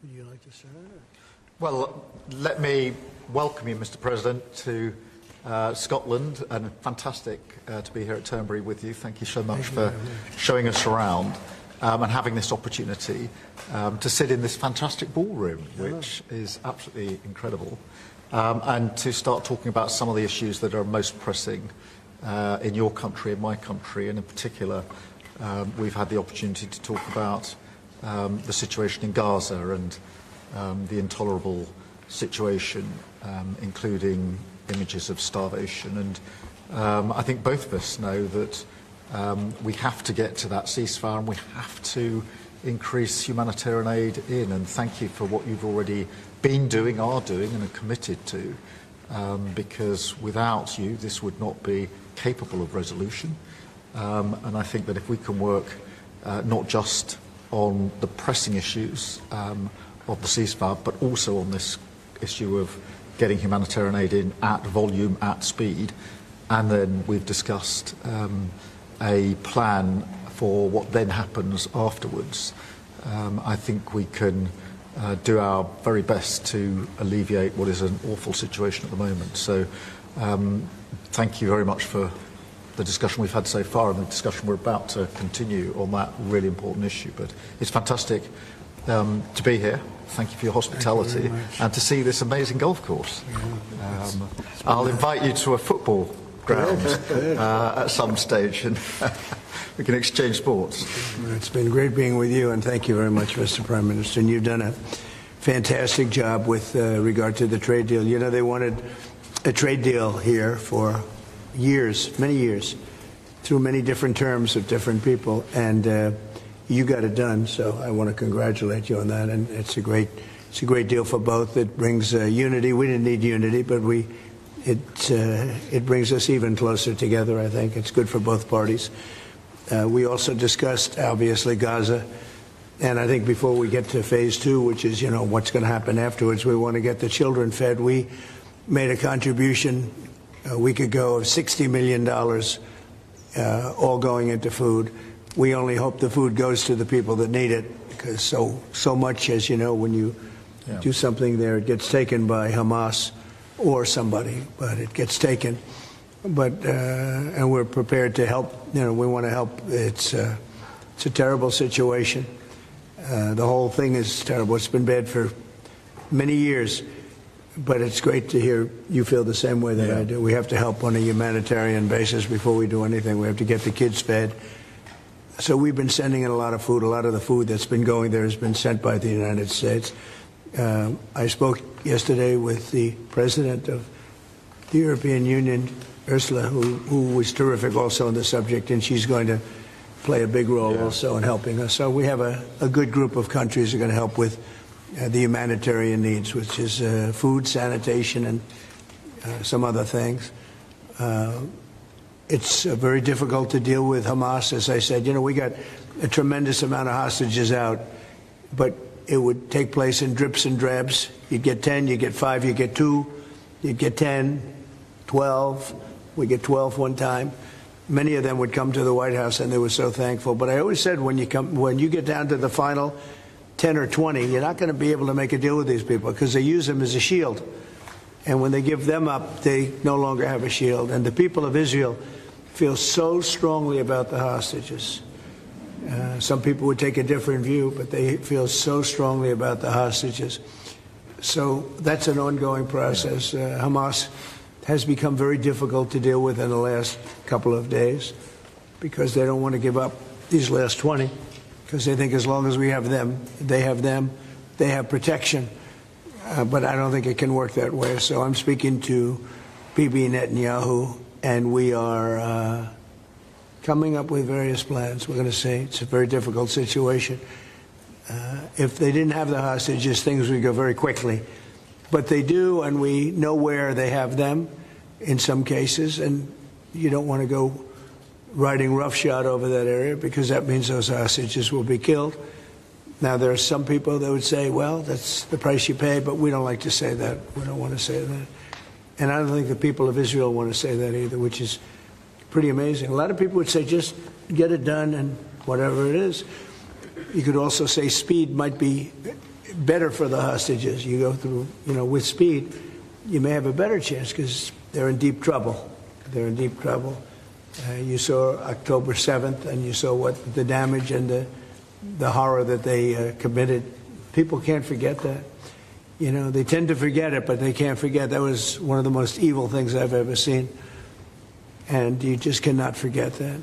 Would you like to start? Well, let me welcome you, Mr. President, to Scotland, and fantastic to be here at Turnberry with you. Thank you so much for showing us around and having this opportunity to sit in this fantastic ballroom, which is absolutely incredible, and to start talking about some of the issues that are most pressing in your country, in my country, and in particular, we've had the opportunity to talk about the situation in Gaza and the intolerable situation, including images of starvation. And I think both of us know that we have to get to that ceasefire and we have to increase humanitarian aid in. And thank you for what you've already been doing, are doing, and are committed to, because without you, this would not be capable of resolution. And I think that if we can work not just on the pressing issues of the ceasefire, but also on this issue of getting humanitarian aid in at volume, at speed, and then we've discussed a plan for what then happens afterwards. I think we can do our very best to alleviate what is an awful situation at the moment. So thank you very much for the discussion we've had so far and the discussion we're about to continue on that really important issue. But it's fantastic to be here. Thank you for your hospitality and to see this amazing golf course. I'll invite you to a football ground at some stage and we can exchange sports. It's been great being with you, and thank you very much, Mr. Prime Minister. And you've done a fantastic job with regard to the trade deal. You know, they wanted a trade deal here for years, many years, through many different terms of different people, and you got it done. So I want to congratulate you on that, and it's a great deal for both. It brings unity. We didn't need unity, but it brings us even closer together. I think it's good for both parties. We also discussed obviously Gaza, and I think before we get to phase 2, which is what's going to happen afterwards, we want to get the children fed. We made a contribution a week ago of $60 million, all going into food. We only hope the food goes to the people that need it, because so much, as you know, when you do something there, it gets taken by Hamas or somebody, but it gets taken. But and we're prepared to help. We want to help. It's a terrible situation. The whole thing is terrible. It's been bad for many years. But it's great to hear you feel the same way that I do. We have to help on a humanitarian basis before we do anything. We have to get the kids fed. So we've been sending in a lot of food. A lot of the food that's been going there has been sent by the United States. I spoke yesterday with the president of the European Union, Ursula, who was terrific also on the subject, and she's going to play a big role also in helping us. So we have a good group of countries that are going to help with the humanitarian needs, which is food, sanitation, and some other things. It's very difficult to deal with Hamas. As I said, we got a tremendous amount of hostages out, but it would take place in drips and drabs. You'd get 10, you get 5, you get 2, you'd get 10, 12. We get 12 one time. Many of them would come to the White House, and they were so thankful. But I always said, when you get down to the final 10 or 20, you're not going to be able to make a deal with these people, because they use them as a shield. And when they give them up, they no longer have a shield. And the people of Israel feel so strongly about the hostages. Some people would take a different view, but they feel so strongly about the hostages. So that's an ongoing process. Hamas has become very difficult to deal with in the last couple of days, because they don't want to give up these last 20. Because they think as long as we have them, they have protection. But I don't think it can work that way. So I'm speaking to Bibi Netanyahu, and we are coming up with various plans. We're going to see. It's a very difficult situation. If they didn't have the hostages, things would go very quickly. But they do, and we know where they have them in some cases, and you don't want to go riding roughshod over that area, because that means those hostages will be killed. Now, there are some people that would say, well, that's the price you pay, but we don't like to say that. We don't want to say that. And I don't think the people of Israel want to say that either, which is pretty amazing. A lot of people would say, just get it done and whatever it is. You could also say speed might be better for the hostages. You go through, with speed, you may have a better chance because they're in deep trouble. They're in deep trouble. You saw October 7th, and you saw what the damage and the horror that they committed. People can't forget that. They tend to forget it, but they can't forget. That was one of the most evil things I've ever seen. And you just cannot forget that.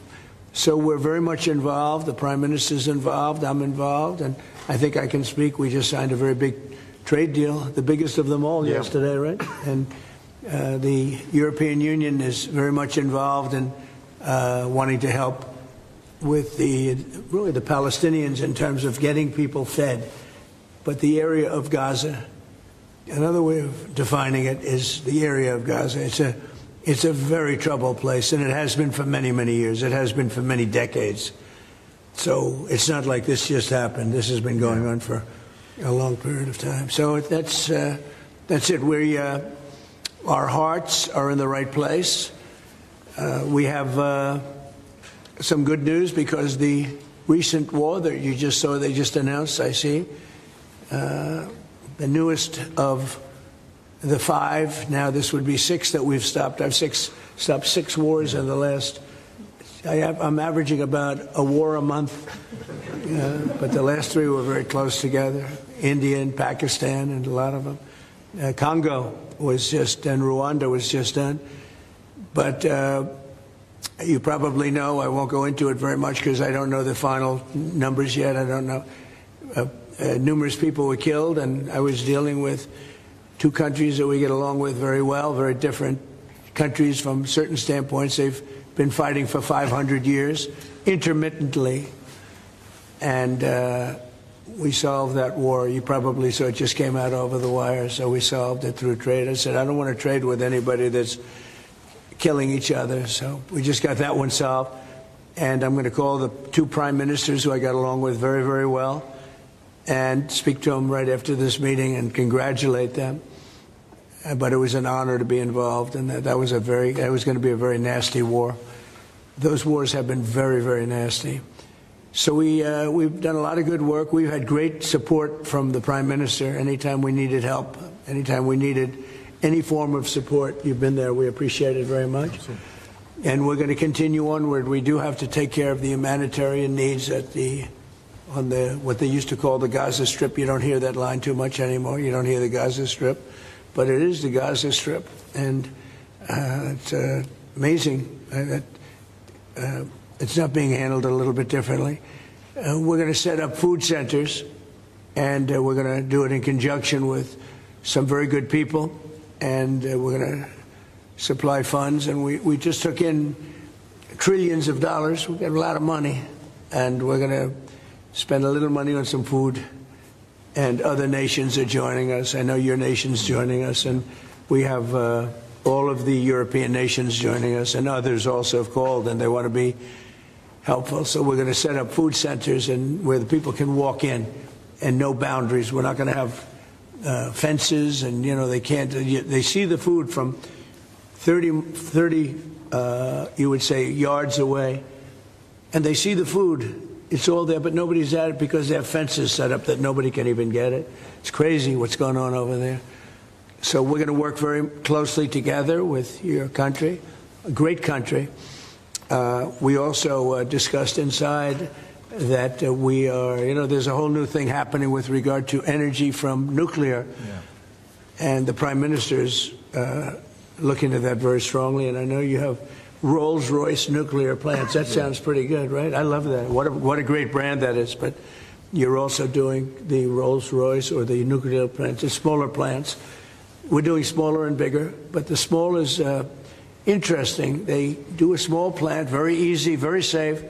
So we're very much involved. The Prime Minister's involved. I'm involved. And I think I can speak. We just signed a very big trade deal, the biggest of them all yesterday, right? And the European Union is very much involved in wanting to help with the Palestinians in terms of getting people fed. But the area of Gaza, another way of defining it is the area of Gaza. It's a very troubled place, and it has been for many, many years. It has been for many decades. So it's not like this just happened. This has been going on for a long period of time. So that's it. Our hearts are in the right place. We have some good news because the recent war that you just saw, they just announced, I see, the newest of the 5, now this would be 6 that we've stopped. I've stopped 6 wars in the last, I'm averaging about a war a month, but the last 3 were very close together. India and Pakistan and a lot of them. Congo was just, and Rwanda was just done. But you probably know, I won't go into it very much because I don't know the final numbers yet. I don't know. Numerous people were killed, and I was dealing with 2 countries that we get along with very well, very different countries from certain standpoints. They've been fighting for 500 years, intermittently, and we solved that war. You probably saw it just came out over the wire, so we solved it through trade. I said, I don't want to trade with anybody that's killing each other, so we just got that one solved. And I'm going to call the 2 prime ministers who I got along with very, very well and speak to them right after this meeting and congratulate them. But it was an honor to be involved, and that was going to be a very nasty war. Those wars have been very, very nasty. So we've done a lot of good work. We've had great support from the Prime Minister. Anytime we needed help, anytime we needed any form of support, you've been there. We appreciate it very much. And we're going to continue onward. We do have to take care of the humanitarian needs on what they used to call the Gaza Strip. You don't hear that line too much anymore. You don't hear the Gaza Strip. But it is the Gaza Strip, and it's amazing that it's not being handled a little bit differently. We're going to set up food centers, and we're going to do it in conjunction with some very good people, and we're going to supply funds. And we just took in trillions of dollars. We've got a lot of money, and we're going to spend a little money on some food. And other nations are joining us. I know your nation's joining us, and we have all of the European nations joining us, and others also have called, and they want to be helpful. So we're going to set up food centers and where the people can walk in and no boundaries. We're not going to have fences, and they can't. They see the food from 30 you would say yards away, and they see the food. It's all there, but nobody's at it because they have fences set up that nobody can even get it. It's crazy what's going on over there. So we're going to work very closely together with your country, a great country. We also discussed inside that we are, there's a whole new thing happening with regard to energy from nuclear. Yeah. And the Prime Minister's looking at that very strongly, and I know you have Rolls-Royce nuclear plants. That sounds pretty good, right? I love that. What a great brand that is. But you're also doing the Rolls-Royce or the nuclear plants, the smaller plants. We're doing smaller and bigger, but the small is interesting. They do a small plant, very easy, very safe,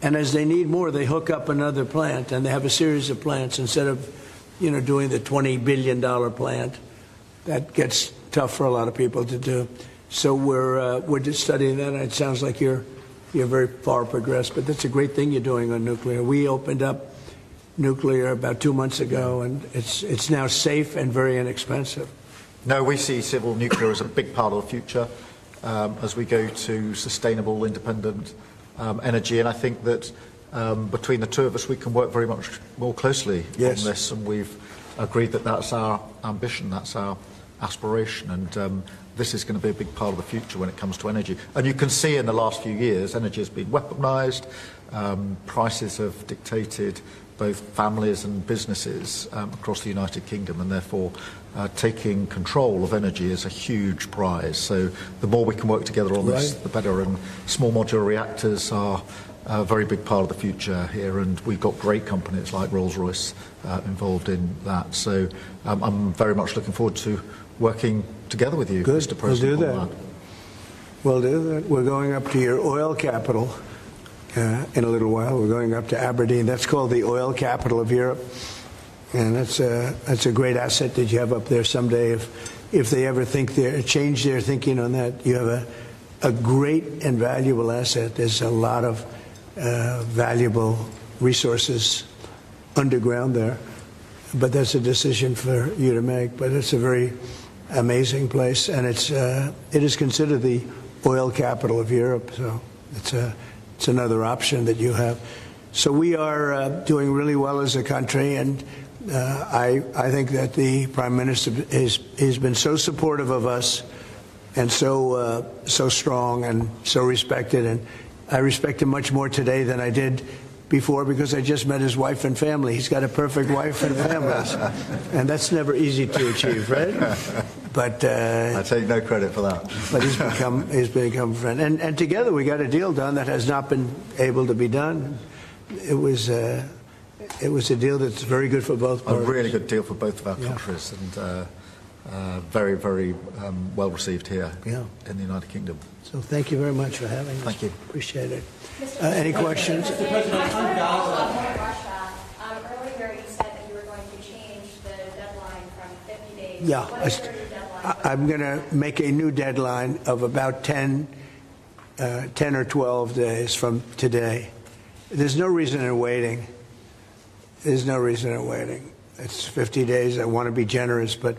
and as they need more, they hook up another plant, and they have a series of plants instead of, doing the $20 billion plant. That gets tough for a lot of people to do. So we're just studying that. It sounds like you're very far progressed, but that's a great thing you're doing on nuclear. We opened up nuclear about 2 months ago, and it's now safe and very inexpensive. No, we see civil nuclear as a big part of the future as we go to sustainable, independent energy, and I think that between the 2 of us, we can work very much more closely on this, and we've agreed that that's our ambition, that's our aspiration, and this is going to be a big part of the future when it comes to energy. And you can see in the last few years, energy has been weaponised, prices have dictated both families and businesses across the United Kingdom, and therefore taking control of energy is a huge prize. So the more we can work together on this, the better. And small modular reactors are a very big part of the future here, and we've got great companies like Rolls-Royce involved in that. So I'm very much looking forward to working together with you, Mr. President. We'll do that. We'll do that. We're going up to your oil capital in a little while. We're going up to Aberdeen. That's called the oil capital of Europe, and that's a great asset that you have up there someday. If they ever change their thinking on that, you have a great and valuable asset. There's a lot of valuable resources underground there, but that's a decision for you to make. But it's a very amazing place, and it is considered the oil capital of Europe. So it's another option that you have. So we are doing really well as a country, and I think that the Prime Minister has been so supportive of us, and so strong and so respected, and I respect him much more today than I did before, because I just met his wife and family. He's got a perfect wife and family, and that's never easy to achieve, right? But I take no credit for that. But he's become a friend, and together we got a deal done that has not been able to be done. It was a deal that's very good for both parties. A really good deal for both of our countries, and very, very well received here in the United Kingdom. So thank you very much for having us. Thank you. Appreciate it. Any questions? Mr. President, on Russia, earlier you said that you were going to change the deadline from 50 days. Yeah. What is your new deadline? I'm going to make a new deadline of about 10 or 12 days from today. There's no reason in waiting. There's no reason in waiting. It's 50 days. I want to be generous, but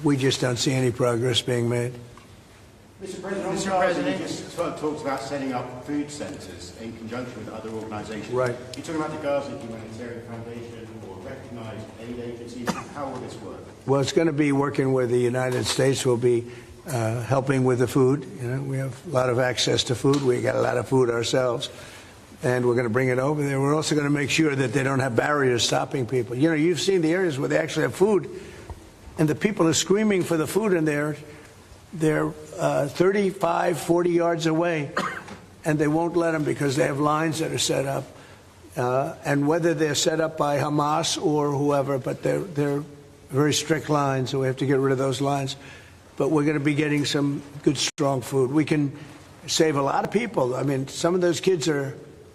we just don't see any progress being made. Mr. President, you just talked about setting up food centres in conjunction with other organisations. Right. You're talking about the Gaza Humanitarian Foundation or recognised aid agencies. How will this work? Well, it's going to be working with the United States. We'll be helping with the food. You know, we have a lot of access to food. We got a lot of food ourselves, and we're going to bring it over there. We're also going to make sure that they don't have barriers stopping people. You know, you've seen the areas where they actually have food, and the people are screaming for the food, and they're 35, 40 yards away, and they won't let them because they have lines that are set up. And whether they're set up by Hamas or whoever, but they're very strict lines, so we have to get rid of those lines. But we're going to be getting some good, strong food. We can save a lot of people. I mean, some of those kids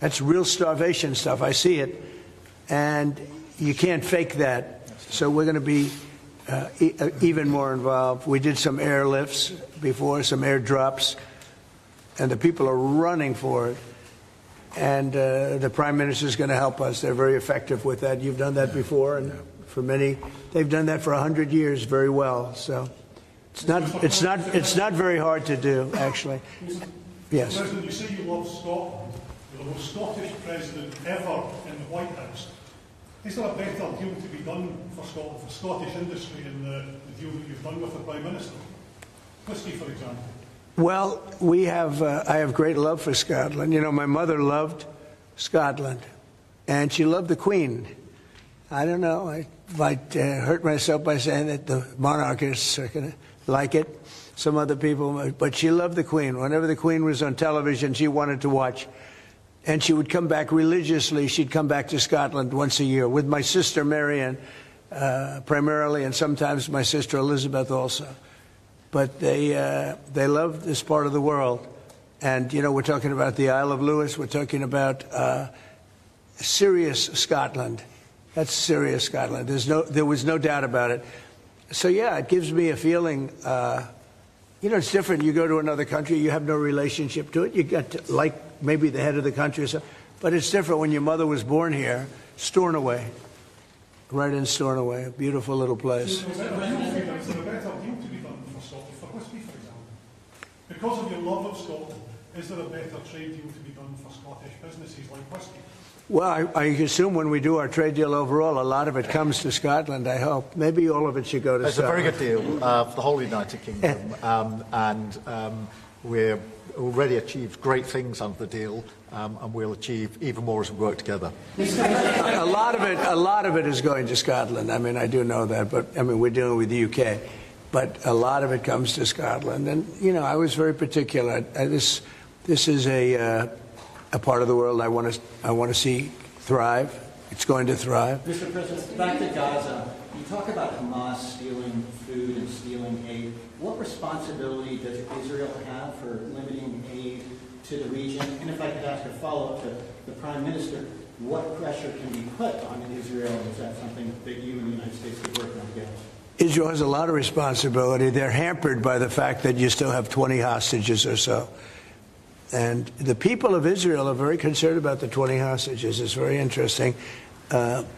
that's real starvation stuff. I see it. And you can't fake that. So we're going to be even more involved. We did some airlifts before, some airdrops, and the people are running for it. And the Prime Minister is going to help us. They're very effective with that. You've done that before, and for many, they've done that for 100 years very well. So it's not very hard to do, actually. Yes. President, you say you love Scotland. You're the most Scottish president ever in the White House. Is there a better deal to be done for Scotland, for Scottish industry, in the deal that you've done with the Prime Minister? Whisky, for example. Well, I have great love for Scotland. You know, my mother loved Scotland, and she loved the Queen. I don't know, I might hurt myself by saying that the monarchists are going to like it, some other people, but she loved the Queen. Whenever the Queen was on television, she wanted to watch. And she would come back religiously. She'd come back to Scotland once a year with my sister Marion, primarily, and sometimes my sister Elizabeth also. But they love this part of the world. And, you know, we're talking about the Isle of Lewis. We're talking about serious Scotland. That's serious Scotland. There was no doubt about it. So, yeah, it gives me a feeling, you know, it's different. You go to another country, you have no relationship to it. You got to like maybe the head of the country or something. But it's different when your mother was born here, Stornoway, right in Stornoway, a beautiful little place. Is there a better deal to be done for Scotland, for whisky, for example? Because of your love of Scotland, is there a better trade deal to be done for Scottish businesses like whisky? Well, I assume when we do our trade deal overall, a lot of it comes to Scotland, I hope. Maybe all of it should go to It's a Scotland. very good deal for the whole United Kingdom, we've already achieved great things under the deal, and we'll achieve even more as we work together. A lot of it is going to Scotland. I mean, I do know that, but I mean, we're dealing with the UK, but a lot of it comes to Scotland. And you know, I was very particular. This is a part of the world I want to see thrive. It's going to thrive. Mr. President, back to Gaza. You talk about Hamas stealing food and stealing aid. What responsibility does Israel have for limiting aid to the region? And if I could ask a follow-up to the Prime Minister, what pressure can be put on Israel? Is that something that you and the United States could work on together? Israel has a lot of responsibility. They're hampered by the fact that you still have 20 hostages or so. And the people of Israel are very concerned about the 20 hostages. It's very interesting.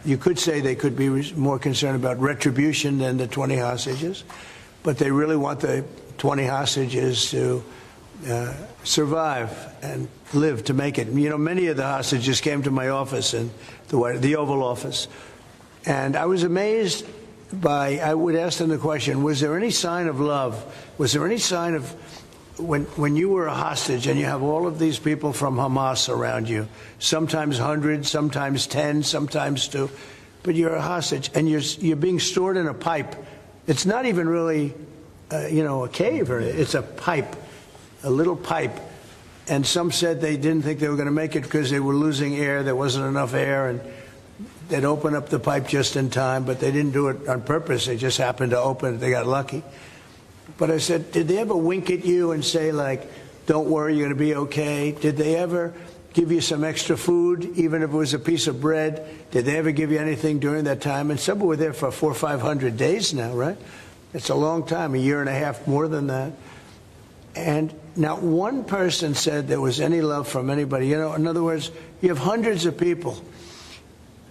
You could say they could be more concerned about retribution than the 20 hostages, but they really want the 20 hostages to survive and live to make it. You know, many of the hostages came to my office in the Oval Office, and I was amazed by, I would ask them the question, was there any sign of love? Was there any sign of, when you were a hostage and you have all of these people from Hamas around you, sometimes hundreds, sometimes 10, sometimes 2, but you're a hostage and you're being stored in a pipe. It's not even really, you know, a cave, or it's a pipe, a little pipe. And some said they didn't think they were going to make it because they were losing air. There wasn't enough air, and they'd open up the pipe just in time, but they didn't do it on purpose. They just happened to open it. They got lucky. But I said, did they ever wink at you and say, like, don't worry, you're going to be okay? Did they ever give you some extra food, even if it was a piece of bread? Did they ever give you anything during that time? And some were there for 400 or 500 days now, right? It's a long time, a year and a half, more than that. And not one person said there was any love from anybody. You know, in other words, you have hundreds of people,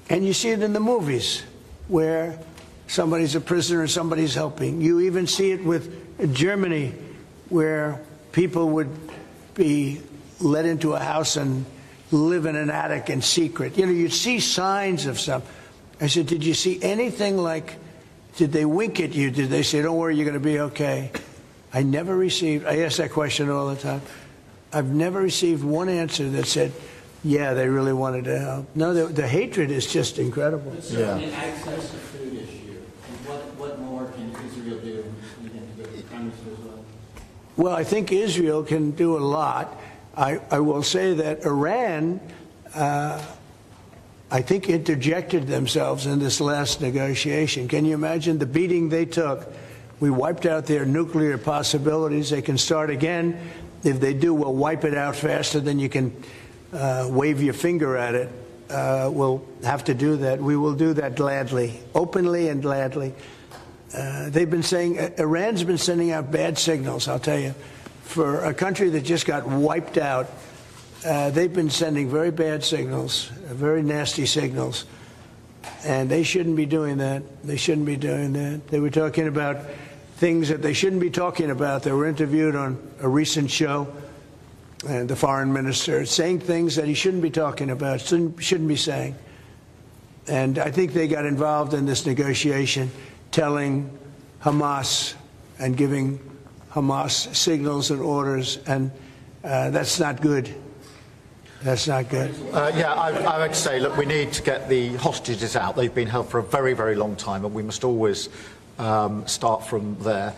and you see it in the movies where somebody's a prisoner and somebody's helping. You even see it with Germany, where people would be let into a house and live in an attic in secret. You know, you'd see signs of some. I said, did you see anything like, did they wink at you? Did they say, don't worry, you're going to be okay? I never received, I ask that question all the time. I've never received one answer that said, yeah, they really wanted to help. No, the hatred is just incredible. But certainly access to food issue. And what more can Israel do? Well, I think Israel can do a lot. I will say that Iran, I think, interjected themselves in this last negotiation. Can you imagine the beating they took? We wiped out their nuclear possibilities. They can start again. If they do, we'll wipe it out faster than you can wave your finger at it. We'll have to do that. We will do that gladly, openly and gladly. They've been saying, Iran's been sending out bad signals, I'll tell you. For a country that just got wiped out, they've been sending very bad signals, very nasty signals. And they shouldn't be doing that. They shouldn't be doing that. They were talking about things that they shouldn't be talking about. They were interviewed on a recent show, and the foreign minister saying things that he shouldn't be talking about, shouldn't be saying. And I think they got involved in this negotiation, telling Hamas and giving Hamas signals and orders, and that's not good. That's not good. I would say, look, we need to get the hostages out. They've been held for a very, very long time, and we must always start from there.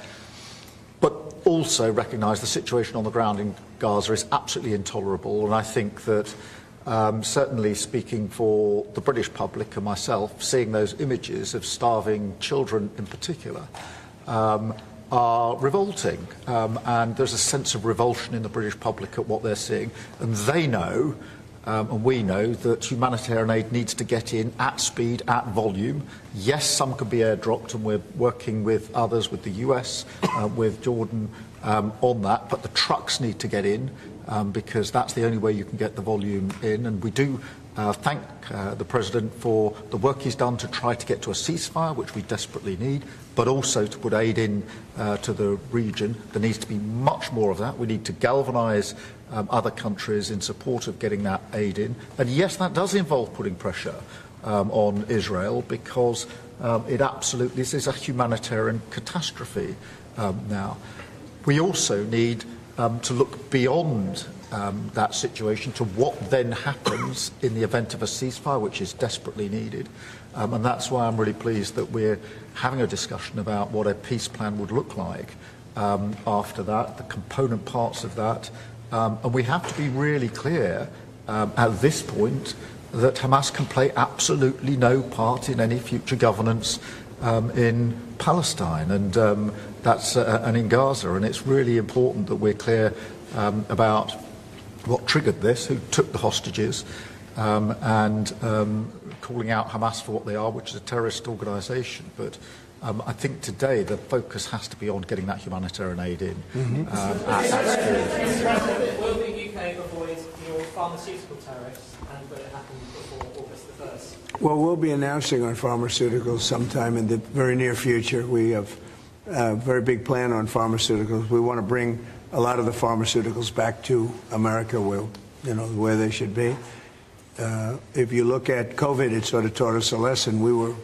But also recognise the situation on the ground in Gaza is absolutely intolerable, and I think that certainly speaking for the British public and myself, seeing those images of starving children in particular are revolting, and there's a sense of revulsion in the British public at what they're seeing, and they know, and we know, that humanitarian aid needs to get in at speed, at volume. Yes, some could be airdropped, and we're working with others, with the US, with Jordan, on that, but the trucks need to get in, because that's the only way you can get the volume in, and we do thank the President for the work he's done to try to get to a ceasefire, which we desperately need, but also to put aid in to the region. There needs to be much more of that. We need to galvanise other countries in support of getting that aid in. And yes, that does involve putting pressure on Israel, because this is a humanitarian catastrophe now. We also need to look beyond that situation to what then happens in the event of a ceasefire, which is desperately needed. And that's why I'm really pleased that we're having a discussion about what a peace plan would look like after that, the component parts of that. And we have to be really clear at this point that Hamas can play absolutely no part in any future governance in Palestine, and and in Gaza. And it's really important that we're clear about what triggered this, who took the hostages, and calling out Hamas for what they are, which is a terrorist organisation. But I think today the focus has to be on getting that humanitarian aid in. Will the UK avoid your pharmaceutical tariffs, and will it happen before August the 1st? Well, we'll be announcing on pharmaceuticals sometime in the very near future. We have a very big plan on pharmaceuticals. We want to bring a lot of the pharmaceuticals back to America, where they should be. If you look at COVID, it sort of taught us a lesson. We were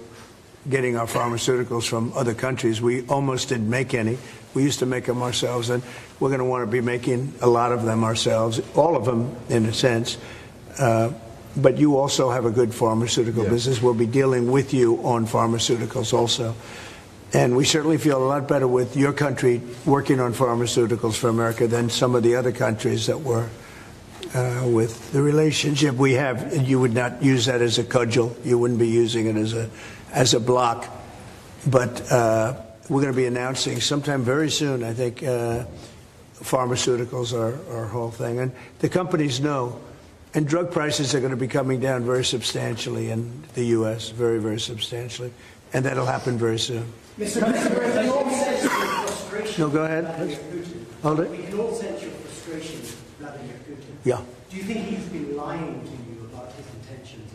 getting our pharmaceuticals from other countries. We almost didn't make any. We used to make them ourselves, and we're going to want to be making a lot of them ourselves, all of them in a sense. But you also have a good pharmaceutical business. We'll be dealing with you on pharmaceuticals also. And we certainly feel a lot better with your country working on pharmaceuticals for America than some of the other countries that were with the relationship we have. You would not use that as a cudgel. You wouldn't be using it as a block. But we're going to be announcing sometime very soon, I think, pharmaceuticals are our whole thing. And the companies know. And drug prices are going to be coming down very substantially in the U.S., very, very substantially. And that'll happen very soon. Mr. President, we can all sense your frustration. No, go ahead. Vladimir Putin. Hold it. We can all sense your frustration with Vladimir Putin. Yeah. Do you think he's been lying to you about his intentions?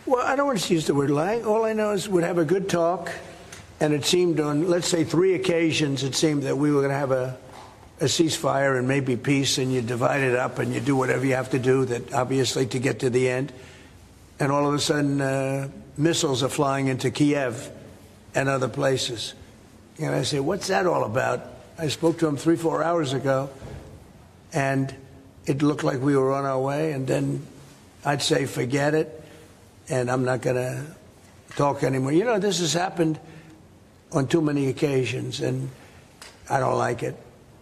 Well, I don't want to use the word lying. All I know is we'd have a good talk, and it seemed on, let's say, 3 occasions, it seemed that we were going to have a ceasefire and maybe peace, and you divide it up and you do whatever you have to do, that obviously to get to the end. And all of a sudden, missiles are flying into Kiev and other places. And I say, what's that all about? I spoke to him 3-4 hours ago, and it looked like we were on our way. And then I'd say, forget it, and I'm not going to talk anymore. You know, this has happened on too many occasions, and I don't like it.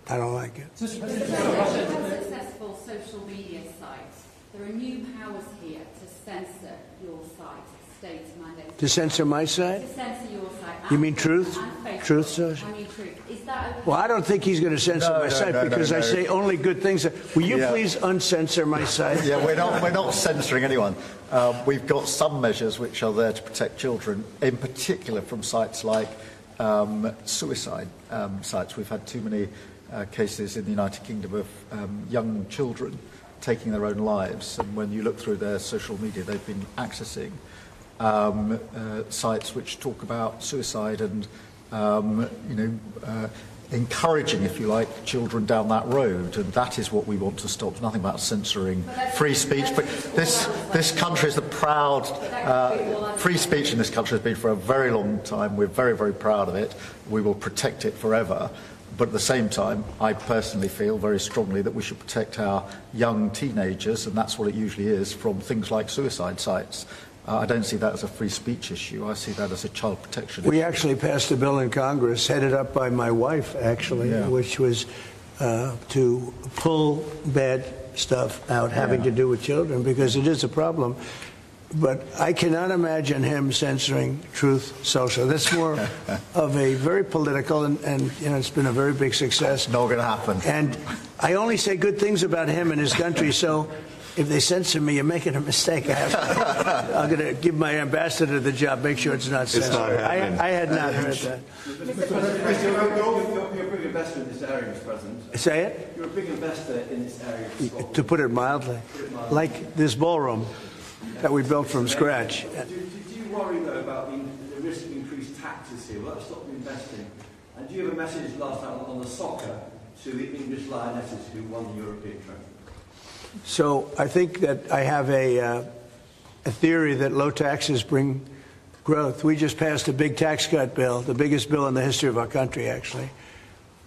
I don't like it. Successful social media sites. There are new powers here to censor your site, state mandates. To censor my site? To censor your site. You mean Truth? Truth Social? I mean Truth. Is that okay? Well, I don't think he's going to censor my site because I say only good things. Will you please uncensor my site? Yeah, we're not censoring anyone. We've got some measures which are there to protect children, in particular from sites like suicide sites. We've had too many cases in the United Kingdom of young children taking their own lives, and when you look through their social media, they've been accessing sites which talk about suicide and encouraging, if you like, children down that road, and that is what we want to stop. Nothing about censoring free speech, but this country is the proud free speech in this country has been for a very long time. We're very, very proud of it. We will protect it forever. But at the same time, I personally feel very strongly that we should protect our young teenagers, and that's what it usually is, from things like suicide sites. I don't see that as a free speech issue. I see that as a child protection issue. We actually passed a bill in Congress, headed up by my wife, actually, which was to pull bad stuff out having to do with children, because it is a problem. But I cannot imagine him censoring Truth Social. That's more of a very political, and it's been a very big success. Not going to happen. And I only say good things about him and his country, so if they censor me, you're making a mistake. I'm going to give my ambassador the job, make sure it's not censored. I had not heard that. You're a big investor in this area, Mr. President. Say it? You're a big investor in this area. To put it mildly. Like this ballroom. that we built from scratch. Do you worry, though, about the risk of increased taxes here? Will that stop investing? And do you have a message last night on the soccer to the English Lionesses who won the European Trophy? So I think that I have a theory that low taxes bring growth. We just passed a big tax cut bill, the biggest bill in the history of our country, actually.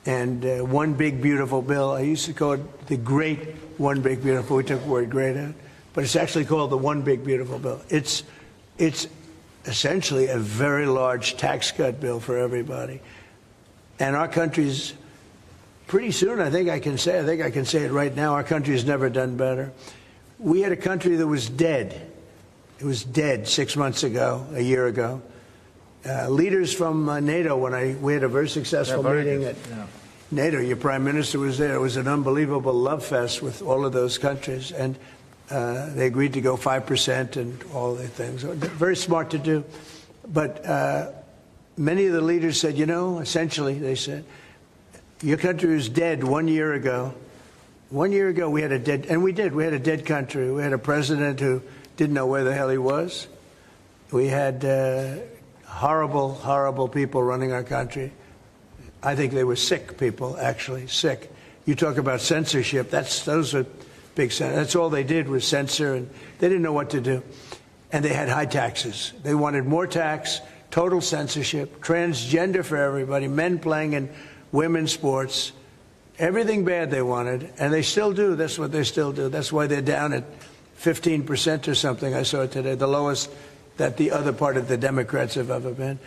And one big, beautiful bill. I used to call it the great one big, beautiful. We took the word great out. But it's actually called the one big, beautiful bill. It's essentially a very large tax cut bill for everybody. And our country's pretty soon, I think I can say it right now, our country has never done better. We had a country that was dead. It was dead 6 months ago, a year ago. Leaders from NATO, we had a very successful meeting at NATO. Your prime minister was there. It was an unbelievable love fest with all of those countries. And they agreed to go 5% and all the things. Very smart to do. But many of the leaders said, essentially, they said, your country was dead 1 year ago. 1 year ago, we had a dead, and we did. We had a dead country. We had a president who didn't know where the hell he was. We had horrible, horrible people running our country. I think they were sick people, actually, sick. You talk about censorship. Those are big. That's all they did was censor, and they didn't know what to do. And they had high taxes. They wanted more tax, total censorship, transgender for everybody, men playing in women's sports, everything bad they wanted, and they still do. That's what they still do. That's why they're down at 15% or something. I saw it today, the lowest that the other part of the Democrats have ever been.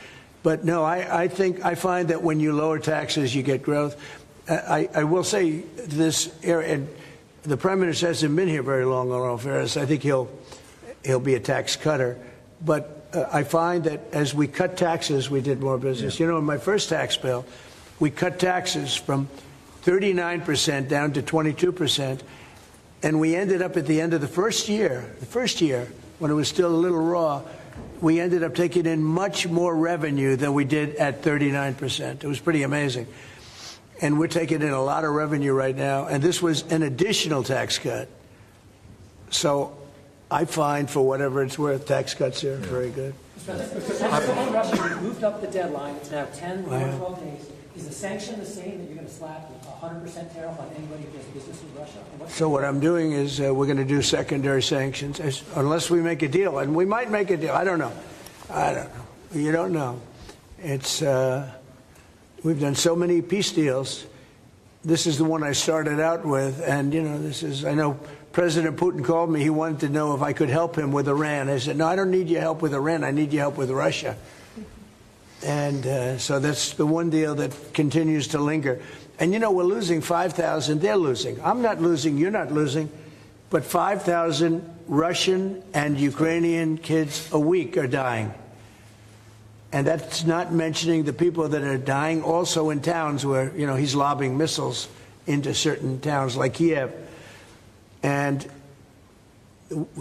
But no, I find that when you lower taxes, you get growth. I will say this, and the Prime Minister hasn't been here very long on all fairness. I think he'll be a tax cutter. But I find that as we cut taxes, we did more business. Yeah. In my first tax bill, we cut taxes from 39% down to 22%. And we ended up at the end of the first year, when it was still a little raw, we ended up taking in much more revenue than we did at 39%. It was pretty amazing. And we're taking in a lot of revenue right now. And this was an additional tax cut. So I find, for whatever it's worth, tax cuts are very good. Mr. Russia moved up the deadline. It's now 10 or 12 days. Is the sanction the same, that you're going to slap a 100% tariff on anybody who does business with Russia? So what I'm doing is we're going to do secondary sanctions, unless we make a deal. And we might make a deal. I don't know. You don't know. It's we've done so many peace deals. This is the one I started out with. And, I know President Putin called me. He wanted to know if I could help him with Iran. I said, no, I don't need your help with Iran. I need your help with Russia. And so that's the one deal that continues to linger. And, we're losing 5,000. They're losing. I'm not losing. You're not losing. But 5,000 Russian and Ukrainian kids a week are dying. And that's not mentioning the people that are dying also in towns where, he's lobbing missiles into certain towns like Kier. And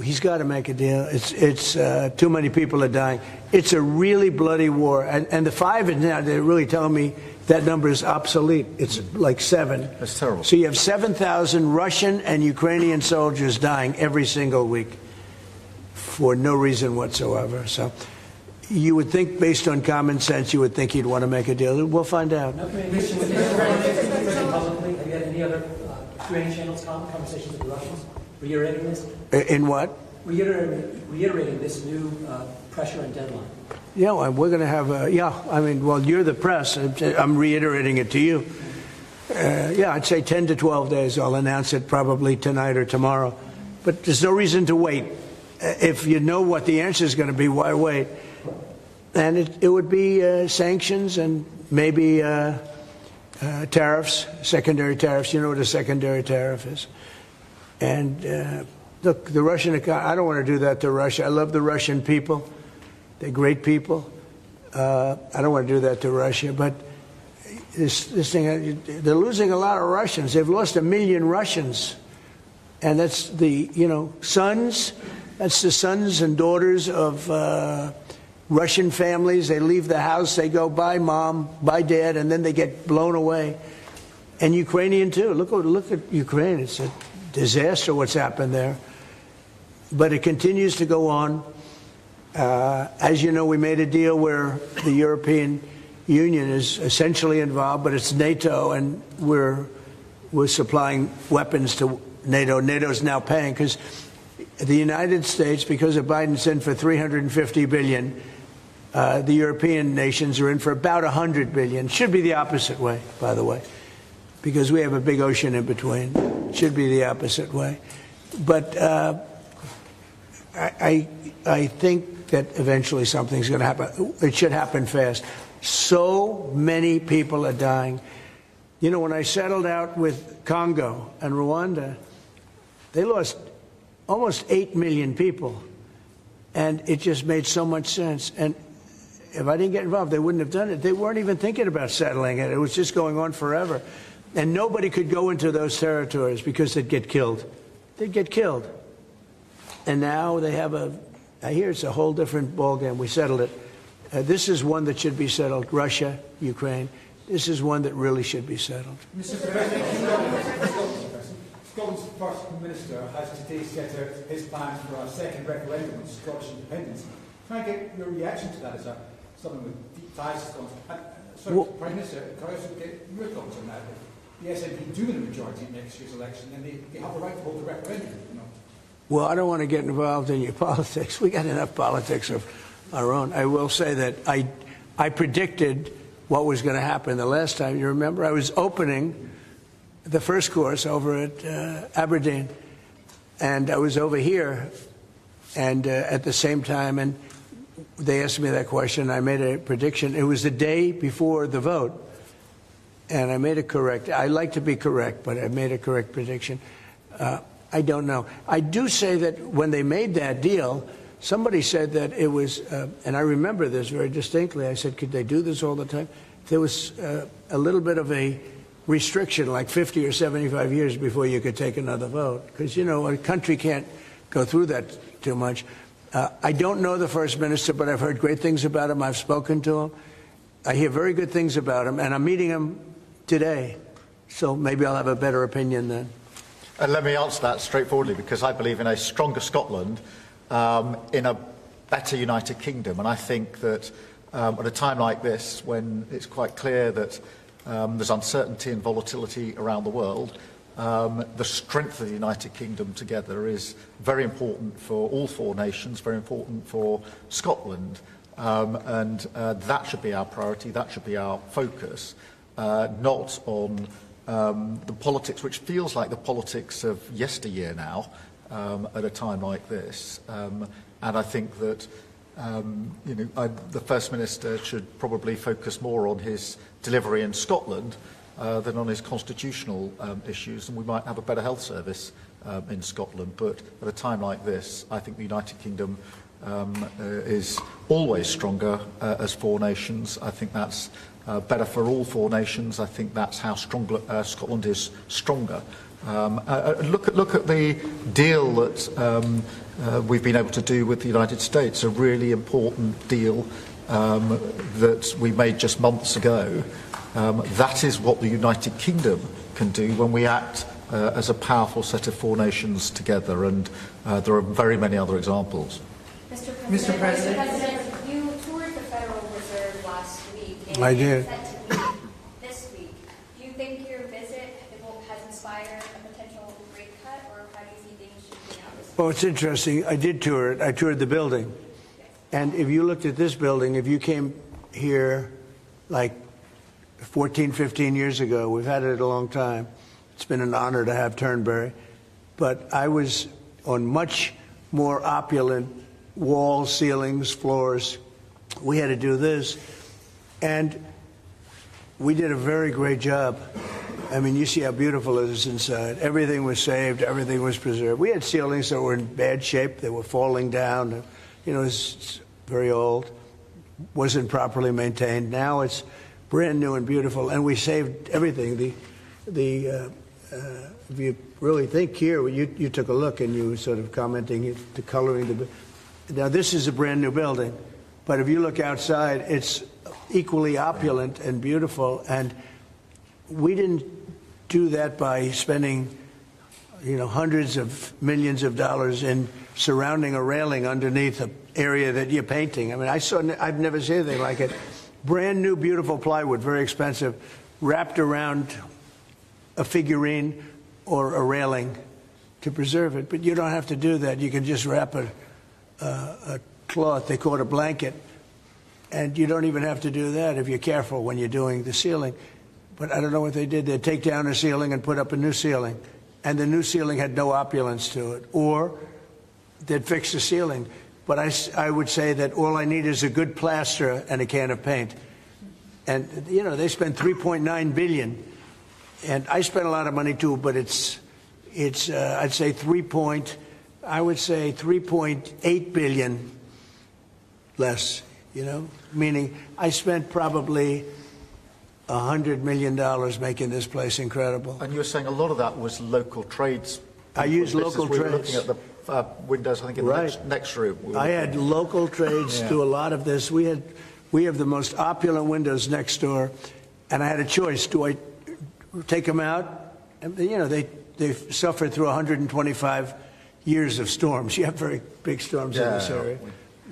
he's got to make a deal. It's too many people are dying. It's a really bloody war. And the 5 is now, they're really telling me that number is obsolete. It's like 7. That's terrible. So you have 7,000 Russian and Ukrainian soldiers dying every single week for no reason whatsoever. So you would think, based on common sense, you would think he'd want to make a deal. We'll find out. Have you had any other Ukrainian channels conversations with the Russians? Reiterating this? In what? Reiterating this new pressure and deadline. Yeah, we're going to have you're the press. I'm reiterating it to you. I'd say 10 to 12 days. I'll announce it probably tonight or tomorrow. But there's no reason to wait. If you know what the answer is going to be, why wait? And it would be sanctions and maybe tariffs, secondary tariffs. You know what a secondary tariff is. And look, the Russian economy, I don't want to do that to Russia. I love the Russian people. They're great people. I don't want to do that to Russia. But this thing, they're losing a lot of Russians. They've lost 1 million Russians. And that's the, sons. That's the sons and daughters of Russian families. They leave the house. They go, bye, Mom, bye, Dad, and then they get blown away. And Ukrainian, too. Look at Ukraine. It's a disaster what's happened there. but it continues to go on. As you know, we made a deal where the European Union is essentially involved, but it's NATO, and we're supplying weapons to NATO. NATO's now paying because the United States, because of Biden's in for $350 billion, the European nations are in for about $100 billion. Should be the opposite way, by the way, because we have a big ocean in between. Should be the opposite way. But I think that eventually something's going to happen. It should happen fast. So many people are dying. You know, when I settled out with Congo and Rwanda, they lost almost 8 million people. And it just made so much sense. And if I didn't get involved, they wouldn't have done it. They weren't even thinking about settling it. It was just going on forever. And nobody could go into those territories because they'd get killed. They'd get killed. And now they have I hear it's a whole different ballgame. We settled it. This is one that should be settled. Russia, Ukraine. This is one that really should be settled. Mr. President, Scotland's First Minister has today set out his plans for a second referendum on Scottish independence. Can I get your reaction to that as someone with deep ties to Scotland? Prime Minister, can I also get your thoughts on that? If the SNP do win a majority in next year's election, then they have the right to hold a referendum. Well, I don't want to get involved in your politics. We got enough politics of our own. I will say that I predicted what was going to happen the last time. You remember, I was opening the first course over at Aberdeen, and I was over here, and at the same time, and they asked me that question. I made a prediction. It was the day before the vote, and I made it correct. I like to be correct, but I made a correct prediction. I don't know. I do say that when they made that deal, somebody said that it was, and I remember this very distinctly, I said, could they do this all the time? There was a little bit of a restriction, like 50 or 75 years before you could take another vote. Because, you know, a country can't go through that too much. I don't know the First Minister, but I've heard great things about him. I've spoken to him. I hear very good things about him, and I'm meeting him today. So maybe I'll have a better opinion then. And let me answer that straightforwardly, because I believe in a stronger Scotland, in a better United Kingdom. And I think that at a time like this, when it's quite clear that there's uncertainty and volatility around the world, the strength of the United Kingdom together is very important for all four nations, very important for Scotland. And that should be our priority, that should be our focus, not on the politics, which feels like the politics of yesteryear now, at a time like this. And I think that the First Minister should probably focus more on his delivery in Scotland than on his constitutional issues, and we might have a better health service in Scotland. But at a time like this, I think the United Kingdom is always stronger as four nations. I think that's better for all four nations. I think that's how Scotland is stronger. Look at the deal that we've been able to do with the United States, a really important deal that we made just months ago. That is what the United Kingdom can do when we act as a powerful set of four nations together, and there are very many other examples. Mr. President, you toured the Federal Reserve last week. And I did. Set to meet this week. Do you think your visit has inspired a potential rate cut, or how do you see things shaping out? Well, it's interesting. I did tour it. I toured the building. And if you looked at this building, if you came here like 14, 15 years ago, we've had it a long time. It's been an honor to have Turnberry. But I was on much more opulent walls, ceilings, floors. We had to do this. And we did a very great job. I mean, you see how beautiful it is inside. Everything was saved. Everything was preserved. We had ceilings that were in bad shape. They were falling down. You know, it's very old. Wasn't properly maintained. Now it's brand new and beautiful. And we saved everything. If you really think here, you took a look and you were sort of commenting the coloring. Now, this is a brand new building. But if you look outside, it's equally opulent and beautiful. And we didn't do that by spending hundreds of millions of dollars in surrounding a railing underneath an area that you're painting. I mean, I've never seen anything like it. Brand new, beautiful plywood, very expensive, wrapped around a figurine or a railing to preserve it. But you don't have to do that. You can just wrap a cloth, they call it a blanket, and you don't even have to do that if you're careful when you're doing the ceiling. But I don't know what they did. They'd take down a ceiling and put up a new ceiling, and the new ceiling had no opulence to it. Or they'd fix the ceiling. But I would say that all I need is a good plaster and a can of paint. And, they spent $3.9 billion. And I spent a lot of money, too, but it's I'd say 3.8 billion less, meaning I spent probably $100 million making this place incredible. And you were saying a lot of that was local trades. I used local trades. We were looking at the windows, I think, in the next room. I had local trades do a lot of this. We have the most opulent windows next door, and I had a choice. Do I take them out? And, they've suffered through 125 years of storms. You have very big storms in this area.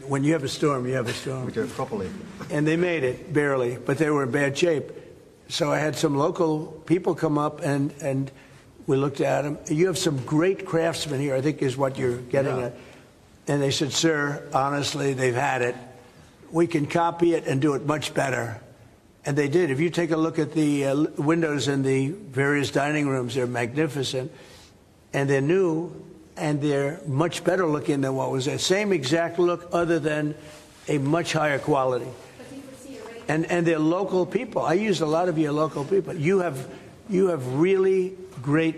When you have a storm, you have a storm. We do it properly. And they made it, barely, but they were in bad shape. So I had some local people come up, and we looked at them. You have some great craftsmen here, I think is what you're getting at. And they said, sir, honestly, they've had it. We can copy it and do it much better. And they did. If you take a look at the windows in the various dining rooms, they're magnificent. And they're new, and they're much better looking than what was there. Same exact look, other than a much higher quality. And they're local people. I used a lot of your local people. You have really great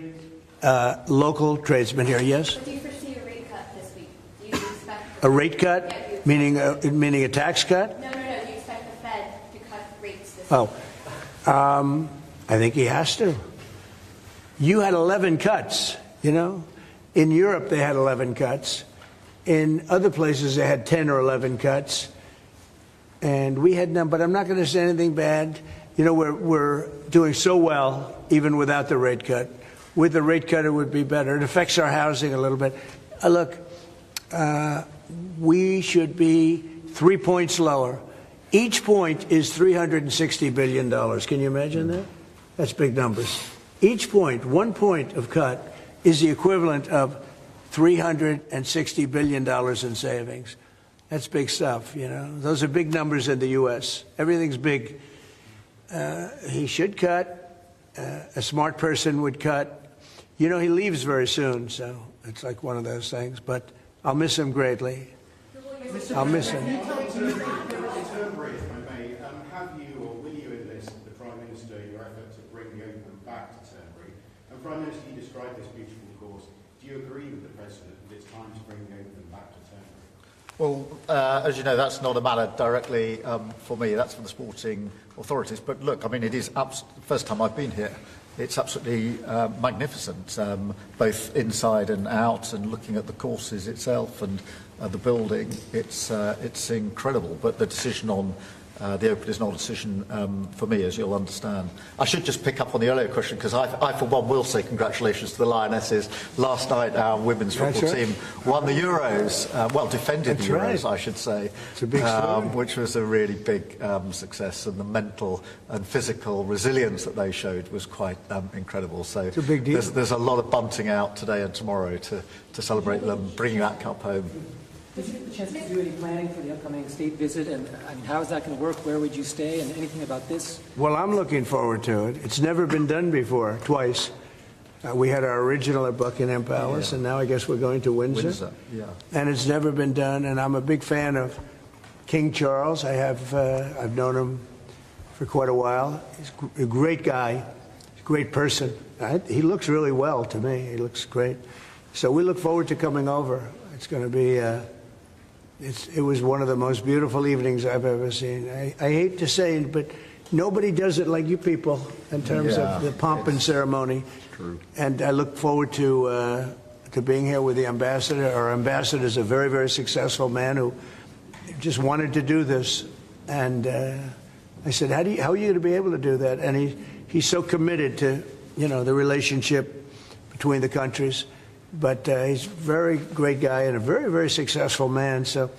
local tradesmen here, yes? But do you foresee a rate cut this week? Do you expect a rate cut? Yeah, meaning a tax cut? No. Do you expect the Fed to cut rates this Oh, week? I think he has to. You had 11 cuts, In Europe, they had 11 cuts. In other places, they had 10 or 11 cuts. And we had none, but I'm not going to say anything bad. We're doing so well, even without the rate cut. With the rate cut, it would be better. It affects our housing a little bit. Look, we should be 3 points lower. Each point is $360 billion. Can you imagine that? That's big numbers. Each point, 1 point of cut, is the equivalent of $360 billion in savings. That's big stuff, Those are big numbers in the U.S. Everything's big. He should cut. A smart person would cut. He leaves very soon, so it's like one of those things. But I'll miss him greatly. I'll miss him. Turnberry, if I may, have you or will you enlist the Prime Minister in your effort to bring the Open back to Turnberry? And Prime Minister, you described this beautiful course. Do you agree with the President that it's time to bring the Open back to Turnberry? Well, as you know, that's not a matter directly for me. That's for the sporting authorities. But look, I mean, it is the first time I've been here. It's absolutely magnificent, both inside and out, and looking at the courses itself and the building. It's incredible. But the decision on the Open is not a decision for me, as you'll understand. I should just pick up on the earlier question, because I, for one, will say congratulations to the Lionesses. Last night, our women's football team won the Euros, defended the Euros, I should say. It's a big story. Which was a really big success, and the mental and physical resilience that they showed was quite incredible. So it's a big deal. There's a lot of bunting out today and tomorrow to celebrate them bringing that cup home. Did you get the chance to do any planning for the upcoming state visit? And how is that going to work? Where would you stay? And anything about this? Well, I'm looking forward to it. It's never been done before, twice. We had our original at Buckingham Palace, and now I guess we're going to Windsor. And it's never been done. And I'm a big fan of King Charles. I've known him for quite a while. He's a great guy, a great person. He looks really well to me. He looks great. So we look forward to coming over. It's going to be. It was one of the most beautiful evenings I've ever seen. I hate to say it, but nobody does it like you people in terms of the pomp and ceremony. True. And I look forward to being here with the ambassador. Our ambassador is a very, very successful man who just wanted to do this. And I said, how are you going to be able to do that? And he's so committed to, the relationship between the countries. But he's a very great guy and a very, very successful man. So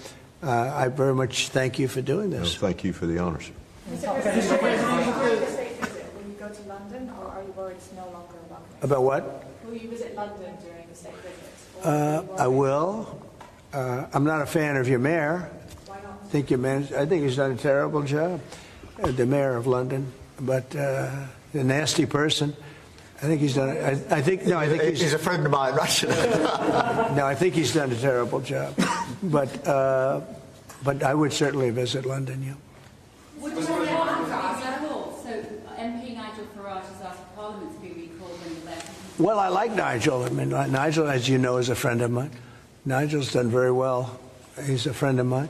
I very much thank you for doing this. No, thank you for the honors. Mr. President, will you go to London, or are you worried it's no longer welcome? About what? Will you visit London during the state visit? I will. I'm not a fan of your mayor. Why not? I think he's done a terrible job, the mayor of London. But the nasty person. I think he's done it. I think he's a friend of mine, actually. No, I think he's done a terrible job. But I would certainly visit London. Yeah. Would you recall? So MP Nigel Farage has asked Parliament to be recalled when the election. Well, I like Nigel. I mean, Nigel, as you know, is a friend of mine. Nigel's done very well. He's a friend of mine.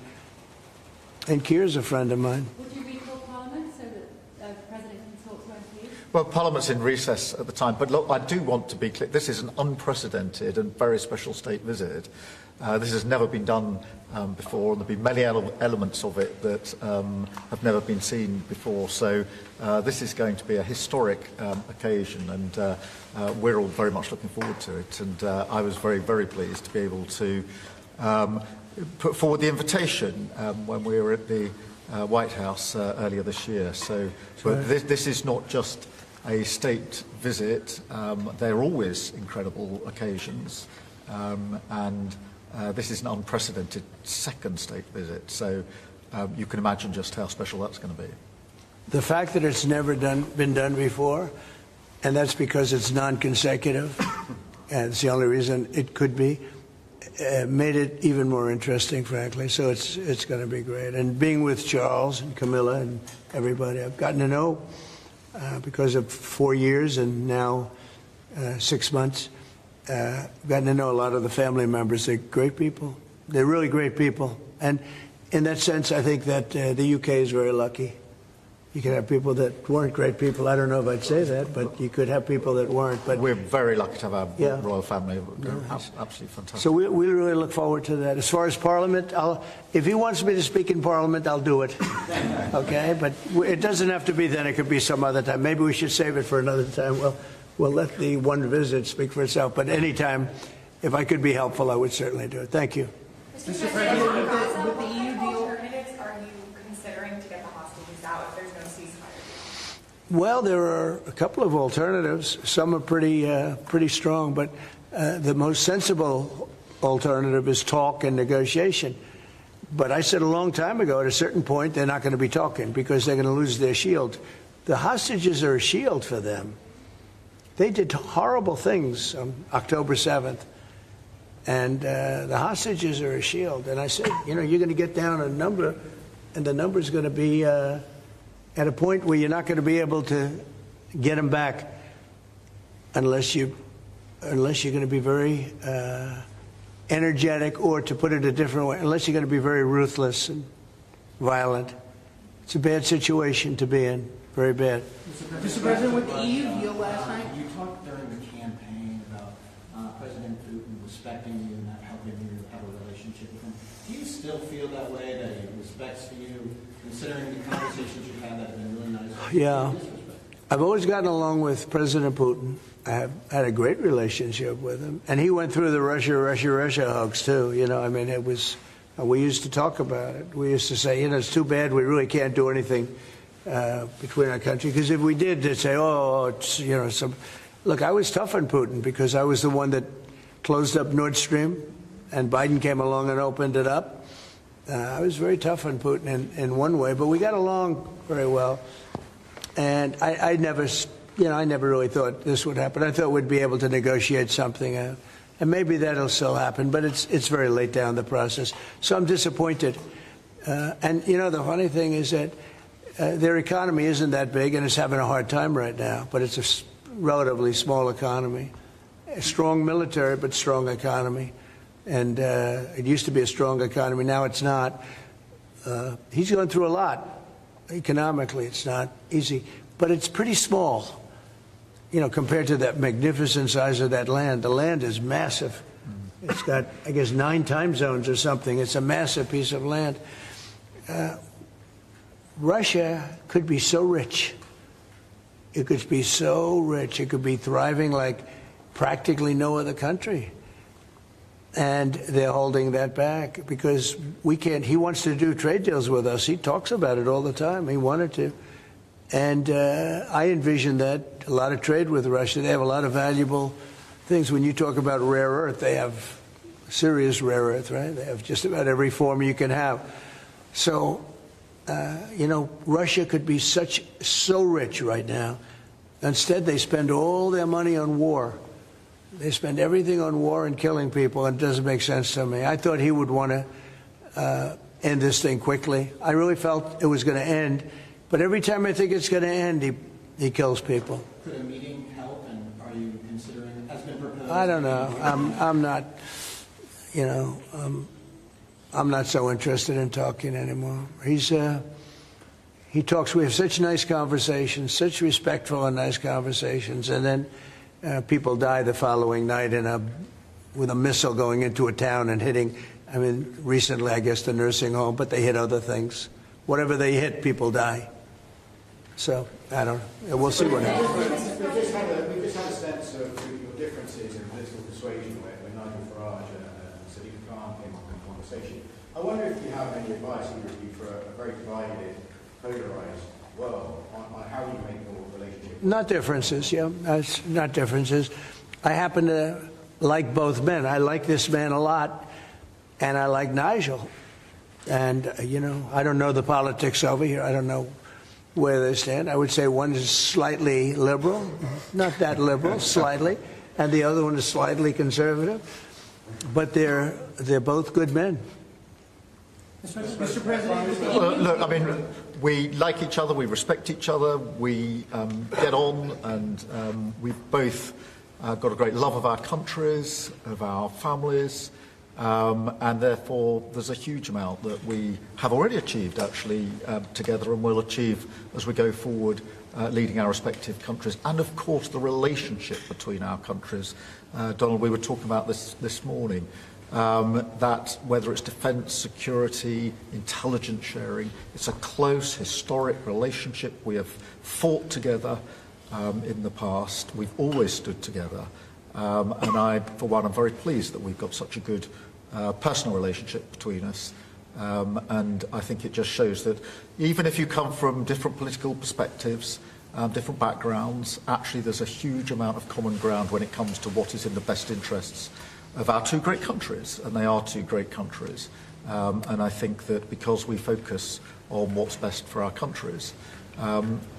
And Kier's a friend of mine. Would you recall Parliament so that the President can talk to MPs? Well, Parliament's in recess at the time, but look, I do want to be clear. This is an unprecedented and very special state visit. This has never been done before, and there'll be many elements of it that have never been seen before. So this is going to be a historic occasion, and we're all very much looking forward to it. And I was very, very pleased to be able to put forward the invitation when we were at the White House earlier this year. So but this is not just a state visit. They're always incredible occasions, and this is an unprecedented second state visit. So you can imagine just how special that's going to be. The fact that it's never been done before, and that's because it's non-consecutive, and it's the only reason it could be, made it even more interesting, frankly. So it's going to be great. And being with Charles and Camilla and everybody, I've gotten to know because of 4 years and now 6 months. Gotten to know a lot of the family members. They're great people. They're really great people. And in that sense, I think that the UK is very lucky. You could have people that weren't great people. I don't know if I'd say that, but you could have people that weren't. But we're very lucky to have our royal family. Absolutely fantastic. So we really look forward to that. As far as Parliament, if he wants me to speak in Parliament, I'll do it. Okay? But it doesn't have to be then. It could be some other time. Maybe we should save it for another time. Well, we'll let the one visit speak for itself. But any time, if I could be helpful, I would certainly do it. Thank you. Mr. President, with the EU deal, alternatives are you considering to get the hostages out if there's no ceasefire? Well, there are a couple of alternatives. Some are pretty strong, but the most sensible alternative is talk and negotiation. But I said a long time ago, at a certain point, they're not going to be talking because they're going to lose their shield. The hostages are a shield for them. They did horrible things on October 7th, and the hostages are a shield. And I said, you're going to get down a number, and the number's going to be at a point where you're not going to be able to get them back unless you're going to be very energetic, or to put it a different way, unless you're going to be very ruthless and violent. It's a bad situation to be in, very bad. Mr. President, with the EU deal last night, you talked during the campaign about President Putin respecting you and not helping you have a relationship with him. Do you still feel that way, that he respects you, considering the conversations you've had that have been really nice? Yeah. I've always gotten along with President Putin. I have had a great relationship with him. And he went through the Russia hoax, too. I mean, it was, we used to talk about it. We used to say, it's too bad we really can't do anything between our country, because if we did, they'd say, it's, some. Look, I was tough on Putin because I was the one that closed up Nord Stream, and Biden came along and opened it up. I was very tough on Putin in one way, but we got along very well. And I never really thought this would happen. I thought we'd be able to negotiate something, and maybe that'll still happen, but it's very late down the process. So I'm disappointed. And the funny thing is that their economy isn't that big, and it's having a hard time right now, but it's a relatively small economy. A strong military, but strong economy. And it used to be a strong economy. Now it's not. He's going through a lot. Economically, it's not easy. But it's pretty small, compared to that magnificent size of that land. The land is massive. It's got, I guess, 9 time zones or something. It's a massive piece of land. Russia could be so rich. It could be so rich. It could be thriving like practically no other country. And they're holding that back because we can't. He wants to do trade deals with us. He talks about it all the time. He wanted to. And I envision that a lot of trade with Russia. They have a lot of valuable things. When you talk about rare earth, they have serious rare earth, right? They have just about every form you can have. So, Russia could be so rich right now. Instead, they spend all their money on war. They spend everything on war and killing people, and it doesn't make sense to me. I thought he would want to end this thing quickly. I really felt it was going to end, but every time I think it's going to end, he kills people. Could a meeting help, and are you considering, has been proposed? I don't know. I'm not, I'm not so interested in talking anymore. He talks, we have such nice conversations, such respectful and nice conversations, and then people die the following night with a missile going into a town and hitting, recently, I guess, the nursing home, but they hit other things. Whatever they hit, people die. So, I don't know. We'll see what happens. We've just had a sense of your differences in political persuasion when Nigel Farage and Sadiq Khan came up in conversation. I wonder if you have any advice, either of you, for a very divided, polarised world on how you make your relationship. Not differences, yeah. That's not differences. I happen to like both men. I like this man a lot, and I like Nigel. And, I don't know the politics over here. I don't know where they stand. I would say one is slightly liberal, not that liberal, slightly, and the other one is slightly conservative. But they're both good men. Mr. President. Well, look, we like each other, we respect each other, we get on, and we've both got a great love of our countries, of our families, and therefore there's a huge amount that we have already achieved, actually, together, and will achieve as we go forward, leading our respective countries. And, of course, the relationship between our countries. Donald, we were talking about this morning. That whether it's defence, security, intelligence sharing, it's a close, historic relationship. We have fought together in the past. We've always stood together. And I, for one, am very pleased that we've got such a good personal relationship between us. And I think it just shows that even if you come from different political perspectives, different backgrounds, actually there's a huge amount of common ground when it comes to what is in the best interests of our two great countries, and they are two great countries. And I think that because we focus on what's best for our countries,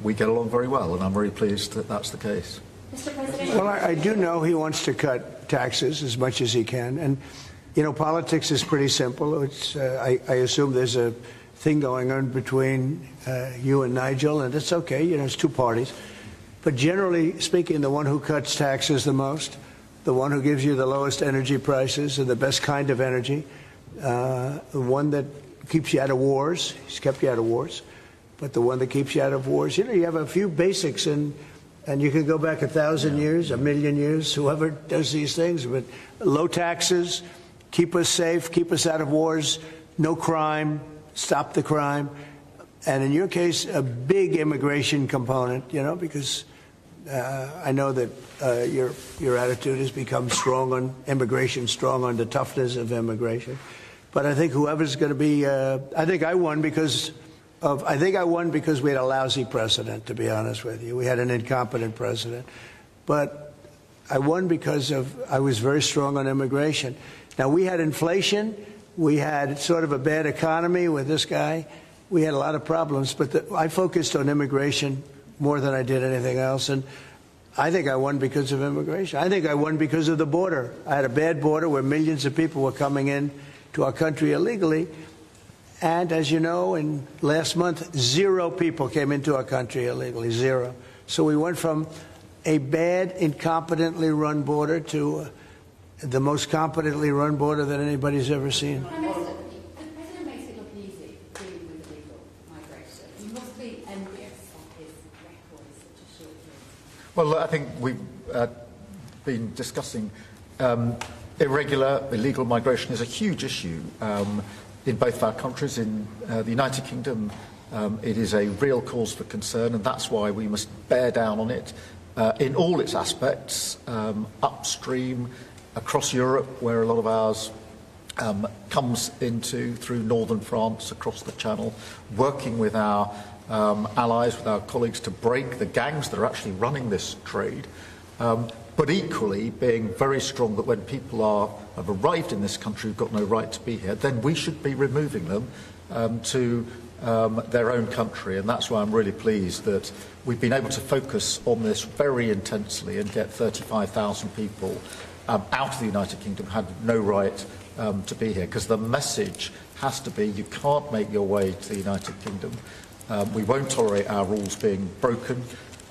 we get along very well, and I'm very pleased that that's the case. Mr. President. Well, I do know he wants to cut taxes as much as he can, and politics is pretty simple. It's I assume there's a thing going on between you and Nigel, and it's okay. It's two parties, but generally speaking, the one who cuts taxes the most, the one who gives you the lowest energy prices and the best kind of energy, the one that keeps you out of wars. He's kept you out of wars, but the one that keeps you out of wars. You have a few basics, and you can go back 1,000 years, 1,000,000 years, whoever does these things. But low taxes, keep us safe, keep us out of wars, no crime, stop the crime, and in your case, a big immigration component. Because I know that your attitude has become strong on immigration, strong on the toughness of immigration. But I think whoever's going to be, I think I won because we had a lousy president, to be honest with you. We had an incompetent president. But I won because I was very strong on immigration. Now, we had inflation. We had sort of a bad economy with this guy. We had a lot of problems. But I focused on immigration more than I did anything else. And I think I won because of immigration. I think I won because of the border. I had a bad border where millions of people were coming in to our country illegally. And as you know, in last month, 0 people came into our country illegally, 0. So we went from a bad, incompetently run border to the most competently run border that anybody's ever seen. Prime Minister, the President makes it look easy dealing with illegal migration. You must be envious of his record in such a short period. Well, I think we've been discussing illegal migration is a huge issue in both of our countries. In the United Kingdom, it is a real cause for concern, and that's why we must bear down on it. in all its aspects, upstream, across Europe, where a lot of ours comes into through northern France, across the Channel, working with our allies, with our colleagues to break the gangs that are actually running this trade, but equally being very strong that when people have arrived in this country who've got no right to be here, then we should be removing them to their own country. And that's why I'm really pleased that we've been able to focus on this very intensely and get 35,000 people out of the United Kingdom who had no right to be here, because the message has to be you can't make your way to the United Kingdom. We won't tolerate our rules being broken,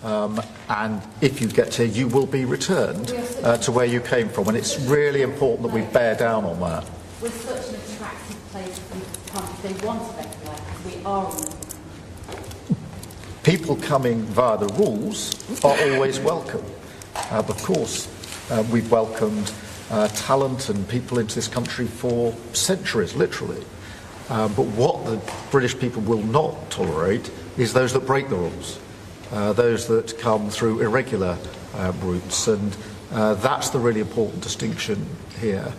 and if you get here, you will be returned to where you came from. And it's really important that we bear down on that. We're such an attractive place for people to come if they want to make a life, because we are. People coming via the rules are always welcome. Of course, we've welcomed talent and people into this country for centuries, literally. But what the British people will not tolerate is those that break the rules, those that come through irregular routes, and that's the really important distinction here.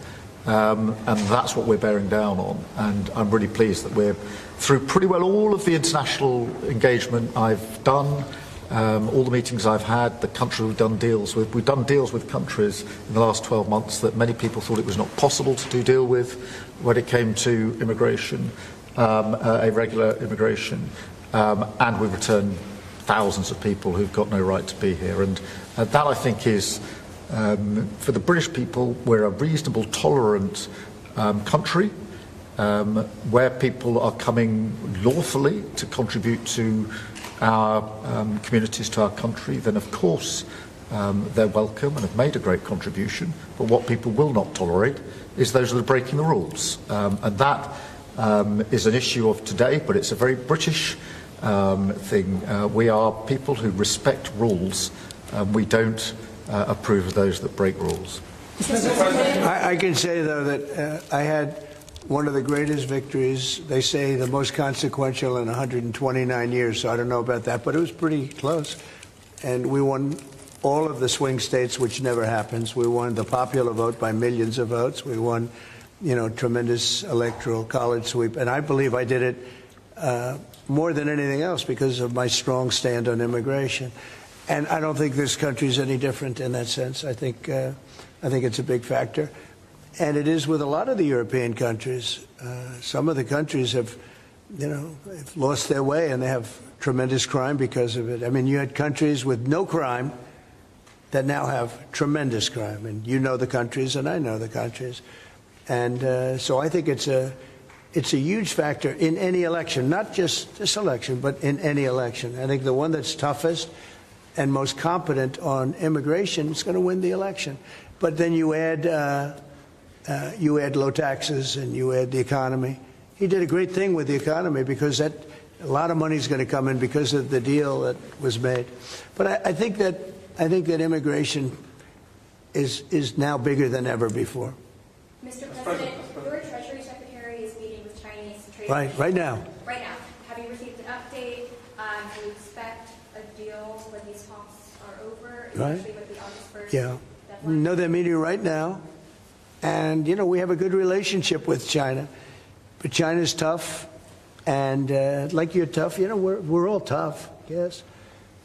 And that's what we're bearing down on. And I'm really pleased that we're through pretty well all of the international engagement I've done, all the meetings I've had, the countries we've done deals with. We've done deals with countries in the last 12 months that many people thought it was not possible to do deal with when it came to immigration, irregular immigration, and we've returned thousands of people who've got no right to be here. And that, I think, is, for the British people, we're a reasonable, tolerant country where people are coming lawfully to contribute to our communities, to our country. Then, of course, they're welcome and have made a great contribution. But what people will not tolerate is those that are breaking the rules. And that is an issue of today, but it's a very British thing. We are people who respect rules. We don't approve of those that break rules. I can say, though, that I had one of the greatest victories, they say the most consequential in 129 years, so I don't know about that, but it was pretty close. And we won all of the swing states, which never happens. We won the popular vote by millions of votes. We won, tremendous electoral college sweep. And I believe I did it more than anything else because of my strong stand on immigration. And I don't think this country is any different in that sense. I think it's a big factor. And it is with a lot of the European countries. Some of the countries have lost their way, and they have tremendous crime because of it. I mean, you had countries with no crime that now have tremendous crime. And you know the countries, and I know the countries. And so I think it's a huge factor in any election, not just this election, but in any election. I think the one that's toughest and most competent on immigration is going to win the election. But then you add low taxes and you add the economy. He did a great thing with the economy because a lot of money is going to come in because of the deal that was made. But I think that immigration is now bigger than ever before. Mr. President, your Treasury Secretary is meeting with Chinese trade. Right now. Right now. Have you received an update? Do you expect a deal when these talks are over, especially with the August 1st deadline? No, they're meeting right now. And, we have a good relationship with China. But China's tough. And like you're tough, we're all tough, yes.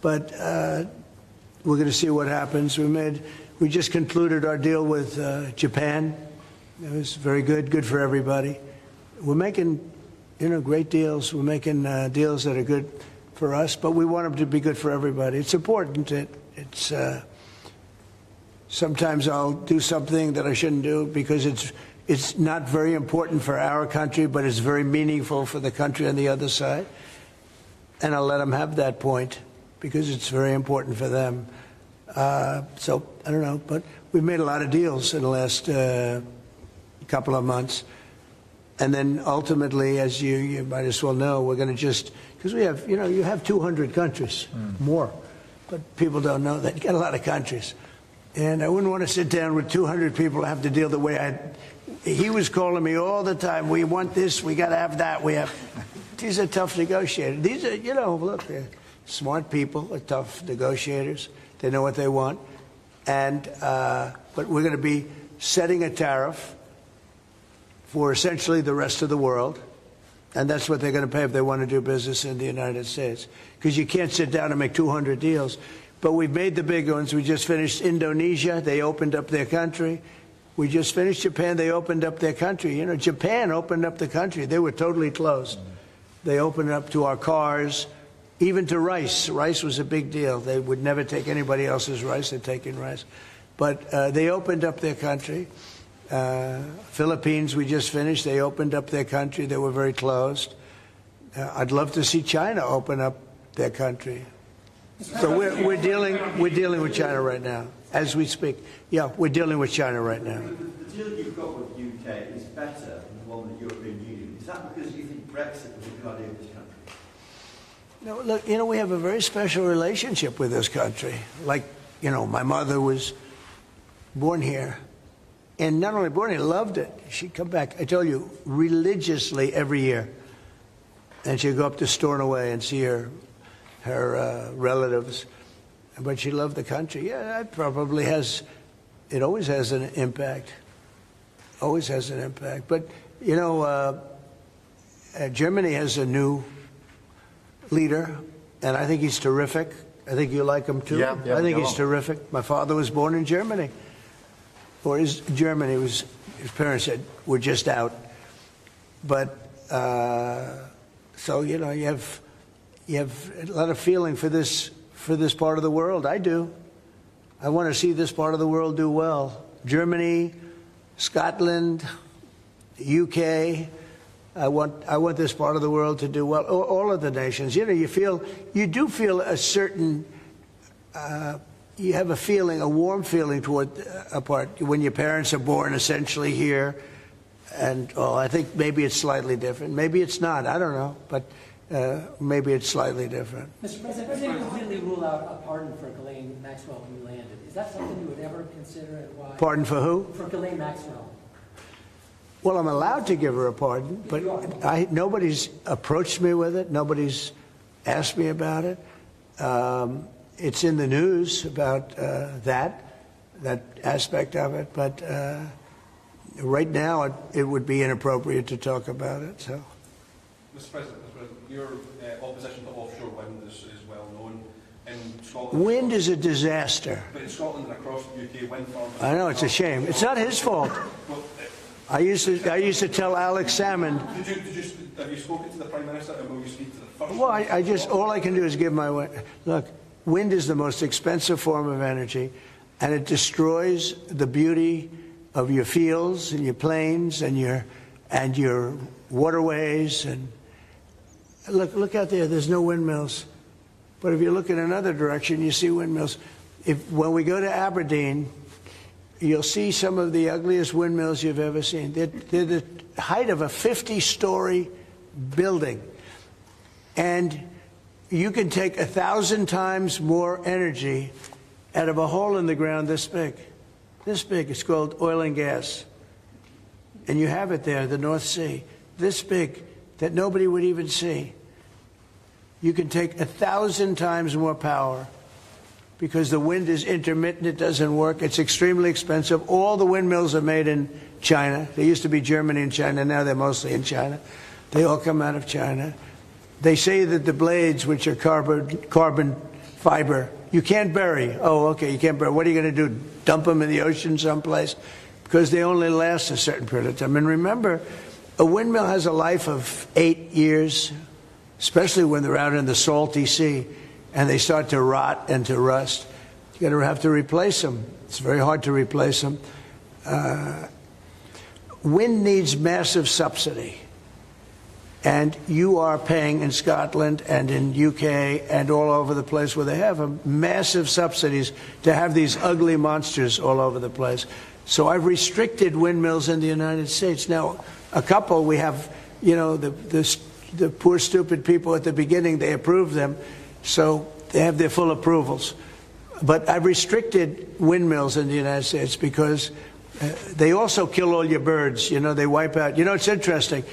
But we're going to see what happens. We just concluded our deal with Japan. It was very good for everybody. We're making, great deals. We're making deals that are good for us, but we want them to be good for everybody. It's important. It's sometimes I'll do something that I shouldn't do because it's not very important for our country, but it's very meaningful for the country on the other side. And I'll let them have that point because it's very important for them. So I don't know, but we've made a lot of deals in the last couple of months. And then ultimately, as you might as well know, we're going to just, because we have, you have 200 countries, more, but people don't know that. You got a lot of countries. And I wouldn't want to sit down with 200 people and have to deal the way he was calling me all the time. We want this, we got to have that. These are tough negotiators. These are, look, they're smart people, they're tough negotiators. They know what they want. And but we're going to be setting a tariff for essentially the rest of the world. And that's what they're going to pay if they want to do business in the United States. Because you can't sit down and make 200 deals. But we've made the big ones. We just finished Indonesia. They opened up their country. We just finished Japan. They opened up their country. You know, Japan opened up the country. They were totally closed. They opened up to our cars, even to rice. Rice was a big deal. They would never take anybody else's rice. They're taking rice. But they opened up their country. Philippines, we just finished. They opened up their country. They were very closed. I'd love to see China open up their country. So we're dealing with China right now as we speak. Yeah, we're dealing with China right now. The deal you've got with the UK is better than the one with the European Union. Is that because you think Brexit was a good idea for this country? No, look, you know, we have a very special relationship with this country. Like, you know, my mother was born here. And not only born here, loved it. She'd come back, I tell you, religiously every year. And she'd go up to Stornoway and see her relatives. But she loved the country. Yeah, that probably has, it always has an impact. Always has an impact. But, you know, Germany has a new leader, and I think he's terrific. I think you like him too. Yeah, I think he's terrific. My father was born in Germany. Or his parents were just out. But, so, you know, you have a lot of feeling for this part of the world. I do. I want to see this part of the world do well. Germany, Scotland, UK. I want this part of the world to do well. All of the nations. You know, you do feel a certain. You have a warm feeling toward a part when your parents are born essentially here, and I think maybe it's slightly different. Maybe it's not. I don't know, but maybe it's slightly different. Mr. President, if they completely rule out a pardon for Ghislaine Maxwell when you landed, is that something you would ever consider, and why? Pardon for who? For Ghislaine Maxwell. Well, I'm allowed to give her a pardon, but nobody's approached me with it. Nobody's asked me about it. It's in the news about that aspect of it, but right now it would be inappropriate to talk about it. So, Mr. President, your opposition to offshore wind is well known in Scotland. Wind is a disaster. But in Scotland and across the UK, wind farms. I know, it's a shame. It's not his fault. Well, I used to tell Alex Salmond. Have you spoken to the Prime Minister, and will you speak to the first? Well, all I can do is give my look. Wind is the most expensive form of energy, and it destroys the beauty of your fields and your plains and your waterways. And look out there. There's no windmills, but if you look in another direction, you see windmills. When we go to Aberdeen, you'll see some of the ugliest windmills you've ever seen. They're the height of a 50-story building, and you can take 1,000 times more energy out of a hole in the ground this big. This big. It's called oil and gas. And you have it there, the North Sea. This big, that nobody would even see. You can take 1,000 times more power because the wind is intermittent. It doesn't work. It's extremely expensive. All the windmills are made in China. They used to be Germany and China. Now they're mostly in China. They all come out of China. They say that the blades, which are carbon fiber, you can't bury. Oh, okay, you can't bury. What are you going to do, dump them in the ocean someplace? Because they only last a certain period of time. And remember, a windmill has a life of 8 years, especially when they're out in the salty sea, and they start to rot and to rust. You're going to have to replace them. It's very hard to replace them. Wind needs massive subsidy. And you are paying in Scotland and in UK and all over the place where they have massive subsidies to have these ugly monsters all over the place. So I've restricted windmills in the United States. Now, a couple we have, you know, the poor stupid people at the beginning, they approved them, so they have their full approvals. But I've restricted windmills in the United States because they also kill all your birds. You know, they wipe out. You know, it's interesting.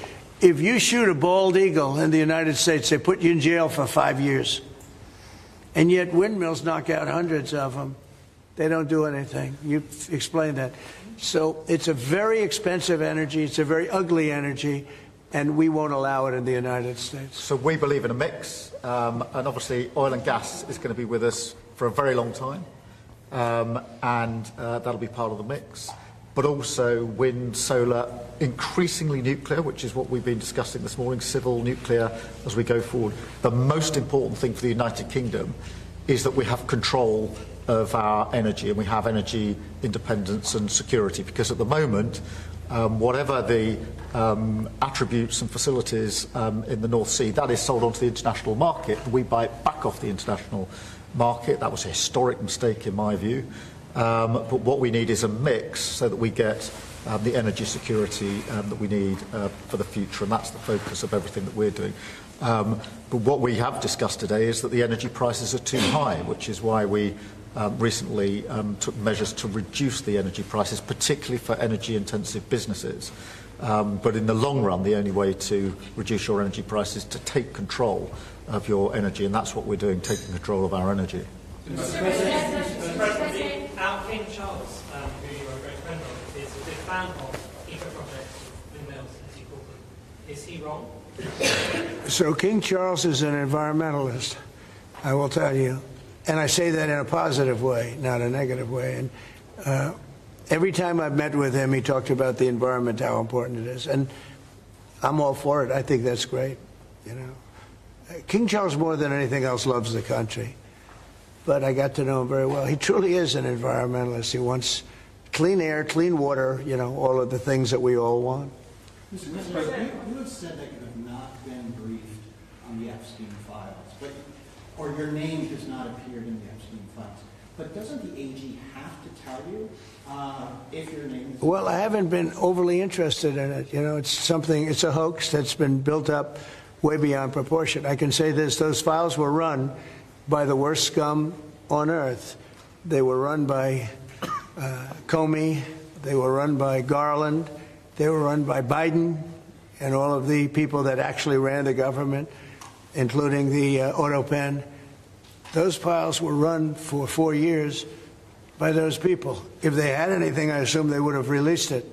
If you shoot a bald eagle in the United States, they put you in jail for 5 years. And yet windmills knock out hundreds of them. They don't do anything. You explained that. So it's a very expensive energy. It's a very ugly energy, and we won't allow it in the United States. So we believe in a mix, and obviously oil and gas is going to be with us for a very long time, and that'll be part of the mix. But also wind, solar, increasingly nuclear, which is what we've been discussing this morning, civil nuclear as we go forward. The most important thing for the United Kingdom is that we have control of our energy, and we have energy independence and security, because at the moment, whatever the attributes and facilities in the North Sea, that is sold onto the international market. We buy it back off the international market. That was a historic mistake in my view. But what we need is a mix so that we get the energy security that we need for the future, and that's the focus of everything that we're doing. But what we have discussed today is that the energy prices are too high, which is why we recently took measures to reduce the energy prices, particularly for energy-intensive businesses. But in the long run, the only way to reduce your energy prices is to take control of your energy, and that's what we're doing, taking control of our energy. Mr. President, our King Charles, who you are a great friend of, is a big fan of eco-projects, windmills, as you call them. Is he wrong? So King Charles is an environmentalist, I will tell you. And I say that in a positive way, not a negative way. And every time I've met with him, he talked about the environment, how important it is. And I'm all for it. I think that's great, you know. King Charles, more than anything else, loves the country. But I got to know him very well. He truly is an environmentalist. He wants clean air, clean water, you know, all of the things that we all want. Mr. President, you have said that you have not been briefed on the Epstein files, or your name has not appeared in the Epstein files. But doesn't the AG have to tell you if your name is... Well, I haven't been overly interested in it. You know, it's a hoax that's been built up way beyond proportion. I can say this, those files were run by the worst scum on earth. They were run by Comey, they were run by Garland, they were run by Biden and all of the people that actually ran the government, including the auto pen. Those files were run for 4 years by those people. If they had anything, I assume they would have released it.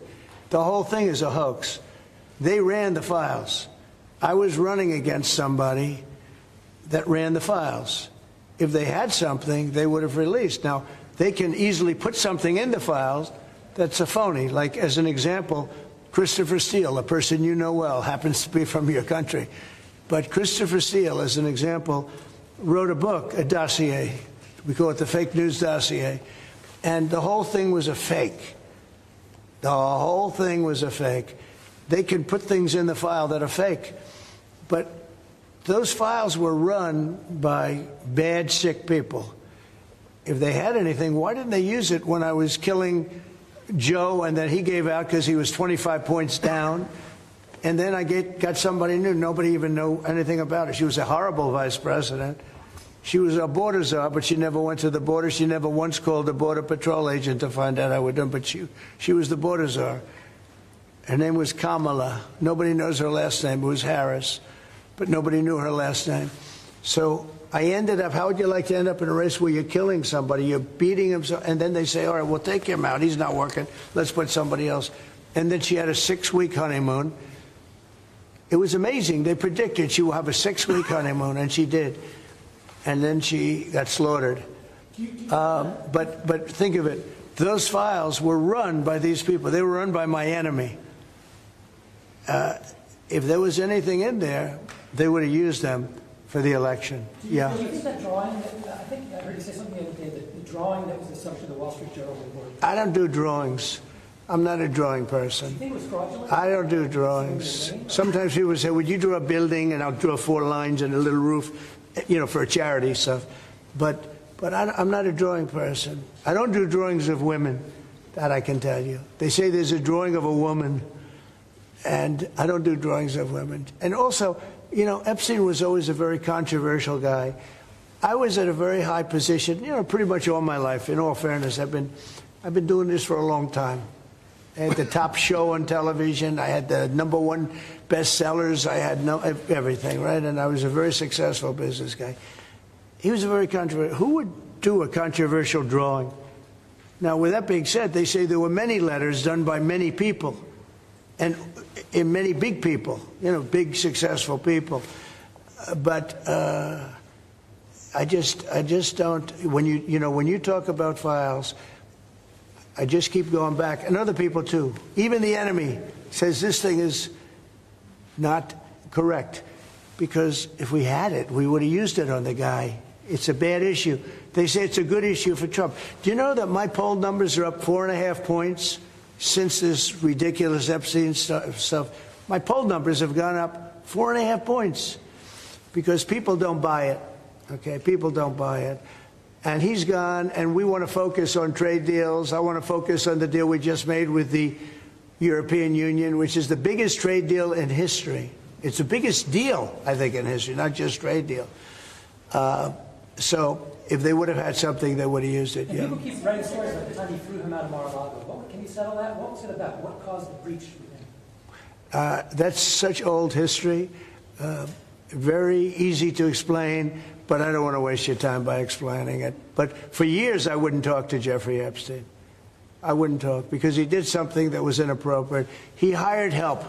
The whole thing is a hoax. They ran the files. I was running against somebody that ran the files. If they had something, they would have released. Now, they can easily put something in the files that's a phony. Like, as an example, Christopher Steele, a person you know well, happens to be from your country. But Christopher Steele, as an example, wrote a book, a dossier. We call it the fake news dossier. And the whole thing was a fake. The whole thing was a fake. They can put things in the file that are fake. But those files were run by bad, sick people. If they had anything, why didn't they use it when I was killing Joe and then he gave out because he was 25 points down? And then I got somebody new. Nobody even knew anything about her. She was a horrible vice president. She was a border czar, but she never went to the border. She never once called a border patrol agent to find out how we're doing. But she was the border czar. Her name was Kamala. Nobody knows her last name. It was Harris. But nobody knew her last name. So I ended up, how would you like to end up in a race where you're killing somebody, you're beating him, and then they say, all right, we'll take him out. He's not working. Let's put somebody else. And then she had a 6-week honeymoon. It was amazing. They predicted she will have a 6-week honeymoon, and she did. And then she got slaughtered. But think of it. Those files were run by these people. They were run by my enemy. If there was anything in there, they would have used them for the election. Yeah. Do you think that drawing, I think I heard you say something the other day, that the drawing that was the subject of the Wall Street Journal report. I don't do drawings. I'm not a drawing person. Do you think it was fraudulent? I don't do drawings. Sometimes people say, would you draw a building? And I'll draw 4 lines and a little roof, you know, for a charity stuff. But I'm not a drawing person. I don't do drawings of women, that I can tell you. They say there's a drawing of a woman, and I don't do drawings of women. And also, you know, Epstein was always a very controversial guy. I was at a very high position, you know, pretty much all my life. In all fairness, I've been doing this for a long time. I had the top show on television. I had the #1 bestsellers. I had everything, right? And I was a very successful business guy. he was a very controversial. Who would do a controversial drawing? Now, with that being said, they say there were many letters done by many people, and in many big people, big successful people. But I just don't. When you talk about files, I just keep going back, and other people too. Even the enemy says this thing is not correct, because if we had it, we would have used it on the guy. It's a bad issue. They say it's a good issue for Trump. Do you know that my poll numbers are up 4.5 points since this ridiculous Epstein stuff? My poll numbers have gone up 4.5 points because people don't buy it. Okay, people don't buy it. And he's gone, and we want to focus on trade deals. I want to focus on the deal we just made with the European Union, which is the biggest trade deal in history. It's the biggest deal, I think, in history, not just trade deal. So if they would have had something, they would have used it. And people keep writing stories about the time he threw him out of Mar-a-Lago. Can you settle that? What was it about? What caused the breach with him? That's such old history. Very easy to explain, but I don't want to waste your time by explaining it. But for years, I wouldn't talk to Jeffrey Epstein. I wouldn't talk because he did something that was inappropriate. He hired help.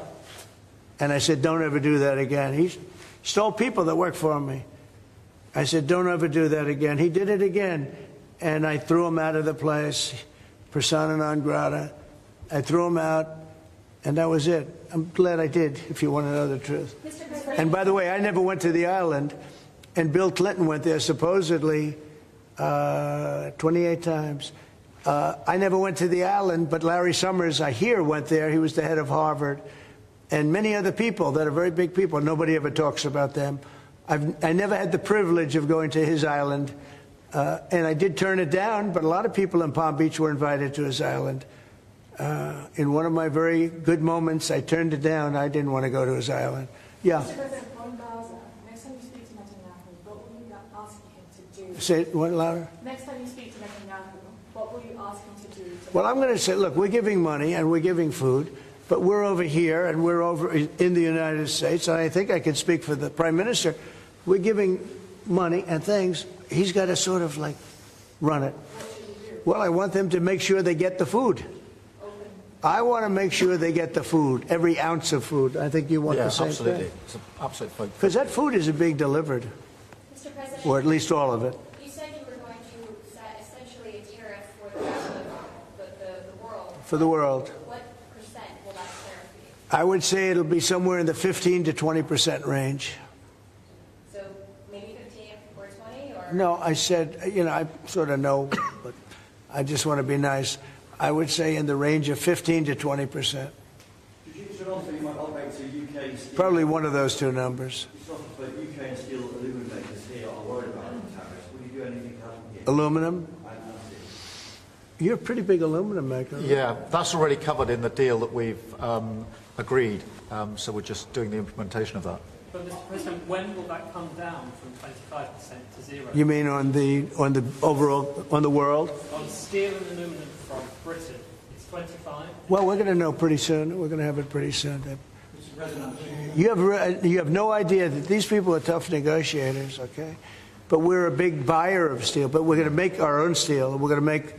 And I said, don't ever do that again. He stole people that worked for me. I said, don't ever do that again. He did it again. And I threw him out of the place, persona non grata. I threw him out, and that was it. I'm glad I did, if you want to know the truth. And by the way, I never went to the island, and Bill Clinton went there supposedly 28 times. I never went to the island, but Larry Summers, I hear, went there. He was the head of Harvard. And many other people that are very big people. Nobody ever talks about them. I never had the privilege of going to his island, and I did turn it down, but a lot of people in Palm Beach were invited to his island. In one of my very good moments, I turned it down. I didn't want to go to his island. Yeah. Mr. President, on Gaza, next time you speak to Netanyahu, what will you ask him to do? Say it one louder. Next time you speak to Netanyahu, what will you ask him to do? Well, I'm going to say, look, we're giving money and we're giving food, but we're over here and we're over in the United States, and I think I can speak for the Prime Minister. We're giving money and things. He's got to sort of like run it. Well, I want them to make sure they get the food. I want to make sure they get the food, every ounce of food. I think you want the same absolutely. thing. It's an absolute food. Because that food isn't being delivered, Mr. President, or at least all of it. you said you were going to set essentially a tariff for the rest of the world. For the world. What percent will that tariff be? I would say it'll be somewhere in the 15 to 20% range. So maybe 15 or 20? Or? No, I said, I sort of know, but I just want to be nice. I would say in the range of 15 to 20%. Probably one of those two numbers. UK and steel aluminum makers here are worried about tariffs. Will you do anything to help here? Aluminum? You're a pretty big aluminum maker. Yeah, that's already covered in the deal that we've agreed. So we're just doing the implementation of that. But Mr. President, when will that come down from 25% to 0? You mean on the overall, on the world? On steel and aluminum from Britain, it's 25. Well, we're going to know pretty soon. We're going to have it pretty soon. You have no idea that these people are tough negotiators, okay? But we're a big buyer of steel. But we're going to make our own steel. We're going to make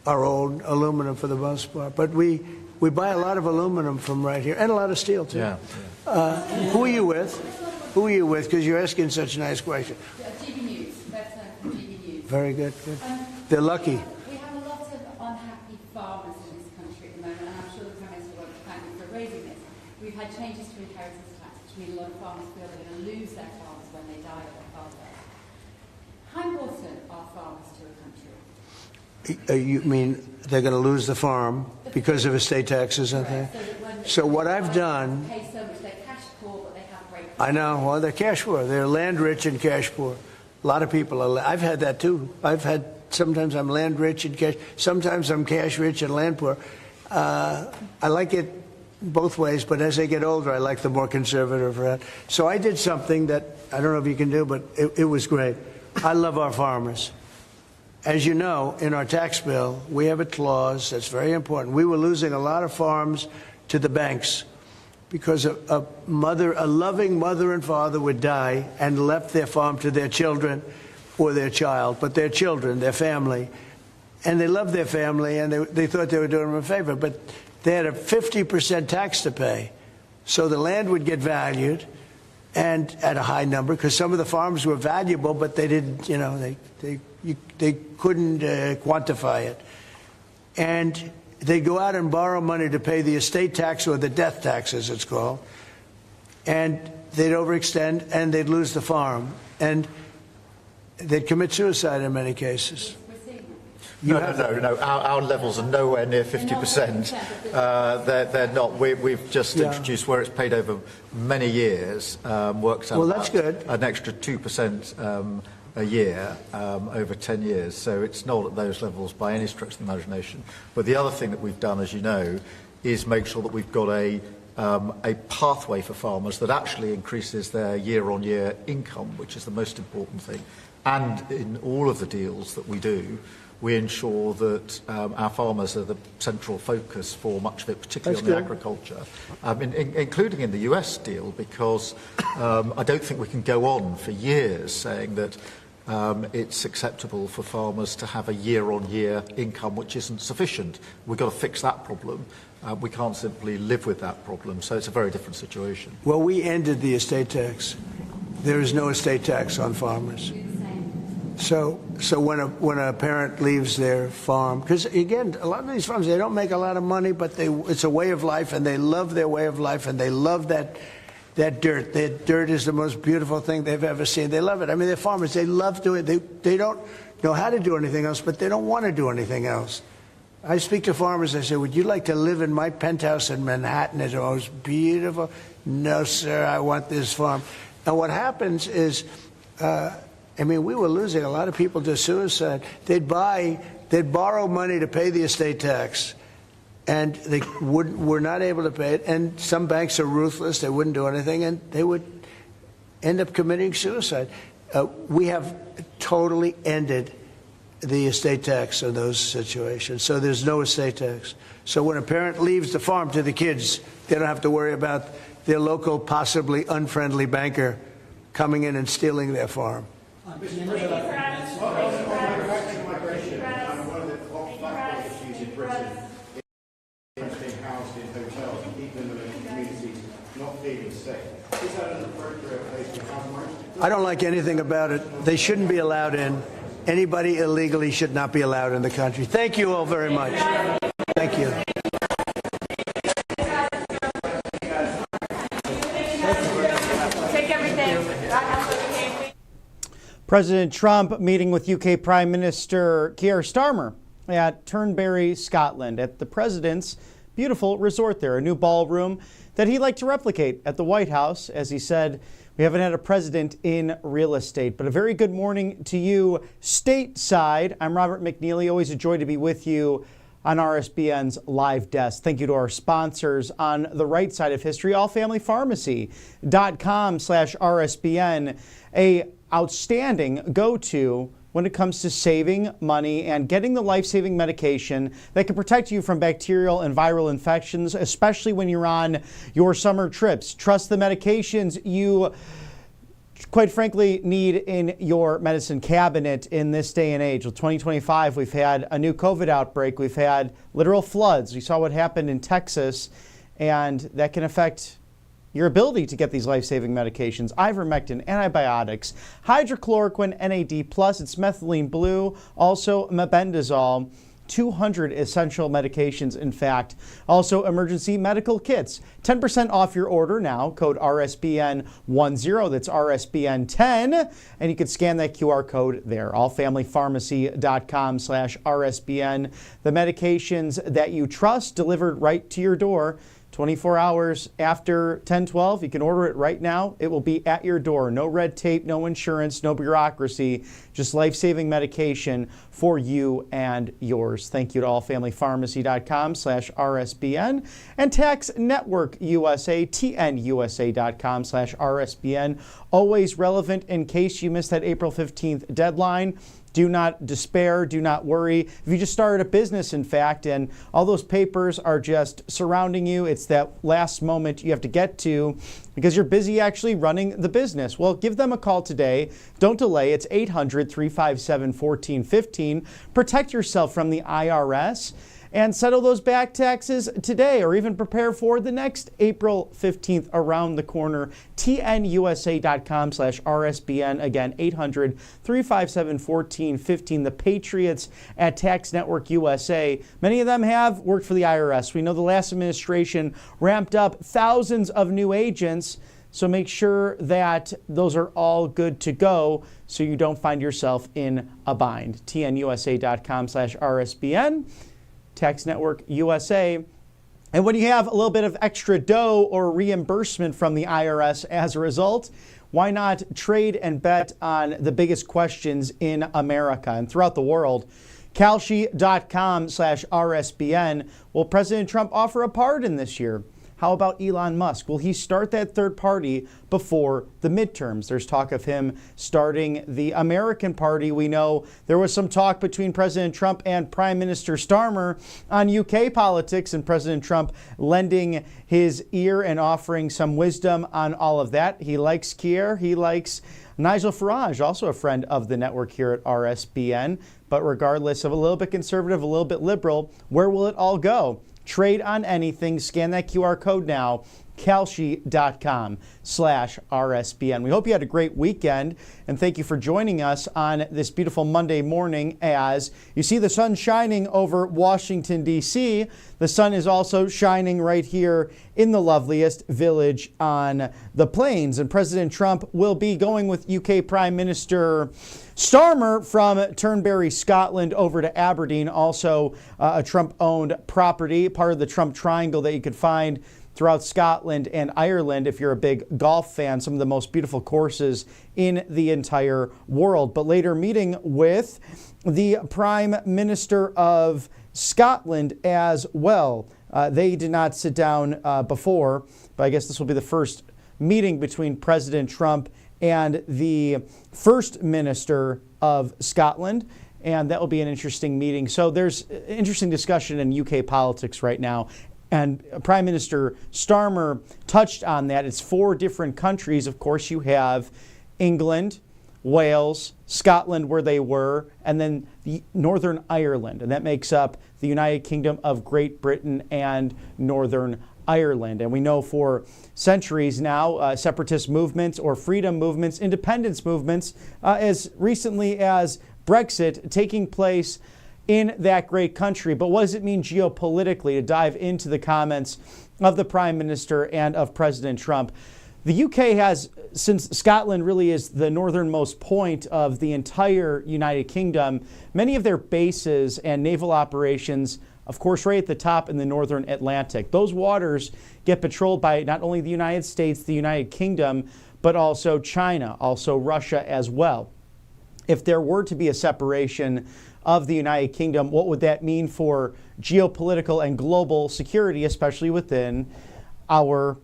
our own aluminum for the most part. But we buy a lot of aluminum from right here, and a lot of steel too. Yeah. Who are you with? Who are you with? Because you're asking such a nice question. GB News. That's from GB News. Very good. They're lucky. We have a lot of unhappy farmers in this country at the moment, and I'm sure the Prime Minister won't thank me for raising this. We've had changes to inheritance tax, which mean a lot of farmers feel they're going to lose their farms when they die of their fathers. How important are farmers to a country? You mean they're going to lose the farm because of estate taxes and things? So what I've done... Pay so much, they're cash poor, but they have great... I know. Well, they're cash poor. They're land rich and cash poor. A lot of people are... I've had that too. Sometimes I'm land rich and cash... Sometimes I'm cash rich and land poor. I like it both ways, but as I get older, I like the more conservative route. So I did something that I don't know if you can do, but it was great. I love our farmers. As you know, in our tax bill, we have a clause that's very important. We were losing a lot of farms to the banks because a loving mother and father would die and left their farm to their children, or their child, but their children, their family. And they loved their family, and they thought they were doing them a favor, but they had a 50% tax to pay. So the land would get valued, and at a high number, because some of the farms were valuable, but they didn't, they couldn't quantify it. And they'd go out and borrow money to pay the estate tax, or the death tax, as it's called, and they'd overextend, and they'd lose the farm. And they'd commit suicide in many cases. No. Our levels are nowhere near 50%. They're not. We've just introduced where it's paid over many years. Works out. Well, that's good. An extra 2% a year over 10 years. So it's not at those levels by any stretch of the imagination. But the other thing that we've done, as you know, is make sure that we've got a pathway for farmers that actually increases their year-on-year income, which is the most important thing. And in all of the deals that we do, we ensure that our farmers are the central focus for much of it, particularly on the agriculture, including in the US deal, because I don't think we can go on for years saying that it's acceptable for farmers to have a year-on-year income which isn't sufficient. We've got to fix that problem. We can't simply live with that problem, so it's a very different situation. Well, we ended the estate tax. There is no estate tax on farmers. So when a parent leaves their farm, because again, a lot of these farms, they don't make a lot of money, but it's a way of life, and they love their way of life, and they love that dirt. That dirt is the most beautiful thing they've ever seen. They love it. I mean, they're farmers. They love doing it. They don't know how to do anything else, but they don't want to do anything else. I speak to farmers. I say, would you like to live in my penthouse in Manhattan? It's the most beautiful. No, sir, I want this farm. And what happens is, we were losing a lot of people to suicide. They'd borrow money to pay the estate tax, and they were not able to pay it. And some banks are ruthless; they wouldn't do anything, and they would end up committing suicide. We have totally ended the estate tax in those situations, so there's no estate tax. So when a parent leaves the farm to the kids, they don't have to worry about their local, possibly unfriendly banker coming in and stealing their farm. I don't like anything about it. They shouldn't be allowed in. Anybody illegally should not be allowed in the country. Thank you all very much. Thank you. Take everything. President Trump meeting with UK Prime Minister Kier Starmer at Turnberry, Scotland, at the president's beautiful resort there, a new ballroom that he'd like to replicate at the White House. As he said, we haven't had a president in real estate. But a very good morning to you stateside. I'm Robert McNeely. Always a joy to be with you on RSBN's live desk. Thank you to our sponsors on the right side of history, allfamilypharmacy.com/RSBN, a outstanding go-to when it comes to saving money and getting the life-saving medication that can protect you from bacterial and viral infections, especially when you're on your summer trips. Trust the medications you, quite frankly, need in your medicine cabinet in this day and age. With 2025, we've had a new COVID outbreak. We've had literal floods. We saw what happened in Texas, and that can affect your ability to get these life-saving medications. Ivermectin, antibiotics, hydrochloroquine, NAD+, it's methylene blue, also mebendazole, 200 essential medications, in fact. Also, emergency medical kits. 10% off your order now. Code RSBN10, that's RSBN10. And you can scan that QR code there. allfamilypharmacy.com/RSBN. The medications that you trust delivered right to your door. 24 hours after 10/12, you can order it right now. It will be at your door. No red tape, no insurance, no bureaucracy, just life-saving medication for you and yours. Thank you to allfamilypharmacy.com/RSBN and Tax Network USA, TNUSA.com/RSBN. Always relevant in case you missed that April 15th deadline. Do not despair. Do not worry. If you just started a business, in fact, and all those papers are just surrounding you, it's that last moment you have to get to because you're busy actually running the business. Well, give them a call today. Don't delay. It's 800-357-1415. Protect yourself from the IRS and settle those back taxes today, or even prepare for the next April 15th around the corner. TNUSA.com/RSBN. Again, 800-357-1415. The Patriots at Tax Network USA. Many of them have worked for the IRS. We know the last administration ramped up thousands of new agents, so make sure that those are all good to go so you don't find yourself in a bind. TNUSA.com/RSBN. Tax Network USA. And when you have a little bit of extra dough or reimbursement from the IRS as a result, why not trade and bet on the biggest questions in America and throughout the world? Kalshi.com/RSBN. Will President Trump offer a pardon this year? How about Elon Musk? Will he start that third party before the midterms? There's talk of him starting the American Party. We know there was some talk between President Trump and Prime Minister Starmer on UK politics, and President Trump lending his ear and offering some wisdom on all of that. He likes Kier. He likes Nigel Farage, also a friend of the network here at RSBN. But regardless of a little bit conservative, a little bit liberal, where will it all go? Trade on anything. Scan that QR code now. Kalshi.com/RSBN. We hope you had a great weekend, and thank you for joining us on this beautiful Monday morning. As you see the sun shining over Washington, D.C., the sun is also shining right here in the loveliest village on the plains. And President Trump will be going with UK Prime Minister Starmer from Turnberry, Scotland, over to Aberdeen, also a Trump-owned property, part of the Trump Triangle that you could find throughout Scotland and Ireland if you're a big golf fan, some of the most beautiful courses in the entire world. But later meeting with the Prime Minister of Scotland as well. They did not sit down before, but I guess this will be the first meeting between President Trump and the First Minister of Scotland, and that will be an interesting meeting. So there's interesting discussion in UK politics right now. And Prime Minister Starmer touched on that. It's 4 different countries. Of course, you have England, Wales, Scotland, where they were, and then the Northern Ireland. And that makes up the United Kingdom of Great Britain and Northern Ireland. And we know for centuries now, separatist movements or freedom movements, independence movements, as recently as Brexit taking place in that great country. But what does it mean geopolitically? To dive into the comments of the Prime Minister and of President Trump. The UK has, since Scotland really is the northernmost point of the entire United Kingdom, many of their bases and naval operations, of course, right at the top in the northern Atlantic. Those waters get patrolled by not only the United States, the United Kingdom, but also China, also Russia as well. If there were to be a separation of the United Kingdom, what would that mean for geopolitical and global security, especially within our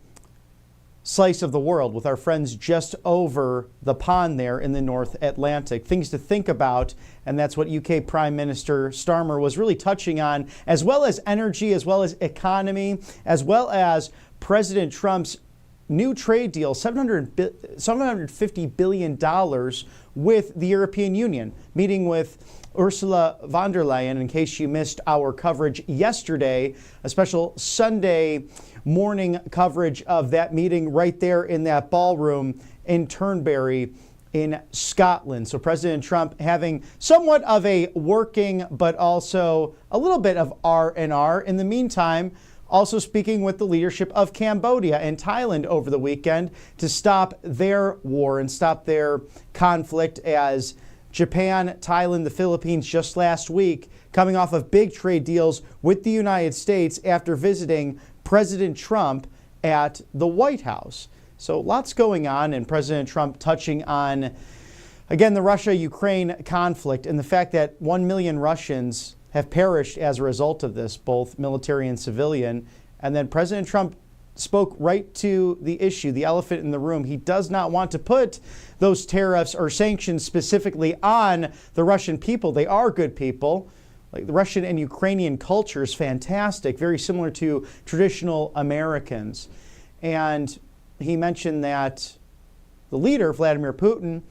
slice of the world with our friends just over the pond there in the North Atlantic? Things to think about, and that's what UK Prime Minister Starmer was really touching on, as well as energy, as well as economy, as well as President Trump's new trade deal, $750 billion with the European Union, meeting with Ursula von der Leyen. In case you missed our coverage yesterday, a special Sunday morning coverage of that meeting right there in that ballroom in Turnberry in Scotland. So President Trump having somewhat of a working, but also a little bit of R&R. In the meantime, also speaking with the leadership of Cambodia and Thailand over the weekend to stop their war and stop their conflict, as Japan, Thailand, the Philippines just last week coming off of big trade deals with the United States after visiting President Trump at the White House. So lots going on, and President Trump touching on, again, the Russia-Ukraine conflict and the fact that 1 million Russians have perished as a result of this, both military and civilian. And then President Trump spoke right to the issue, the elephant in the room. He does not want to put those tariffs or sanctions specifically on the Russian people. They are good people. Like the Russian and Ukrainian culture is fantastic, very similar to traditional Americans. And he mentioned that the leader, Vladimir Putin,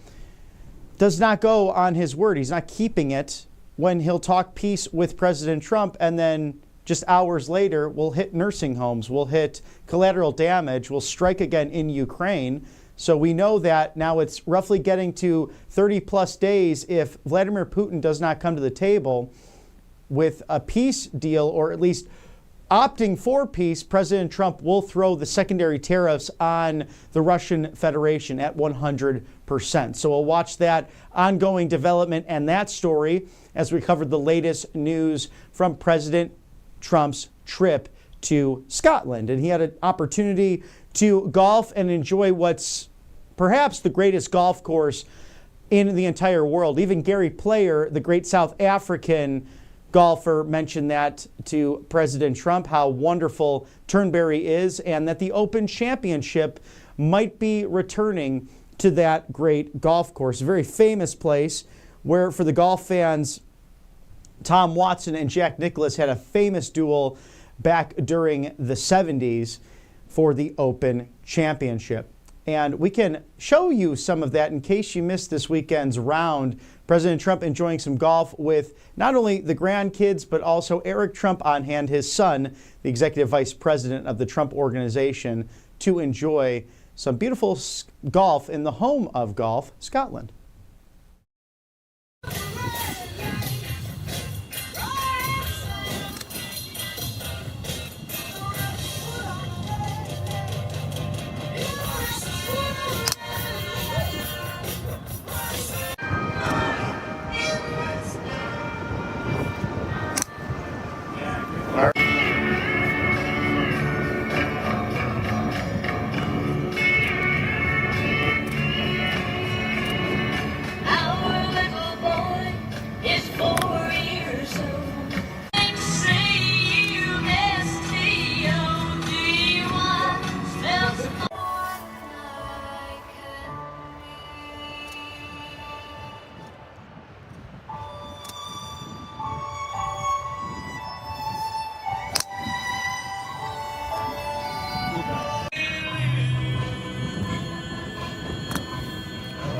does not go on his word. He's not keeping it when he'll talk peace with President Trump and then just hours later will hit nursing homes, will hit collateral damage, will strike again in Ukraine. So we know that now it's roughly getting to 30 plus days if Vladimir Putin does not come to the table with a peace deal, or at least opting for peace, President Trump will throw the secondary tariffs on the Russian Federation at 100%. So we'll watch that ongoing development and that story as we cover the latest news from President Trump's trip to Scotland. And he had an opportunity to golf and enjoy what's perhaps the greatest golf course in the entire world. Even Gary Player, the great South African golfer, mentioned that to President Trump, how wonderful Turnberry is, and that the Open Championship might be returning to that great golf course. A very famous place where, for the golf fans, Tom Watson and Jack Nicklaus had a famous duel back during the 70s for the Open Championship. And we can show you some of that in case you missed this weekend's round. President Trump enjoying some golf with not only the grandkids, but also Eric Trump on hand, his son, the executive vice president of the Trump Organization, to enjoy some beautiful golf in the home of golf, Scotland.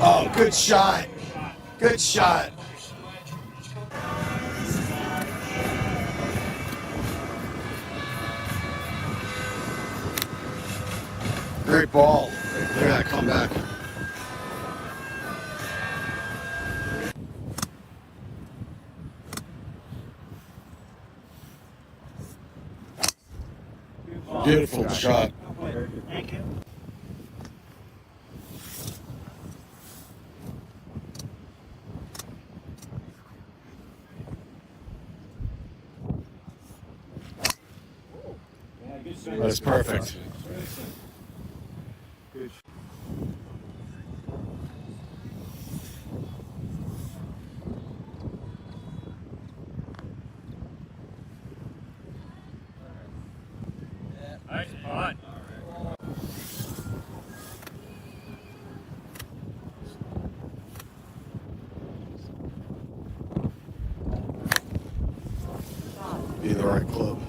Oh, good shot. Good shot. Great ball. Look at that comeback. Beautiful shot. Thank you. That's perfect. Nice putt. Be the right club.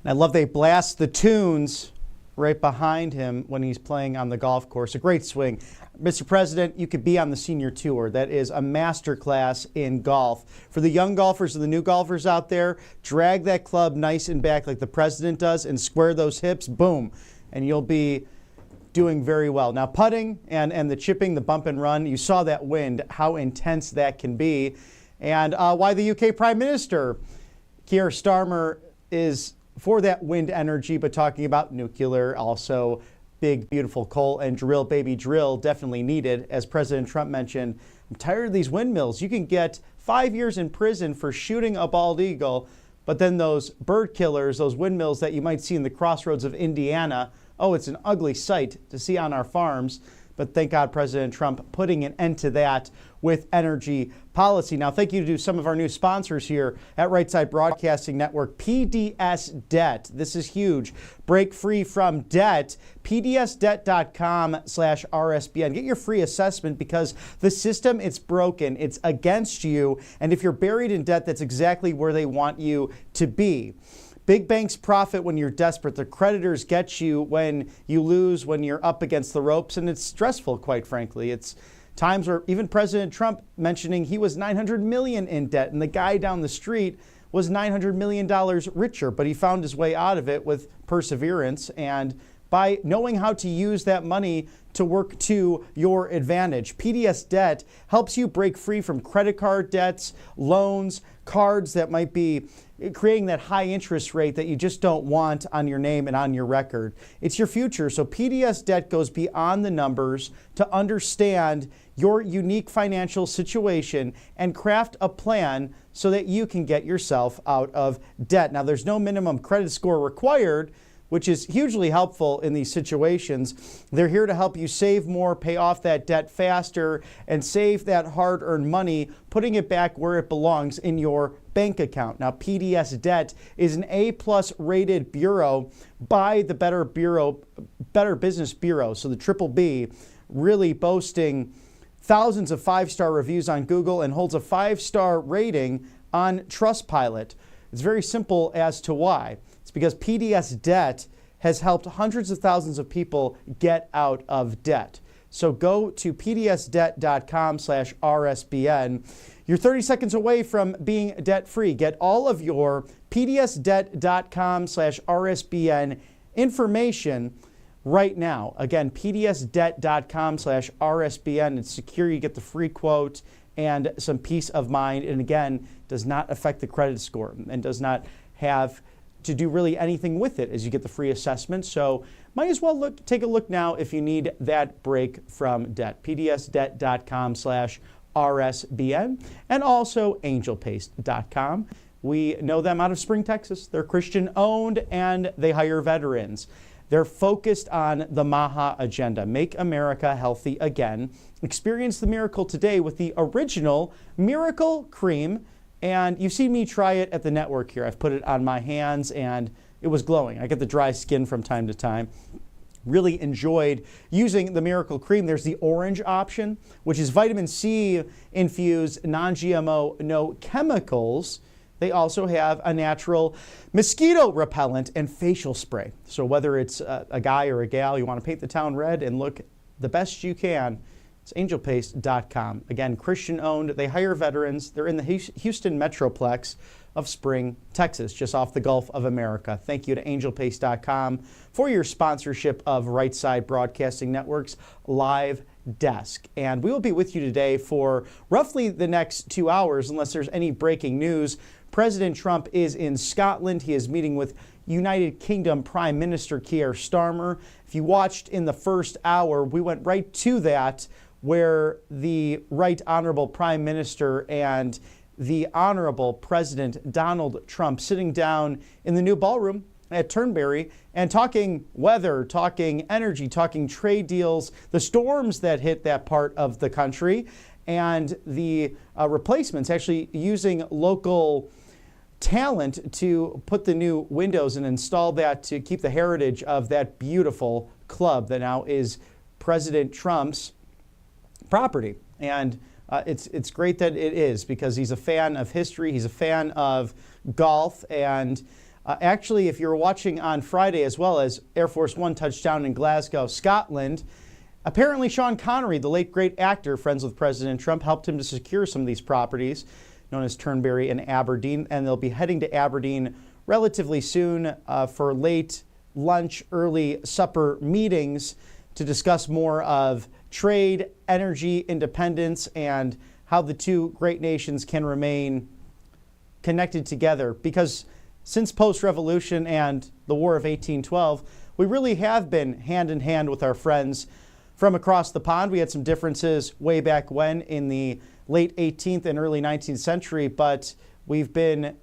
And I love they blast the tunes right behind him when he's playing on the golf course. A great swing. Mr. President, you could be on the senior tour. That is a master class in golf. For the young golfers and the new golfers out there, drag that club nice and back like the president does and square those hips, boom. And you'll be doing very well. Now, putting and the chipping, the bump and run, you saw that wind, how intense that can be, and why the UK Prime Minister, Kier Starmer, is for that wind energy, but talking about nuclear, also big, beautiful coal and drill, baby, drill, definitely needed. As President Trump mentioned, I'm tired of these windmills. You can get 5 years in prison for shooting a bald eagle, but then those bird killers, those windmills that you might see in the crossroads of Indiana, oh, it's an ugly sight to see on our farms. But thank God President Trump putting an end to that with energy policy. Now, thank you to some of our new sponsors here at Right Side Broadcasting Network. PDS Debt. This is huge. Break free from debt. PDSdebt.com/RSBN. Get your free assessment because the system, it's broken. It's against you. And if you're buried in debt, that's exactly where they want you to be. Big banks profit when you're desperate. The creditors get you when you lose, when you're up against the ropes, and it's stressful, quite frankly. It's times where even President Trump mentioning he was $900 million in debt, and the guy down the street was $900 million richer, but he found his way out of it with perseverance and by knowing how to use that money to work to your advantage. PDS Debt helps you break free from credit card debts, loans, cards that might be creating that high interest rate that you just don't want on your name and on your record. It's your future. So PDS Debt goes beyond the numbers to understand your unique financial situation and craft a plan so that you can get yourself out of debt. Now, there's no minimum credit score required, which is hugely helpful in these situations. They're here to help you save more, pay off that debt faster, and save that hard-earned money, putting it back where it belongs in your bank account. Now, PDS Debt is an A+ rated bureau by the Better Business Bureau, so the Triple B, really boasting thousands of 5-star reviews on Google and holds a 5-star rating on Trustpilot. It's very simple as to why. It's because PDS Debt has helped hundreds of thousands of people get out of debt. So go to pdsdebt.com/RSBN. You're 30 seconds away from being debt-free. Get all of your pdsdebt.com/RSBN information right now. Again, pdsdebt.com/RSBN. It's secure. You get the free quote and some peace of mind. And again, does not affect the credit score and does not have to do really anything with it as you get the free assessment. So might as well take a look now if you need that break from debt. pdsdebt.com/RSBN and also angelpaste.com. We know them out of Spring, Texas. They're Christian owned and they hire veterans. They're focused on the MAHA agenda, Make America Healthy Again. Experience the miracle today with the original Miracle Cream. And you've seen me try it at the network here. I've put it on my hands and it was glowing. I get the dry skin from time to time. Really enjoyed using the Miracle Cream. There's the orange option, which is vitamin C infused, non-GMO, no chemicals. They also have a natural mosquito repellent and facial spray. So whether it's a guy or a gal, you want to paint the town red and look the best you can, it's angelpaste.com. Again, Christian owned. They hire veterans. They're in the Houston Metroplex of Spring, Texas, just off the Gulf of America. Thank you to angelpaste.com for your sponsorship of Right Side Broadcasting Network's Live Desk. And we will be with you today for roughly the next 2 hours, unless there's any breaking news. President Trump is in Scotland. He is meeting with United Kingdom Prime Minister Kier Starmer. If you watched in the first hour, we went right to that, where the Right Honorable Prime Minister and the Honorable President Donald Trump sitting down in the new ballroom at Turnberry and talking weather, talking energy, talking trade deals, the storms that hit that part of the country, and the replacements, actually using local talent to put the new windows and install that to keep the heritage of that beautiful club that now is President Trump's property. And it's great that it is, because he's a fan of history, he's a fan of golf, and actually, if you're watching on Friday, as well as Air Force One touchdown in Glasgow, Scotland, apparently Sean Connery, the late great actor, friends with President Trump, helped him to secure some of these properties, known as Turnberry and Aberdeen, and they'll be heading to Aberdeen relatively soon for late lunch, early supper meetings to discuss more of trade, energy, independence, and how the two great nations can remain connected together. Because since post-revolution and the War of 1812, we really have been hand in hand with our friends from across the pond. We had some differences way back when in the late 18th and early 19th century, but we've been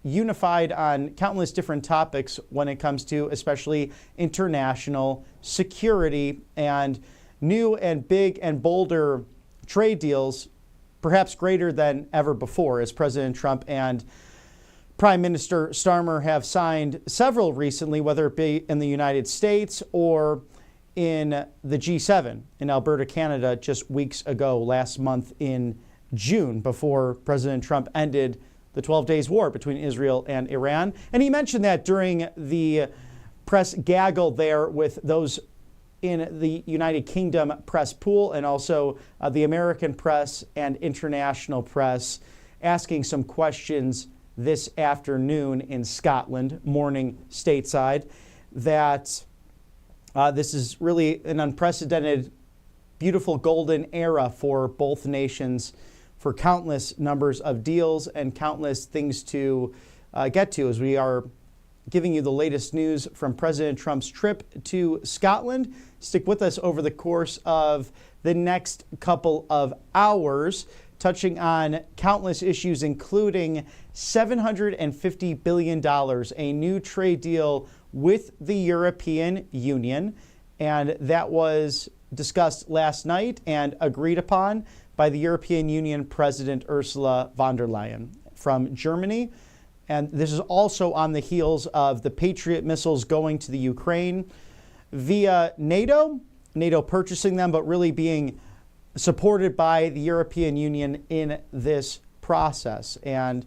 unified on countless different topics when it comes to especially international security and new and big and bolder trade deals, perhaps greater than ever before, as President Trump and Prime Minister Starmer have signed several recently, whether it be in the United States or in the G7 in Alberta, Canada, just weeks ago, last month in June, before President Trump ended the 12 days war between Israel and Iran. And he mentioned that during the press gaggle there with those in the United Kingdom press pool and also the American press and international press, asking some questions this afternoon in Scotland, morning stateside, that this is really an unprecedented, beautiful golden era for both nations, for countless numbers of deals and countless things to get to as we are giving you the latest news from President Trump's trip to Scotland. Stick with us over the course of the next couple of hours, touching on countless issues, including $750 billion, a new trade deal with the European Union. And that was discussed last night and agreed upon by the European Union President Ursula von der Leyen from Germany. And this is also on the heels of the Patriot missiles going to the Ukraine via NATO purchasing them, but really being supported by the European Union in this process. And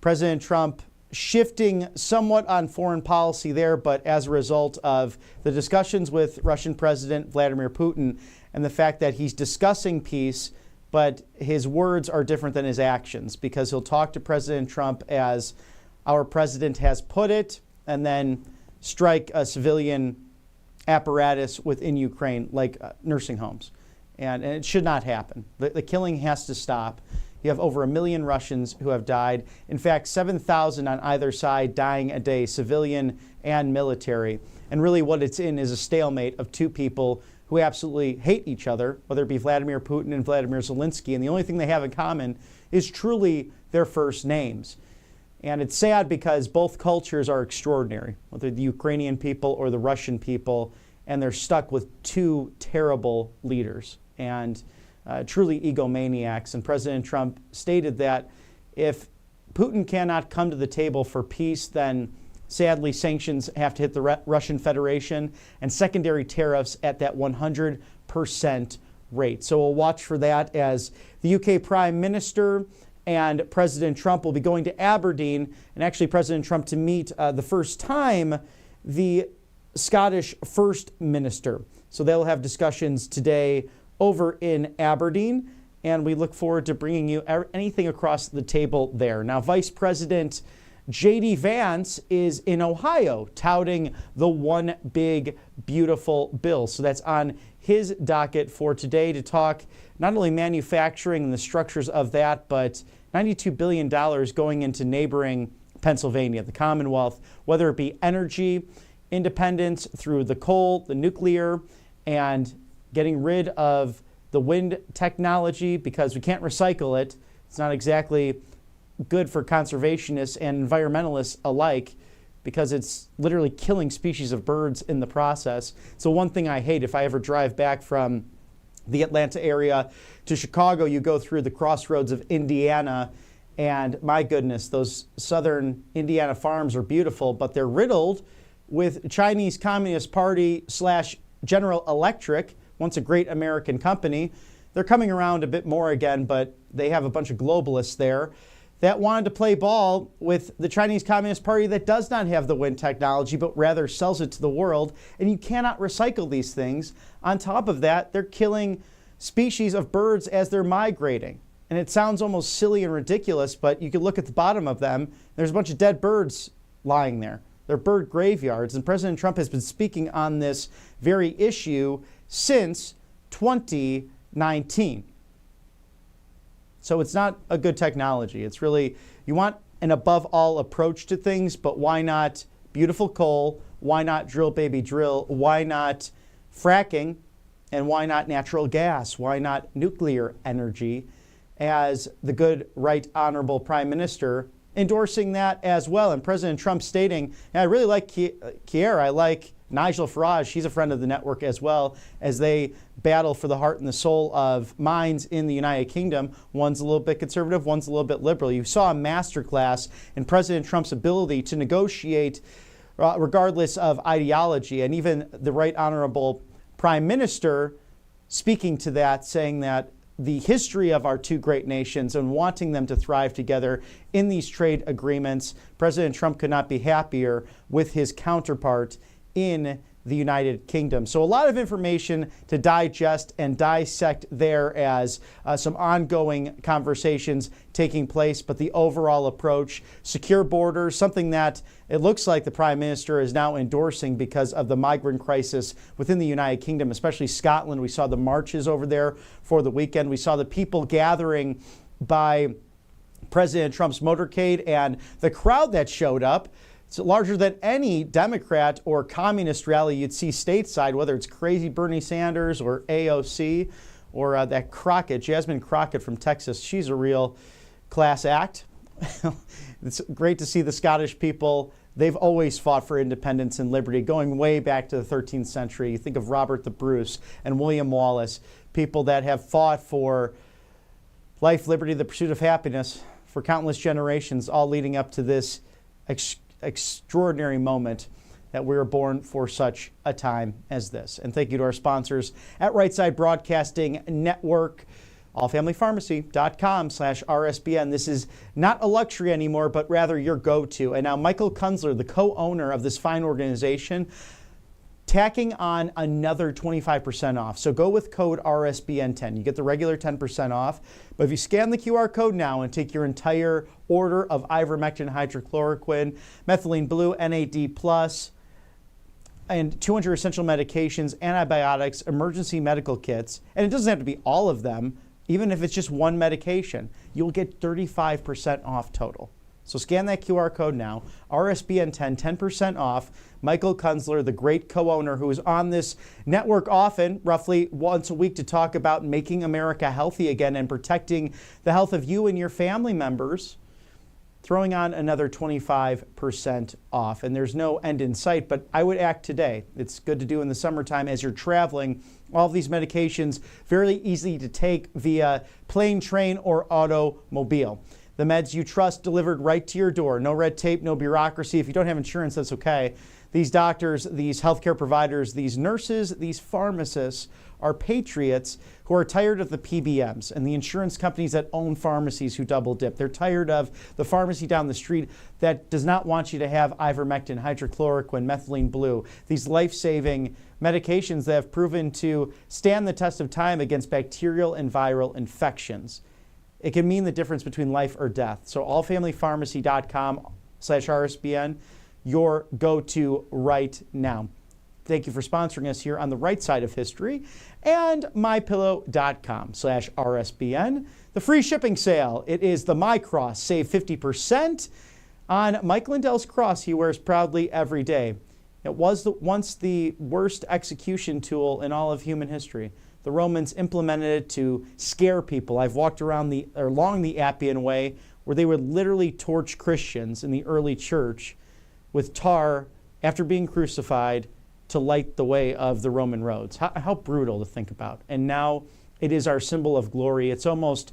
President Trump shifting somewhat on foreign policy there, but as a result of the discussions with Russian President Vladimir Putin and the fact that he's discussing peace, but his words are different than his actions, because he'll talk to President Trump as our president has put it, and then strike a civilian apparatus within Ukraine, like nursing homes. And it should not happen. The killing has to stop. You have over 1 million Russians who have died. In fact, 7,000 on either side dying a day, civilian and military. And really what it's in is a stalemate of two people who absolutely hate each other, whether it be Vladimir Putin and Vladimir Zelensky. And the only thing they have in common is truly their first names. And it's sad because both cultures are extraordinary, whether the Ukrainian people or the Russian people, and they're stuck with two terrible leaders and truly egomaniacs. And President Trump stated that if Putin cannot come to the table for peace, then sadly sanctions have to hit the Russian Federation and secondary tariffs at that 100% rate. So we'll watch for that as the UK Prime Minister and President Trump will be going to Aberdeen, and actually President Trump to meet the first time the Scottish First Minister. So they'll have discussions today over in Aberdeen, and we look forward to bringing you anything across the table there. Now, Vice President J.D. Vance is in Ohio touting the one big, beautiful bill. So that's on his docket for today to talk not only manufacturing and the structures of that, but $92 billion going into neighboring Pennsylvania, the Commonwealth, whether it be energy, independence through the coal, the nuclear, and getting rid of the wind technology because we can't recycle it. It's not exactly good for conservationists and environmentalists alike because it's literally killing species of birds in the process. So one thing I hate, if I ever drive back from the Atlanta area to Chicago, you go through the crossroads of Indiana, and my goodness, those southern Indiana farms are beautiful, but they're riddled with Chinese Communist Party / General Electric, once a great American company. They're coming around a bit more again, but they have a bunch of globalists there that wanted to play ball with the Chinese Communist Party that does not have the wind technology, but rather sells it to the world. And you cannot recycle these things. On top of that, they're killing species of birds as they're migrating. And it sounds almost silly and ridiculous, but you could look at the bottom of them. There's a bunch of dead birds lying there. They're bird graveyards. And President Trump has been speaking on this very issue since 2019. So it's not a good technology. It's really, you want an above all approach to things, but why not beautiful coal? Why not drill, baby, drill? Why not fracking? And why not natural gas? Why not nuclear energy? As the good, right honorable Prime Minister endorsing that as well. And President Trump stating, I really like Kier. I like Nigel Farage. He's a friend of the network as well, as they battle for the heart and the soul of minds in the United Kingdom. One's a little bit conservative, one's a little bit liberal. You saw a masterclass in President Trump's ability to negotiate regardless of ideology. And even the right honorable Prime Minister speaking to that, saying that the history of our two great nations and wanting them to thrive together in these trade agreements, President Trump could not be happier with his counterpart in the United Kingdom. So a lot of information to digest and dissect there as some ongoing conversations taking place, but the overall approach, secure borders, something that it looks like the Prime Minister is now endorsing because of the migrant crisis within the United Kingdom, especially Scotland. We saw the marches over there for the weekend. We saw the people gathering by President Trump's motorcade, and the crowd that showed up, it's larger than any Democrat or communist rally you'd see stateside, whether it's crazy Bernie Sanders or AOC or that Crockett, Jasmine Crockett from Texas. She's a real class act. It's great to see the Scottish people. They've always fought for independence and liberty, going way back to the 13th century. You think of Robert the Bruce and William Wallace, people that have fought for life, liberty, the pursuit of happiness for countless generations, all leading up to this extraordinary moment that we were born for such a time as this. And thank you to our sponsors at Right Side Broadcasting Network, allfamilypharmacy.com/RSBN. This is not a luxury anymore, but rather your go-to. And now Michael Kunzler, the co-owner of this fine organization, tacking on another 25% off. So go with code RSBN10. You get the regular 10% off. But if you scan the QR code now and take your entire order of ivermectin, hydrochloroquine, methylene blue, NAD+, and 200 essential medications, antibiotics, emergency medical kits, and it doesn't have to be all of them, even if it's just one medication, you'll get 35% off total. So scan that QR code now, RSBN10, 10% off. Michael Kunzler, the great co-owner who is on this network often, roughly once a week, to talk about making America healthy again and protecting the health of you and your family members, throwing on another 25% off. And there's no end in sight, but I would act today. It's good to do in the summertime as you're traveling. All of these medications, very easy to take via plane, train, or automobile. The meds you trust delivered right to your door. No red tape, no bureaucracy. If you don't have insurance, that's okay. These doctors, these healthcare providers, these nurses, these pharmacists are patriots who are tired of the PBMs and the insurance companies that own pharmacies who double dip. They're tired of the pharmacy down the street that does not want you to have ivermectin, hydrochloroquine, methylene blue, these life-saving medications that have proven to stand the test of time against bacterial and viral infections. It can mean the difference between life or death. So allfamilypharmacy.com/RSBN, your go-to right now. Thank you for sponsoring us here on the right side of history. And mypillow.com/RSBN. The free shipping sale. It is the My Cross. Save 50% on Mike Lindell's cross he wears proudly every day. It was once the worst execution tool in all of human history. The Romans implemented it to scare people. I've walked along the Appian Way where they would literally torch Christians in the early church with tar after being crucified to light the way of the Roman roads. How brutal to think about. And now it is our symbol of glory. It's almost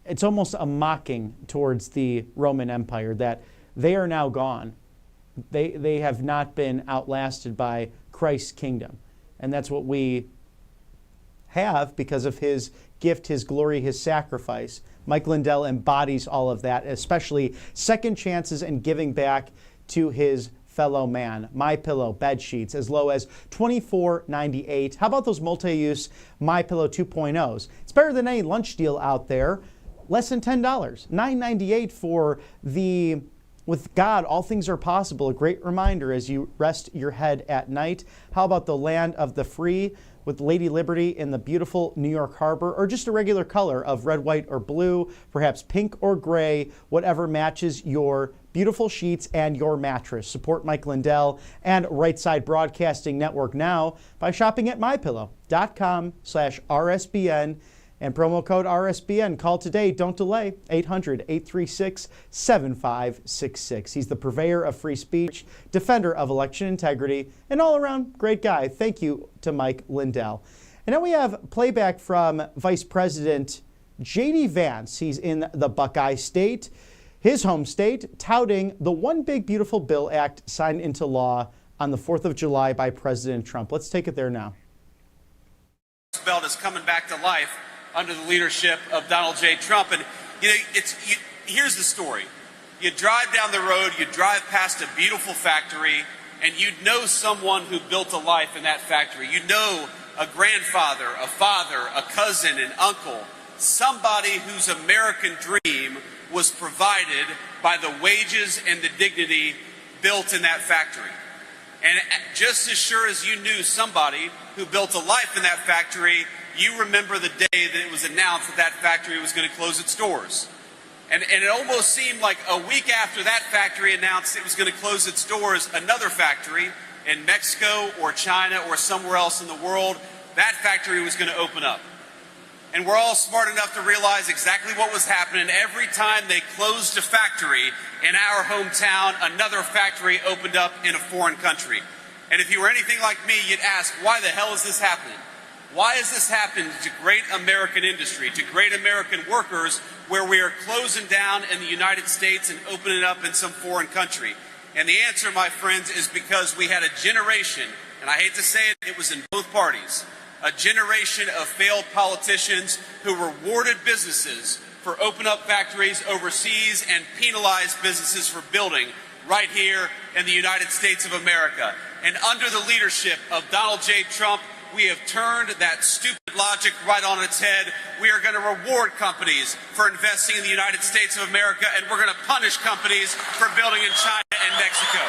a mocking towards the Roman Empire that they are now gone. They have not been outlasted by Christ's kingdom. And that's what we have because of his gift, his glory, his sacrifice. Mike Lindell embodies all of that, especially second chances and giving back to his fellow man. MyPillow bed sheets as low as $24.98. How about those multi-use MyPillow 2.0s? It's better than any lunch deal out there. Less than $10. $9.98 for the With God, all things are possible. A great reminder as you rest your head at night. How about the land of the free with Lady Liberty in the beautiful New York Harbor, or just a regular color of red, white, or blue, perhaps pink or gray, whatever matches your beautiful sheets and your mattress. Support Mike Lindell and Right Side Broadcasting Network now by shopping at mypillow.com/RSBN and promo code RSBN. Call today. Don't delay. 800-836-7566. He's the purveyor of free speech, defender of election integrity, and all-around great guy. Thank you to Mike Lindell. And now we have playback from Vice President J.D. Vance. He's in the Buckeye State, his home state, touting the One Big Beautiful Bill Act signed into law on the 4th of July by President Trump. Let's take it there now. This bill is coming back to life under the leadership of Donald J. Trump. And, here's the story. You drive down the road, you drive past a beautiful factory, and you know someone who built a life in that factory. You know a grandfather, a father, a cousin, an uncle, somebody whose American dream was provided by the wages and the dignity built in that factory. And just as sure as you knew somebody who built a life in that factory, you remember the day that it was announced that that factory was going to close its doors. And it almost seemed like a week after that factory announced it was going to close its doors, another factory in Mexico or China or somewhere else in the world, that factory was going to open up. And we're all smart enough to realize exactly what was happening. Every time they closed a factory in our hometown, another factory opened up in a foreign country. And if you were anything like me, you'd ask, why the hell is this happening? Why has this happened to great American industry, to great American workers, where we are closing down in the United States and opening up in some foreign country? And the answer, my friends, is because we had a generation, and I hate to say it, it was in both parties, a generation of failed politicians who rewarded businesses for opening up factories overseas and penalized businesses for building right here in the United States of America. And under the leadership of Donald J. Trump, we have turned that stupid logic right on its head. We are going to reward companies for investing in the United States of America, and we're going to punish companies for building in China and Mexico.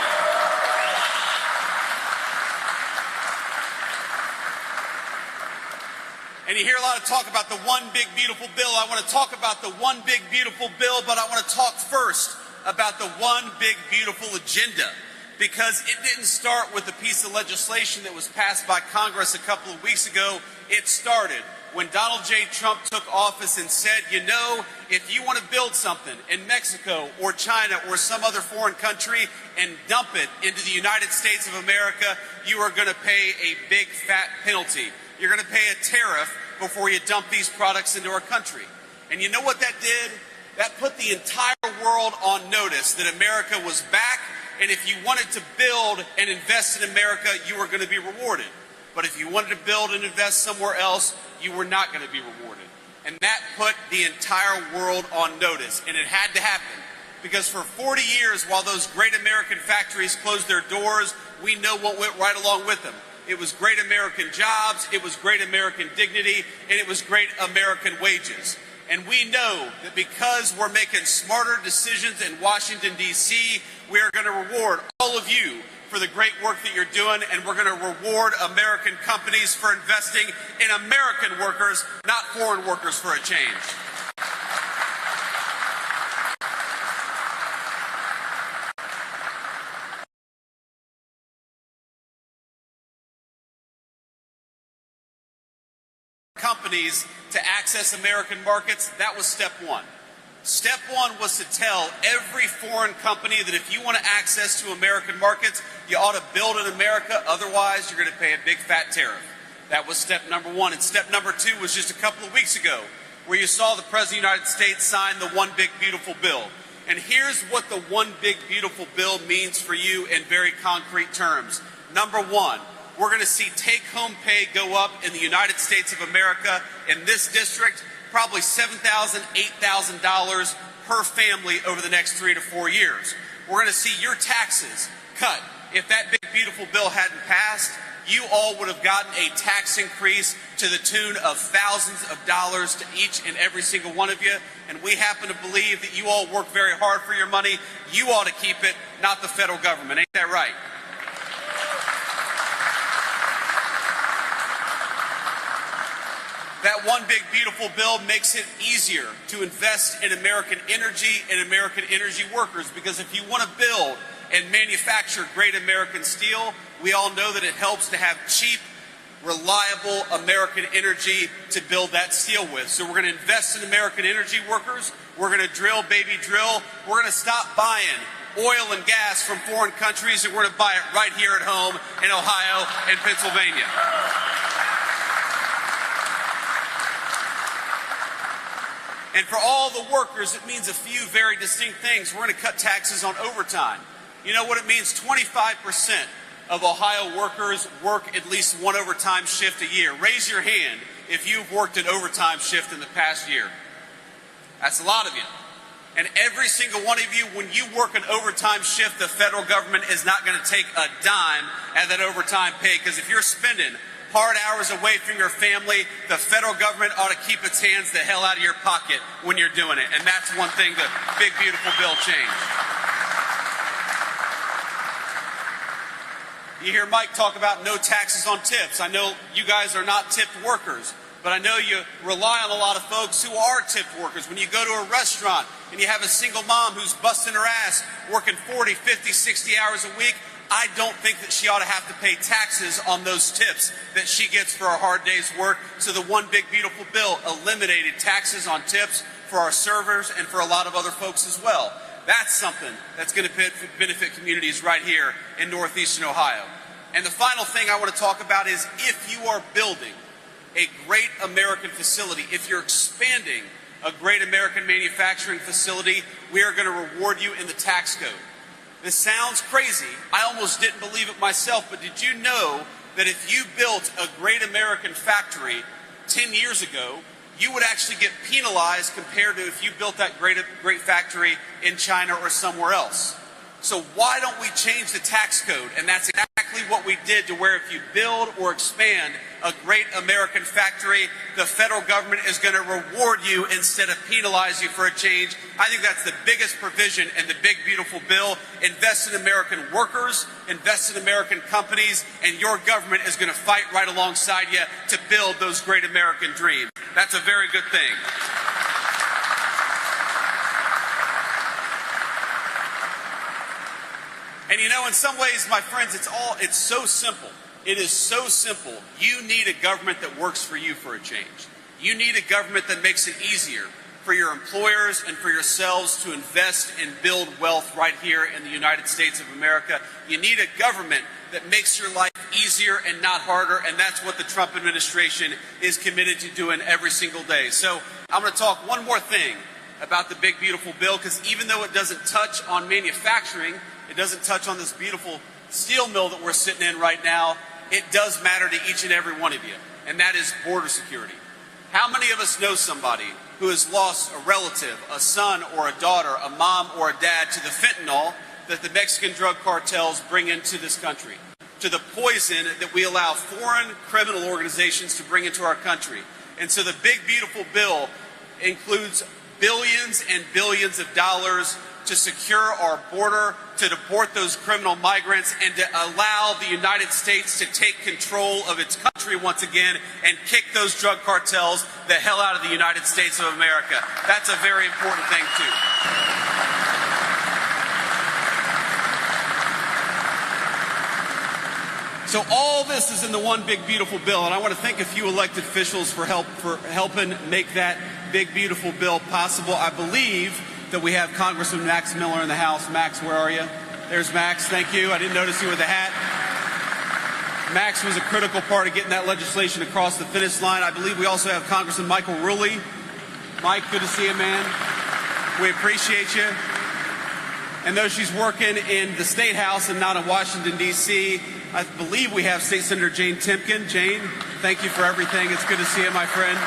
And you hear a lot of talk about the one big beautiful bill. I want to talk about the one big beautiful bill, but I want to talk first about the one big beautiful agenda. Because it didn't start with a piece of legislation that was passed by Congress a couple of weeks ago. It started when Donald J. Trump took office and said, you know, if you want to build something in Mexico or China or some other foreign country and dump it into the United States of America, you are going to pay a big fat penalty. You're going to pay a tariff before you dump these products into our country. And you know what that did? That put the entire world on notice that America was back. And if you wanted to build and invest in America, you were going to be rewarded. But if you wanted to build and invest somewhere else, you were not going to be rewarded. And that put the entire world on notice. And it had to happen. Because for 40 years, while those great American factories closed their doors, we know what went right along with them. It was great American jobs, it was great American dignity, and it was great American wages. And we know that because we're making smarter decisions in Washington, D.C., we are going to reward all of you for the great work that you're doing, and we're going to reward American companies for investing in American workers, not foreign workers, for a change. Companies to access American markets, that was step one. Step one was to tell every foreign company that if you want to access to American markets, you ought to build in America, otherwise you're going to pay a big fat tariff. That was step number one. And step number two was just a couple of weeks ago, where you saw the President of the United States sign the One Big Beautiful Bill. And here's what the One Big Beautiful Bill means for you in very concrete terms. Number one, we're going to see take-home pay go up in the United States of America, in this district, probably $7,000, $8,000 per family over the next 3 to 4 years. We're going to see your taxes cut. If that big, beautiful bill hadn't passed, you all would have gotten a tax increase to the tune of thousands of dollars to each and every single one of you. and we happen to believe that you all work very hard for your money. You ought to keep it, not the federal government. Ain't that right? That one big beautiful bill makes it easier to invest in American energy and American energy workers, because if you want to build and manufacture great American steel, we all know that it helps to have cheap, reliable American energy to build that steel with. So we're going to invest in American energy workers. We're going to drill, baby, drill. We're going to stop buying oil and gas from foreign countries, and we're going to buy it right here at home in Ohio and Pennsylvania. And for all the workers, it means a few very distinct things. We're going to cut taxes on overtime. You know what it means? 25% of Ohio workers work at least one overtime shift a year. Raise your hand if you've worked an overtime shift in the past year. That's a lot of you. And every single one of you, when you work an overtime shift, the federal government is not going to take a dime at that overtime pay, because if you're spending hard hours away from your family, the federal government ought to keep its hands the hell out of your pocket when you're doing it. And that's one thing the big, beautiful bill changed. You hear Mike talk about no taxes on tips. I know you guys are not tipped workers, but I know you rely on a lot of folks who are tipped workers. When you go to a restaurant and you have a single mom who's busting her ass, working 40, 50, 60 hours a week, I don't think that she ought to have to pay taxes on those tips that she gets for a hard day's work. So the one big beautiful bill eliminated taxes on tips for our servers and for a lot of other folks as well. That's something that's going to benefit communities right here in northeastern Ohio. And the final thing I want to talk about is, if you are building a great American facility, if you're expanding a great American manufacturing facility, we are going to reward you in the tax code. This sounds crazy. I almost didn't believe it myself, but did you know that if you built a great American factory 10 years ago, you would actually get penalized compared to if you built that great factory in China or somewhere else? So why don't we change the tax code? And that's exactly what we did, to where if you build or expand a great American factory, the federal government is going to reward you instead of penalize you for a change. I think that's the biggest provision in the big, beautiful bill. Invest in American workers, invest in American companies, and your government is going to fight right alongside you to build those great American dreams. That's a very good thing. And you know, in some ways, my friends, it's so simple. It is so simple. You need a government that works for you for a change. You need a government that makes it easier for your employers and for yourselves to invest and build wealth right here in the United States of America. You need a government that makes your life easier and not harder, and that's what the Trump administration is committed to doing every single day. So I'm going to talk one more thing about the big, beautiful bill, because even though it doesn't touch on manufacturing, it doesn't touch on this beautiful steel mill that we're sitting in right now, it does matter to each and every one of you, and that is border security. How many of us know somebody who has lost a relative, a son or a daughter, a mom or a dad, to the fentanyl that the Mexican drug cartels bring into this country, to the poison that we allow foreign criminal organizations to bring into our country? And so the big, beautiful bill includes billions and billions of dollars to secure our border, to deport those criminal migrants, and to allow the United States to take control of its country once again and kick those drug cartels the hell out of the United States of America. That's a very important thing, too. So all this is in the one big, beautiful bill, and I want to thank a few elected officials for helping make that big, beautiful bill possible. I believe that we have Congressman Max Miller in the House. Max, where are you? There's Max. Thank you. I didn't notice you with the hat. Max was a critical part of getting that legislation across the finish line. I believe we also have Congressman Michael Rulli. Mike, good to see you, man. We appreciate you. And though she's working in the State House and not in Washington, D.C., I believe we have State Senator Jane Timken. Jane, thank you for everything. It's good to see you, my friend.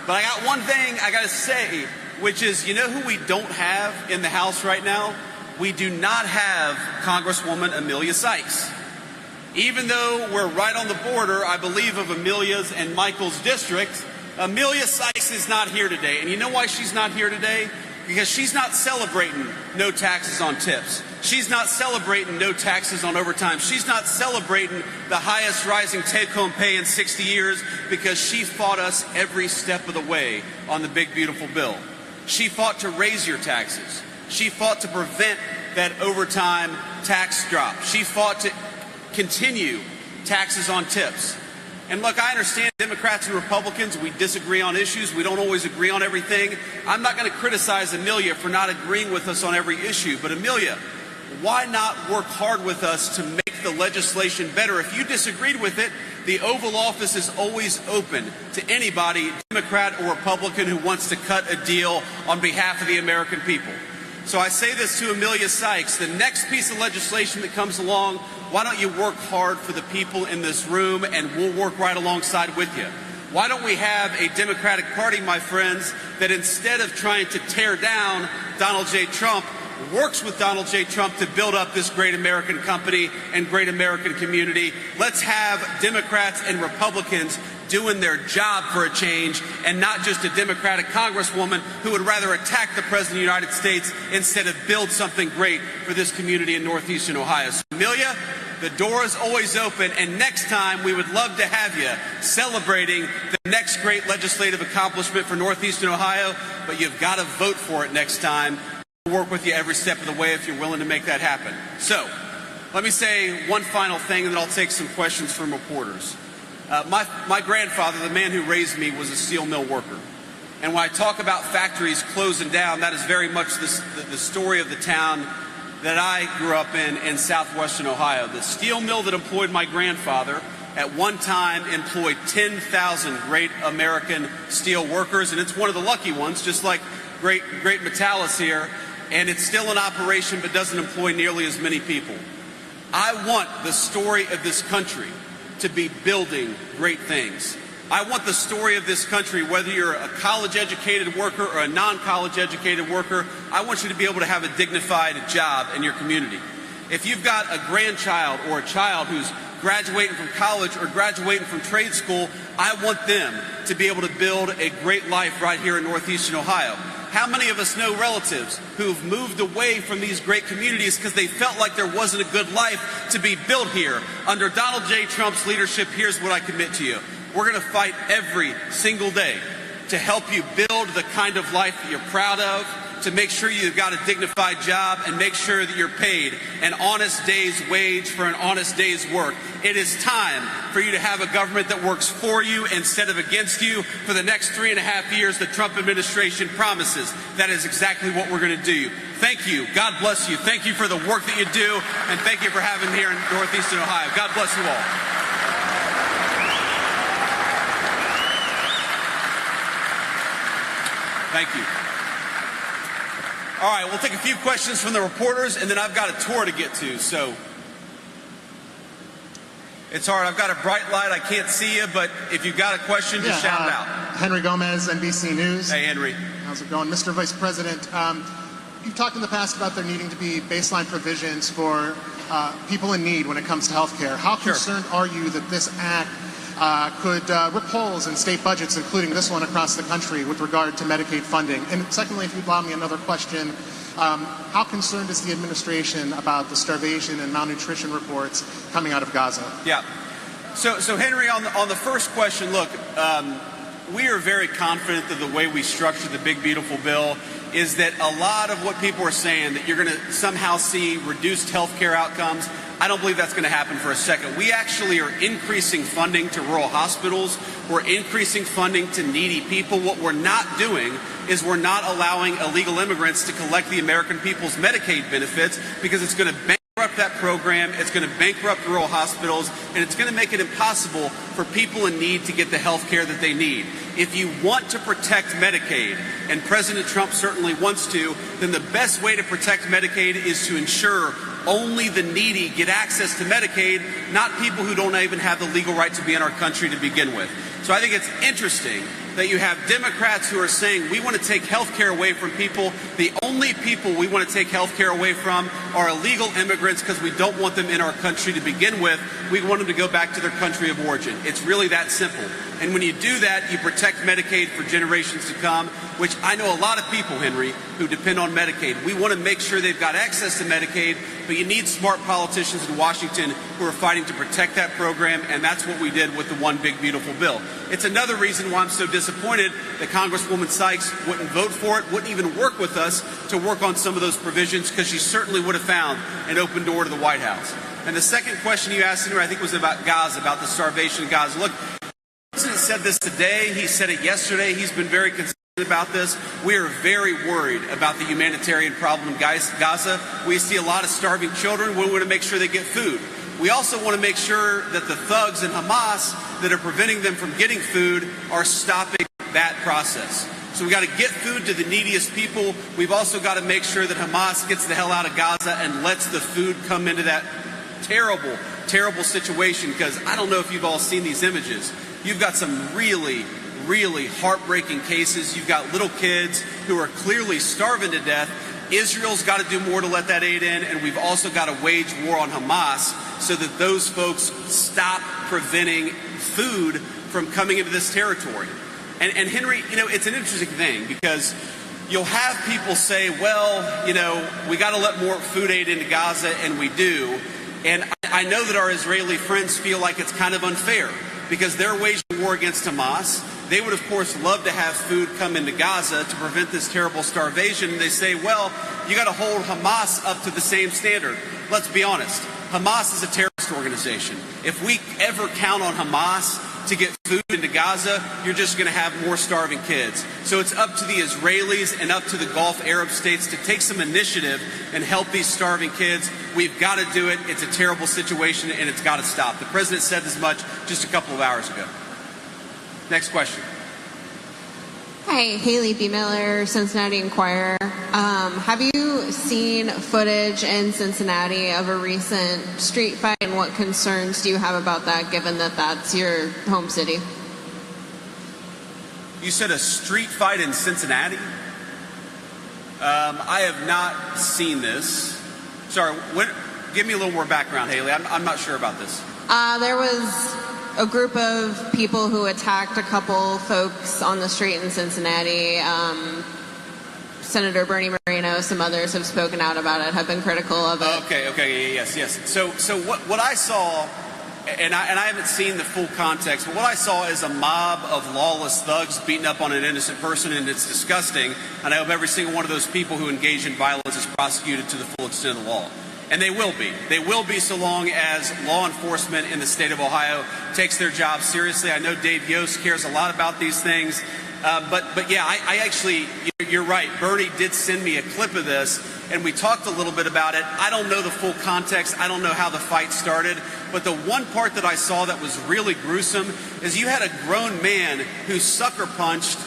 But I got one thing I got to say, which is, you know who we don't have in the House right now? We do not have Congresswoman Amelia Sykes. Even though we're right on the border, I believe, of Amelia's and Michael's district, Amelia Sykes is not here today. And you know why she's not here today? Because she's not celebrating no taxes on tips. She's not celebrating no taxes on overtime. She's not celebrating the highest rising take-home pay in 60 years because she fought us every step of the way on the big, beautiful bill. She fought to raise your taxes. She fought to prevent that overtime tax drop. She fought to continue taxes on tips. And look, I understand Democrats and Republicans, we disagree on issues. We don't always agree on everything. I'm not going to criticize Amelia for not agreeing with us on every issue. But Amelia, why not work hard with us to make the legislation better? If you disagreed with it, the Oval Office is always open to anybody, Democrat or Republican, who wants to cut a deal on behalf of the American people. So I say this to Amelia Sykes, the next piece of legislation that comes along, why don't you work hard for the people in this room, and we'll work right alongside with you. Why don't we have a Democratic Party, my friends, that instead of trying to tear down Donald J. Trump, works with Donald J. Trump to build up this great American company and great American community. Let's have Democrats and Republicans doing their job for a change, and not just a Democratic Congresswoman who would rather attack the President of the United States instead of build something great for this community in northeastern Ohio. So, Amelia, the door is always open, and next time we would love to have you celebrating the next great legislative accomplishment for northeastern Ohio, but you've got to vote for it next time. We'll work with you every step of the way if you're willing to make that happen. So, let me say one final thing, and then I'll take some questions from reporters. My grandfather, the man who raised me, was a steel mill worker. And when I talk about factories closing down, that is very much the story of the town that I grew up in southwestern Ohio. The steel mill that employed my grandfather at one time employed 10,000 great American steel workers, and it's one of the lucky ones, just like great Metallis here, and it's still in operation but doesn't employ nearly as many people. I want the story of this country to be building great things. I want the story of this country, whether you're a college-educated worker or a non-college-educated worker, I want you to be able to have a dignified job in your community. If you've got a grandchild or a child who's graduating from college or graduating from trade school, I want them to be able to build a great life right here in northeastern Ohio. How many of us know relatives who've moved away from these great communities because they felt like there wasn't a good life to be built here? Under Donald J. Trump's leadership, here's what I commit to you. We're going to fight every single day to help you build the kind of life that you're proud of, to make sure you've got a dignified job, and make sure that you're paid an honest day's wage for an honest day's work. It is time for you to have a government that works for you instead of against you for the next 3.5 years the Trump administration promises. That is exactly what we're going to do. Thank you. God bless you. Thank you for the work that you do, and thank you for having me here in northeastern Ohio. God bless you all. Thank you. All right, we'll take a few questions from the reporters, and then I've got a tour to get to, so it's hard. I've got a bright light. I can't see you, but if you've got a question, just shout it out. Henry Gomez, NBC News. Hey, Henry. How's it going? Mr. Vice President, you've talked in the past about there needing to be baseline provisions for people in need when it comes to health care. How concerned are you that this act could rip holes in state budgets, including this one across the country, with regard to Medicaid funding? And secondly, if you'd allow me another question, how concerned is the administration about the starvation and malnutrition reports coming out of Gaza? Yeah. So Henry, on the first question, look, we are very confident that the way we structure the big, beautiful bill is that a lot of what people are saying, that you're going to somehow see reduced health care outcomes, I don't believe that's going to happen for a second. We actually are increasing funding to rural hospitals. We're increasing funding to needy people. What we're not doing is we're not allowing illegal immigrants to collect the American people's Medicaid benefits, because it's going to bankrupt that program, it's going to bankrupt rural hospitals, and it's going to make it impossible for people in need to get the health care that they need. If you want to protect Medicaid, and President Trump certainly wants to, then the best way to protect Medicaid is to ensure only the needy get access to Medicaid, not people who don't even have the legal right to be in our country to begin with. So I think it's interesting that you have Democrats who are saying we want to take health care away from people. The only people we want to take health care away from are illegal immigrants because we don't want them in our country to begin with. We want them to go back to their country of origin. It's really that simple. And when you do that, you protect Medicaid for generations to come, which I know a lot of people, Henry, who depend on Medicaid. We want to make sure they've got access to Medicaid, but you need smart politicians in Washington who are fighting to protect that program, and that's what we did with the One Big Beautiful Bill. It's another reason why I'm so disappointed that Congresswoman Sykes wouldn't vote for it, wouldn't even work with us to work on some of those provisions, because she certainly would have found an open door to the White House. And the second question you asked, Henry, I think was about Gaza, about the starvation in Gaza. Look, the President said this today. He said it yesterday. He's been very concerned about this. We are very worried about the humanitarian problem in Gaza. We see a lot of starving children. We want to make sure they get food. We also want to make sure that the thugs in Hamas that are preventing them from getting food are stopping that process. So we got to get food to the neediest people. We've also got to make sure that Hamas gets the hell out of Gaza and lets the food come into that terrible, terrible situation, because I don't know if you've all seen these images. You've got some really, really heartbreaking cases. You've got little kids who are clearly starving to death. Israel's got to do more to let that aid in, and we've also got to wage war on Hamas so that those folks stop preventing food from coming into this territory. And Henry, you know, it's an interesting thing, because you'll have people say, well, you know, we got to let more food aid into Gaza, and we do. And I know that our Israeli friends feel like it's kind of unfair, because they're waging war against Hamas. They would, of course, love to have food come into Gaza to prevent this terrible starvation. And they say, well, you got to hold Hamas up to the same standard. Let's be honest. Hamas is a terrorist organization. If we ever count on Hamas to get food into Gaza, you're just going to have more starving kids. So it's up to the Israelis and up to the Gulf Arab states to take some initiative and help these starving kids. We've got to do it. It's a terrible situation, and it's got to stop. The president said this much just a couple of hours ago. Next question. Hi, Haley B. Miller, Cincinnati Enquirer. Have you seen footage in Cincinnati of a recent street fight, and what concerns do you have about that, given that that's your home city? You said a street fight in Cincinnati? I have not seen this. Sorry, give me a little more background, Haley. I'm not sure about this. There was a group of people who attacked a couple folks on the street in Cincinnati. Senator Bernie Moreno, some others have spoken out about it, have been critical of it. Okay, yes. So what I saw, and I haven't seen the full context, but what I saw is a mob of lawless thugs beating up on an innocent person, and it's disgusting. And I hope every single one of those people who engage in violence is prosecuted to the full extent of the law. And they will be. They will be, so long as law enforcement in the state of Ohio takes their job seriously. I know Dave Yost cares a lot about these things. But yeah, I actually, you're right. Bernie did send me a clip of this, and we talked a little bit about it. I don't know the full context. I don't know how the fight started. But the one part that I saw that was really gruesome is you had a grown man who sucker punched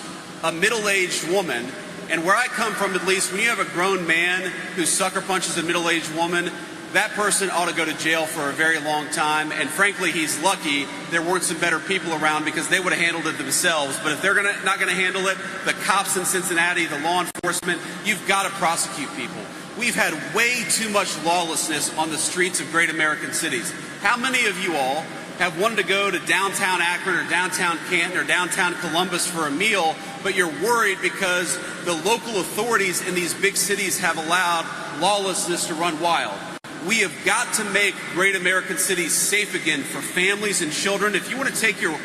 a middle-aged woman. And where I come from, at least, when you have a grown man who sucker punches a middle-aged woman, that person ought to go to jail for a very long time. And frankly, he's lucky there weren't some better people around, because they would have handled it themselves. But if they're not going to handle it, the cops in Cincinnati, the law enforcement, you've got to prosecute people. We've had way too much lawlessness on the streets of great American cities. How many of you all have wanted to go to downtown Akron or downtown Canton or downtown Columbus for a meal, but you're worried because the local authorities in these big cities have allowed lawlessness to run wild? We have got to make great American cities safe again for families and children. If you want to take your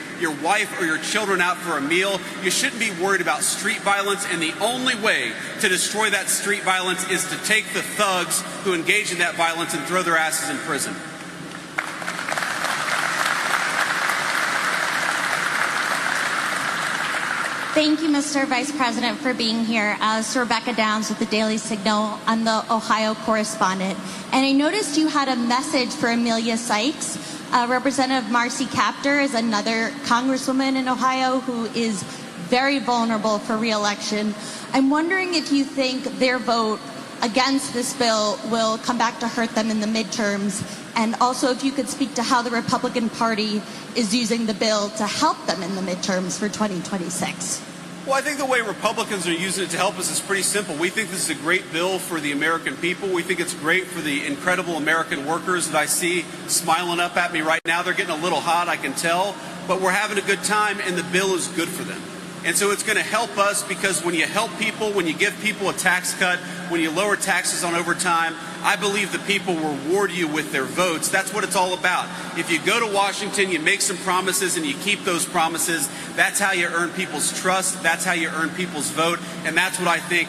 wife or your children out for a meal, you shouldn't be worried about street violence. And the only way to destroy that street violence is to take the thugs who engage in that violence and throw their asses in prison. Thank you, Mr. Vice President, for being here. This is Rebecca Downs with the Daily Signal. I'm the Ohio correspondent. And I noticed you had a message for Amelia Sykes. Representative Marcy Kaptur is another congresswoman in Ohio who is very vulnerable for re-election. I'm wondering if you think their vote against this bill will come back to hurt them in the midterms? And also, if you could speak to how the Republican Party is using the bill to help them in the midterms for 2026. Well, I think the way Republicans are using it to help us is pretty simple. We think this is a great bill for the American people. We think it's great for the incredible American workers that I see smiling up at me right now. They're getting a little hot, I can tell, but we're having a good time, and the bill is good for them. And so it's going to help us, because when you help people, when you give people a tax cut, when you lower taxes on overtime, I believe the people will reward you with their votes. That's what it's all about. If you go to Washington, you make some promises and you keep those promises, that's how you earn people's trust, that's how you earn people's vote, and that's what I think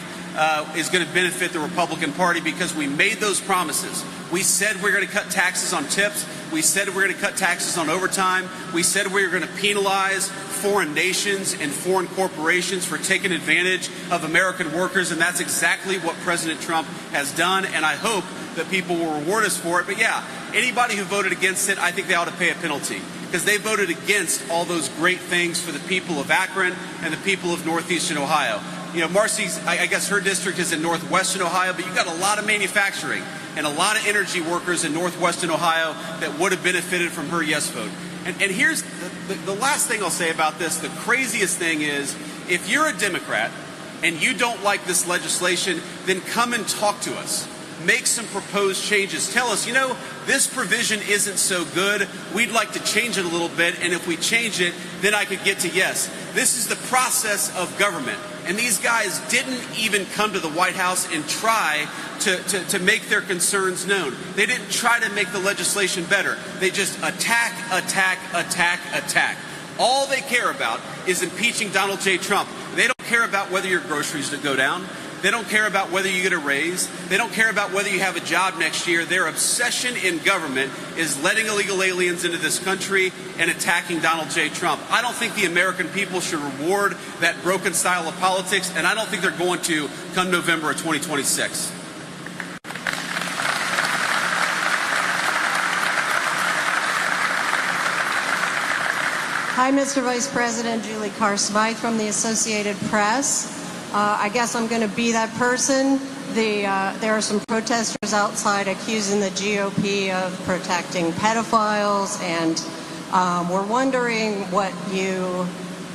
is going to benefit the Republican Party, because we made those promises. We said we're going to cut taxes on tips. We said we're going to cut taxes on overtime. We said we were going to penalize foreign nations and foreign corporations for taking advantage of American workers, and that's exactly what President Trump has done, and I hope that people will reward us for it. But yeah, anybody who voted against it, I think they ought to pay a penalty, because they voted against all those great things for the people of Akron and the people of northeastern Ohio. You know, Marcy's, I guess her district is in northwestern Ohio, but you've got a lot of manufacturing and a lot of energy workers in northwestern Ohio that would have benefited from her yes vote. And here's the last thing I'll say about this. The craziest thing is, if you're a Democrat and you don't like this legislation, then come and talk to us. Make some proposed changes. Tell us, you know, this provision isn't so good. We'd like to change it a little bit, and if we change it, then I could get to yes. This is the process of government. And these guys didn't even come to the White House and try to make their concerns known. They didn't try to make the legislation better. They just attack, attack, attack, attack. All they care about is impeaching Donald J. Trump. They don't care about whether your groceries go down. They don't care about whether you get a raise. They don't care about whether you have a job next year. Their obsession in government is letting illegal aliens into this country and attacking Donald J. Trump. I don't think the American people should reward that broken style of politics, and I don't think they're going to come November of 2026. Hi, Mr. Vice President. Julie Carr-Smythe from the Associated Press. I guess I'm going to be that person. There are some protesters outside accusing the GOP of protecting pedophiles, and we're wondering what you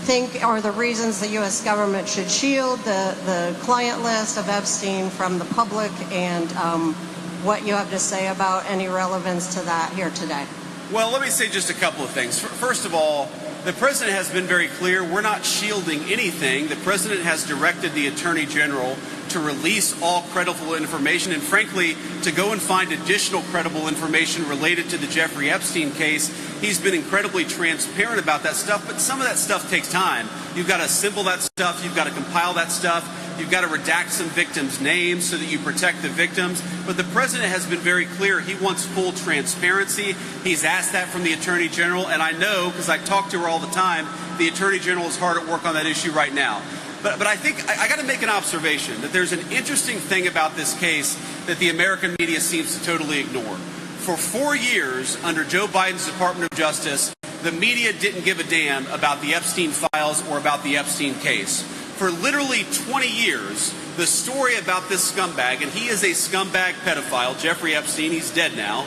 think are the reasons the U.S. government should shield the client list of Epstein from the public, and what you have to say about any relevance to that here today. Well, let me say just a couple of things. First of all, the president has been very clear. We're not shielding anything. The president has directed the Attorney General to release all credible information, and frankly, to go and find additional credible information related to the Jeffrey Epstein case. He's been incredibly transparent about that stuff, but some of that stuff takes time. You've got to assemble that stuff. You've got to compile that stuff. You've got to redact some victims' names so that you protect the victims. But the president has been very clear. He wants full transparency. He's asked that from the Attorney General, and I know, because I talk to her all the time, the Attorney General is hard at work on that issue right now. But I think I got to make an observation that there's an interesting thing about this case that the American media seems to totally ignore. For 4 years, under Joe Biden's Department of Justice, the media didn't give a damn about the Epstein files or about the Epstein case. For literally 20 years, the story about this scumbag, and he is a scumbag pedophile, Jeffrey Epstein, he's dead now,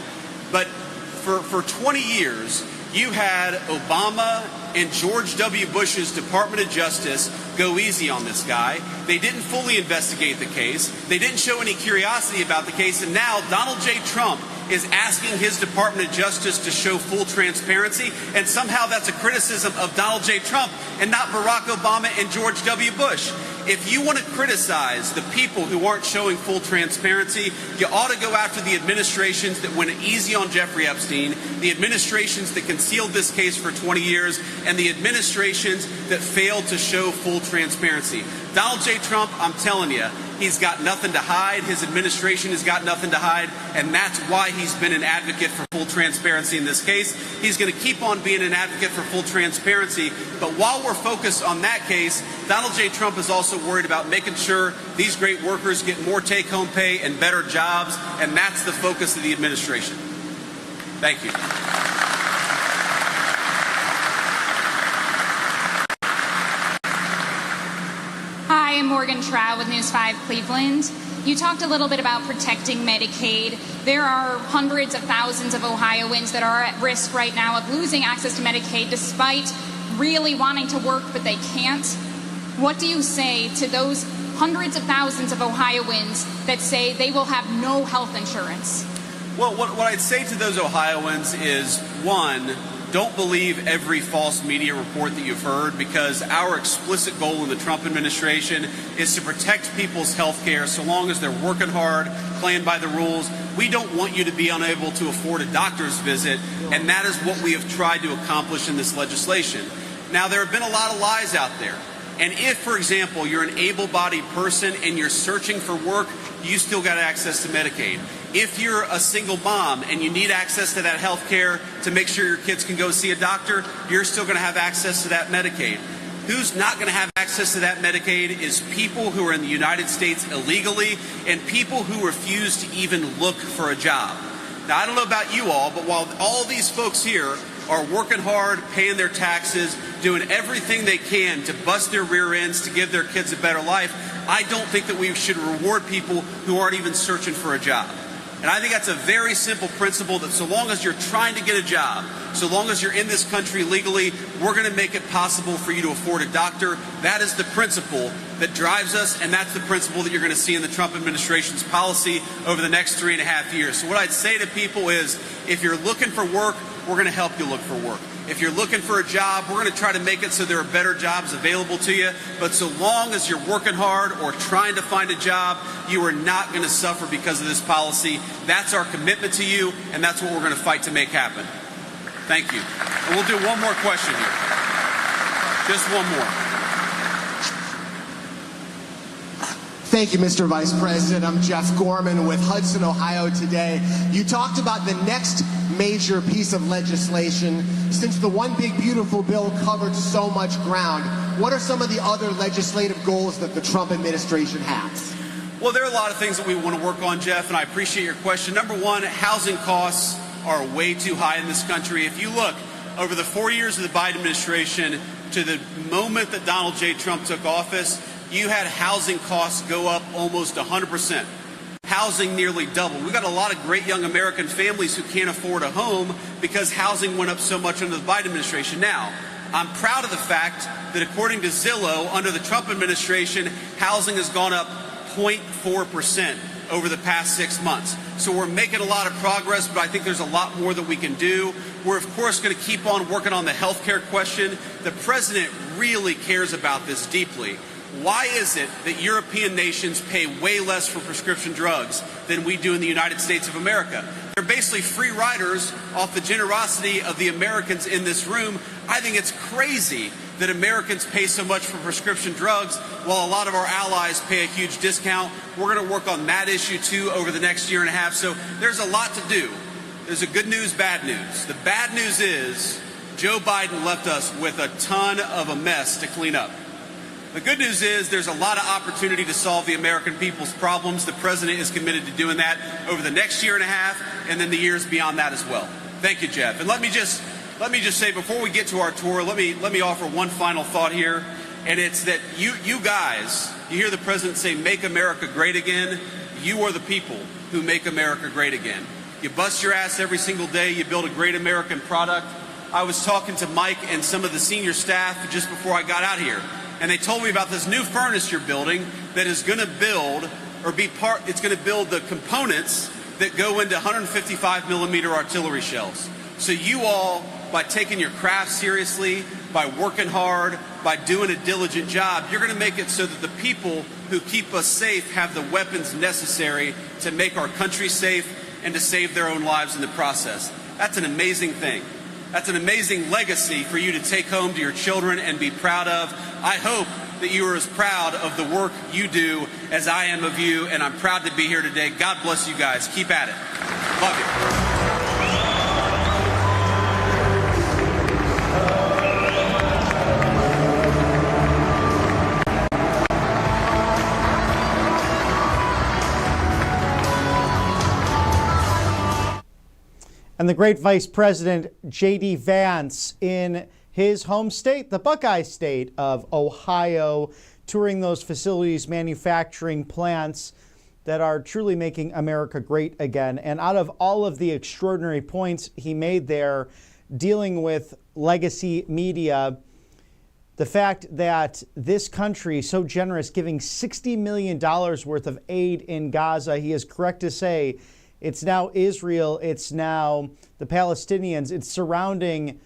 but for 20 years, you had Obama and George W. Bush's Department of Justice go easy on this guy. They didn't fully investigate the case. They didn't show any curiosity about the case, and now Donald J. Trump is asking his Department of Justice to show full transparency, and somehow that's a criticism of Donald J. Trump and not Barack Obama and George W. Bush. If you want to criticize the people who aren't showing full transparency, you ought to go after the administrations that went easy on Jeffrey Epstein, the administrations that concealed this case for 20 years, and the administrations that failed to show full transparency. Donald J. Trump, I'm telling you, he's got nothing to hide. His administration has got nothing to hide, and that's why he's been an advocate for full transparency in this case. He's going to keep on being an advocate for full transparency, but while we're focused on that case, Donald J. Trump is also worried about making sure these great workers get more take-home pay and better jobs, and that's the focus of the administration. Thank you. Hi, I'm Morgan Trout with News 5 Cleveland. You talked a little bit about protecting Medicaid. There are hundreds of thousands of Ohioans that are at risk right now of losing access to Medicaid despite really wanting to work, but they can't. What do you say to those hundreds of thousands of Ohioans that say they will have no health insurance? Well, what I'd say to those Ohioans is, one, don't believe every false media report that you've heard, because our explicit goal in the Trump administration is to protect people's health care so long as they're working hard, playing by the rules. We don't want you to be unable to afford a doctor's visit, and that is what we have tried to accomplish in this legislation. Now, there have been a lot of lies out there. And if, for example, you're an able-bodied person and you're searching for work, you still got access to Medicaid. If you're a single mom and you need access to that health care to make sure your kids can go see a doctor, you're still going to have access to that Medicaid. Who's not going to have access to that Medicaid is people who are in the United States illegally and people who refuse to even look for a job. Now, I don't know about you all, but while all these folks here are working hard, paying their taxes, doing everything they can to bust their rear ends to give their kids a better life, I don't think that we should reward people who aren't even searching for a job. And I think that's a very simple principle, that so long as you're trying to get a job, so long as you're in this country legally, we're going to make it possible for you to afford a doctor. That is the principle that drives us, and that's the principle that you're going to see in the Trump administration's policy over the next 3.5 years. So what I'd say to people is, if you're looking for work, we're going to help you look for work. If you're looking for a job, we're going to try to make it so there are better jobs available to you. But so long as you're working hard or trying to find a job, you are not going to suffer because of this policy. That's our commitment to you, and that's what we're going to fight to make happen. Thank you. And we'll do one more question here. Just one more. Thank you, Mr. Vice President. I'm Jeff Gorman with Hudson, Ohio Today. You talked about the next major piece of legislation. Since the One Big Beautiful Bill covered so much ground, what are some of the other legislative goals that the Trump administration has? Well, there are a lot of things that we want to work on, Jeff, and I appreciate your question. Number one, housing costs are way too high in this country. If you look over the 4 years of the Biden administration to the moment that Donald J. Trump took office, you had housing costs go up almost 100%. Housing nearly doubled. We've got a lot of great young American families who can't afford a home because housing went up so much under the Biden administration. Now, I'm proud of the fact that according to Zillow, under the Trump administration, housing has gone up 0.4% over the past 6 months. So we're making a lot of progress, but I think there's a lot more that we can do. We're, of course, going to keep on working on the health care question. The president really cares about this deeply. Why is it that European nations pay way less for prescription drugs than we do in the United States of America? They're basically free riders off the generosity of the Americans in this room. I think it's crazy that Americans pay so much for prescription drugs while a lot of our allies pay a huge discount. We're going to work on that issue too over the next 1.5 years. So there's a lot to do. There's a good news, bad news. The bad news is Joe Biden left us with a ton of a mess to clean up. The good news is there's a lot of opportunity to solve the American people's problems. The president is committed to doing that over the next 1.5 years and then the years beyond that as well. Thank you, Jeff. And let me just say, before we get to our tour, let me offer one final thought here, and it's that you guys, you hear the president say, "Make America Great Again." You are the people who make America great again. You bust your ass every single day. You build a great American product. I was talking to Mike and some of the senior staff just before I got out here, and they told me about this new furnace you're building that is going to build, or be part, it's going to build the components that go into 155 millimeter artillery shells. So you all, by taking your craft seriously, by working hard, by doing a diligent job, you're going to make it so that the people who keep us safe have the weapons necessary to make our country safe and to save their own lives in the process. That's an amazing thing. That's an amazing legacy for you to take home to your children and be proud of. I hope that you are as proud of the work you do as I am of you, and I'm proud to be here today. God bless you guys. Keep at it. Love you. And the great Vice President J.D. Vance in his home state, the Buckeye state of Ohio, touring those facilities, manufacturing plants. that are truly making America great again. And out of all of the extraordinary points he made there, dealing with legacy media, the fact that this country is so generous, giving $60 million worth of aid in Gaza, he is correct to say it's now Israel, it's now the Palestinians, it's surrounding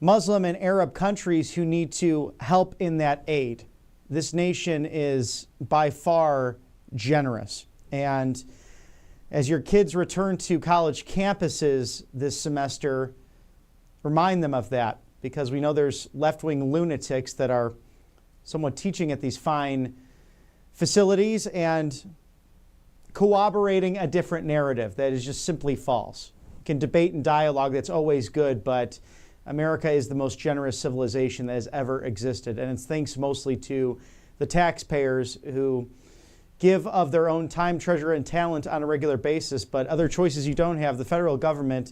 Muslim and Arab countries who need to help in that aid. This nation is by far generous. And as your kids return to college campuses this semester, remind them of that, because we know there's left-wing lunatics that are somewhat teaching at these fine facilities and corroborating a different narrative that is just simply false. You can debate and dialogue, that's always good, but America is the most generous civilization that has ever existed, and it's thanks mostly to the taxpayers who give of their own time, treasure, and talent on a regular basis, but other choices you don't have. The federal government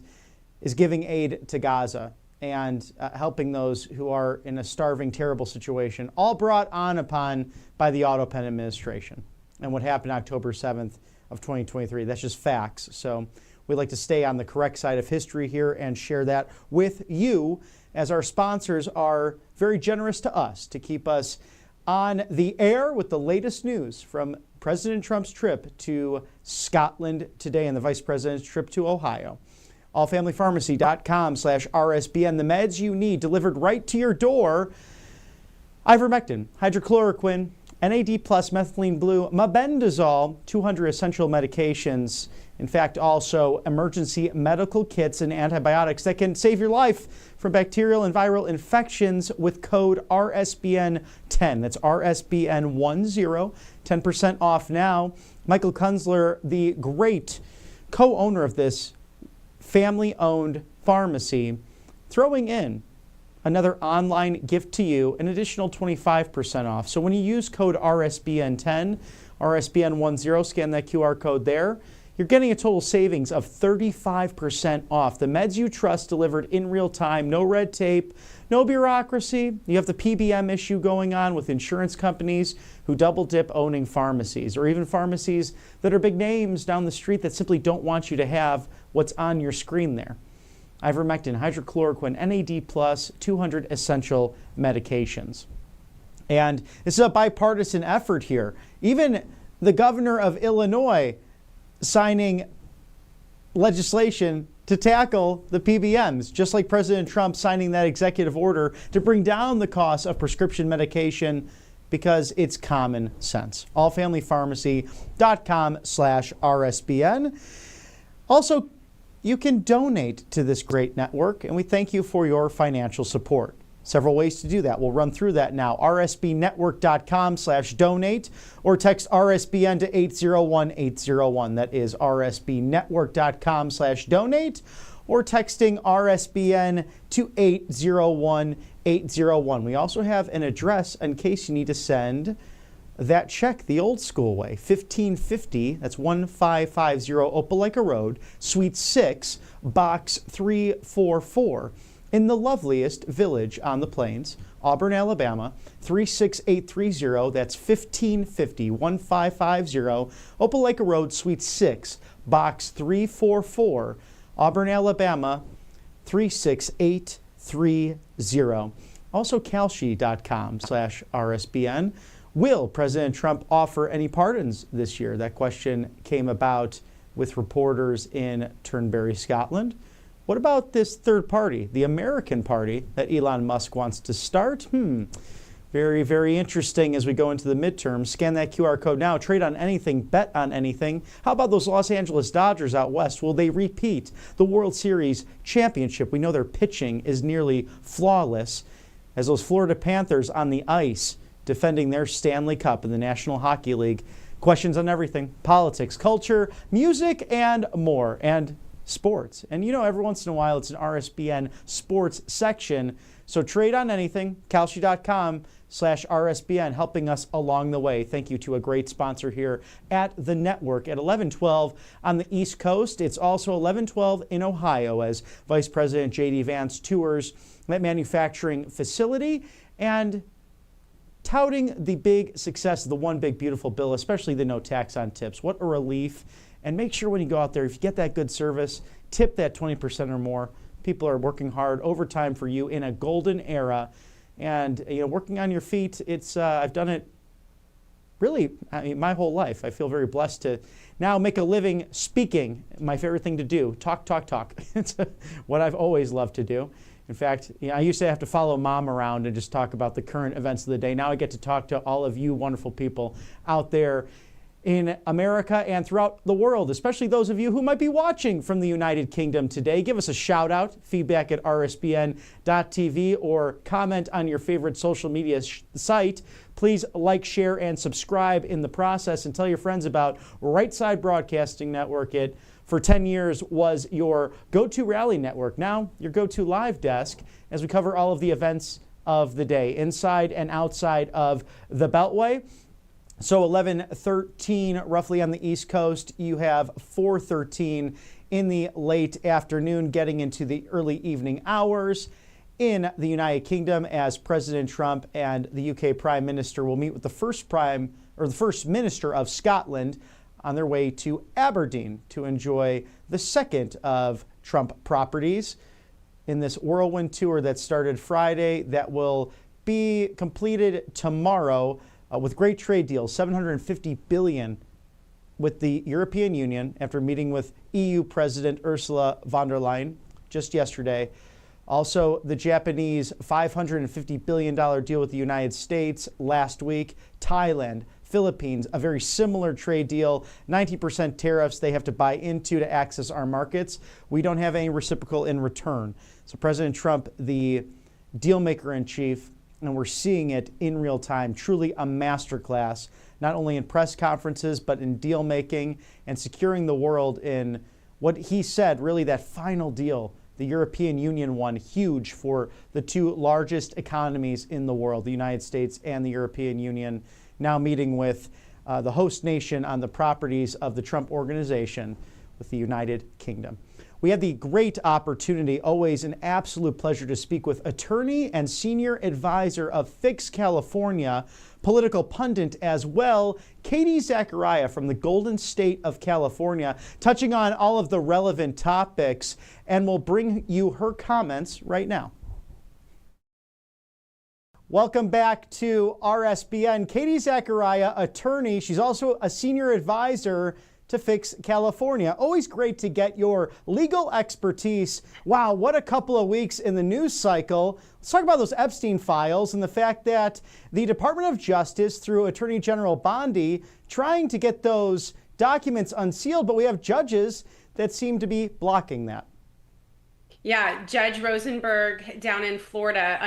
is giving aid to Gaza and helping those who are in a starving, terrible situation, all brought on upon by the Auto Pen administration and what happened October 7th of 2023. That's just facts. So we like to stay on the correct side of history here and share that with you, as our sponsors are very generous to us to keep us on the air with the latest news from President Trump's trip to Scotland today and the Vice President's trip to Ohio. allfamilypharmacy.com/RSBN. The meds you need delivered right to your door. Ivermectin, hydrochloroquine, NAD+, methylene blue, mebendazole, 200 essential medications. In fact, also emergency medical kits and antibiotics that can save your life from bacterial and viral infections with code RSBN10. That's RSBN10, 10% off now. Michael Kunzler, the great co-owner of this family-owned pharmacy, throwing in another online gift to you, an additional 25% off. So when you use code RSBN10, RSBN10, scan that QR code there, you're getting a total savings of 35% off. The meds you trust delivered in real time, no red tape, no bureaucracy. You have the PBM issue going on with insurance companies who double dip owning pharmacies, or even pharmacies that are big names down the street that simply don't want you to have what's on your screen there. Ivermectin, hydrochloroquine, NAD+, 200 essential medications. And this is a bipartisan effort here. Even the governor of Illinois signing legislation to tackle the PBMs, just like President Trump signing that executive order to bring down the cost of prescription medication, because it's common sense. allfamilypharmacy.com/RSBN. Also, you can donate to this great network, and we thank you for your financial support. Several ways to do that. We'll run through that now. rsbnetwork.com/donate, or text RSBN to 801-801. That is rsbnetwork.com/donate, or texting RSBN to 801-801. We also have an address in case you need to send that check the old school way. 1550, that's 1550 Opelika Road, Suite 6, Box 344. In the loveliest village on the plains, Auburn, Alabama, 36830. That's 1550, 1550, Opelika Road, Suite 6, Box 344, Auburn, Alabama, 36830. Also, Kalshi.com/RSBN. Will President Trump offer any pardons this year? That question came about with reporters in Turnberry, Scotland. What about this third party, the American party that Elon Musk wants to start? Very, very interesting as we go into the midterms. Scan that QR code now. Trade on anything, bet on anything. How about those Los Angeles Dodgers out west? Will they repeat the World Series championship? We know their pitching is nearly flawless, as those Florida Panthers on the ice defending their Stanley Cup in the National Hockey League. Questions on everything: politics, culture, music, and more. And sports. And you know, every once in a while, it's an RSBN sports section. So trade on anything, Kalshi.com/RSBN, helping us along the way. Thank you to a great sponsor here at the network at 1112 on the East Coast. It's also 1112 in Ohio as Vice President J.D. Vance tours that manufacturing facility and touting the big success of the One Big Beautiful Bill, especially the no tax on tips. What a relief. And make sure when you go out there, if you get that good service, tip that 20% or more. People are working hard overtime for you in a golden era. And working on your feet, I've done it really my whole life. I feel very blessed to now make a living speaking, my favorite thing to do. Talk. It's what I've always loved to do. In fact, I used to have to follow Mom around and just talk about the current events of the day. Now I get to talk to all of you wonderful people out there in America and throughout the world, especially those of you who might be watching from the United Kingdom today. Give us a shout out, feedback at rsbn.tv, or comment on your favorite social media site. Please like, share, and subscribe in the process, and tell your friends about Right Side Broadcasting Network. It, for 10 years, was your go-to rally network. Now, your go-to live desk as we cover all of the events of the day, inside and outside of the Beltway. So 11:13 roughly on the East Coast. You have 4:13 in the late afternoon, getting into the early evening hours in the United Kingdom, as President Trump and the UK Prime Minister will meet with the First Minister of Scotland on their way to Aberdeen to enjoy the second of Trump properties in this whirlwind tour that started Friday that will be completed tomorrow. With great trade deals, $750 billion with the European Union after meeting with EU President Ursula von der Leyen just yesterday. Also, the Japanese $550 billion deal with the United States last week. Thailand, Philippines, a very similar trade deal, 90% tariffs they have to buy into to access our markets. We don't have any reciprocal in return. So President Trump, the deal maker in chief, and we're seeing it in real time, truly a masterclass, not only in press conferences, but in deal making and securing the world in what he said, really that final deal, the European Union one, huge for the two largest economies in the world, the United States and the European Union, now meeting with the host nation on the properties of the Trump Organization with the United Kingdom. We had the great opportunity, always an absolute pleasure, to speak with attorney and senior advisor of Fix California, political pundit as well, Katie Zachariah from the Golden State of California, touching on all of the relevant topics, and we'll bring you her comments right now. Welcome back to RSBN. Katie Zachariah, attorney. She's also a senior advisor to Fix California. Always great to get your legal expertise. Wow, what a couple of weeks in the news cycle. Let's talk about those Epstein files and the fact that the Department of Justice, through Attorney General Bondi, trying to get those documents unsealed, but we have judges that seem to be blocking that. Yeah, Judge Rosenberg down in Florida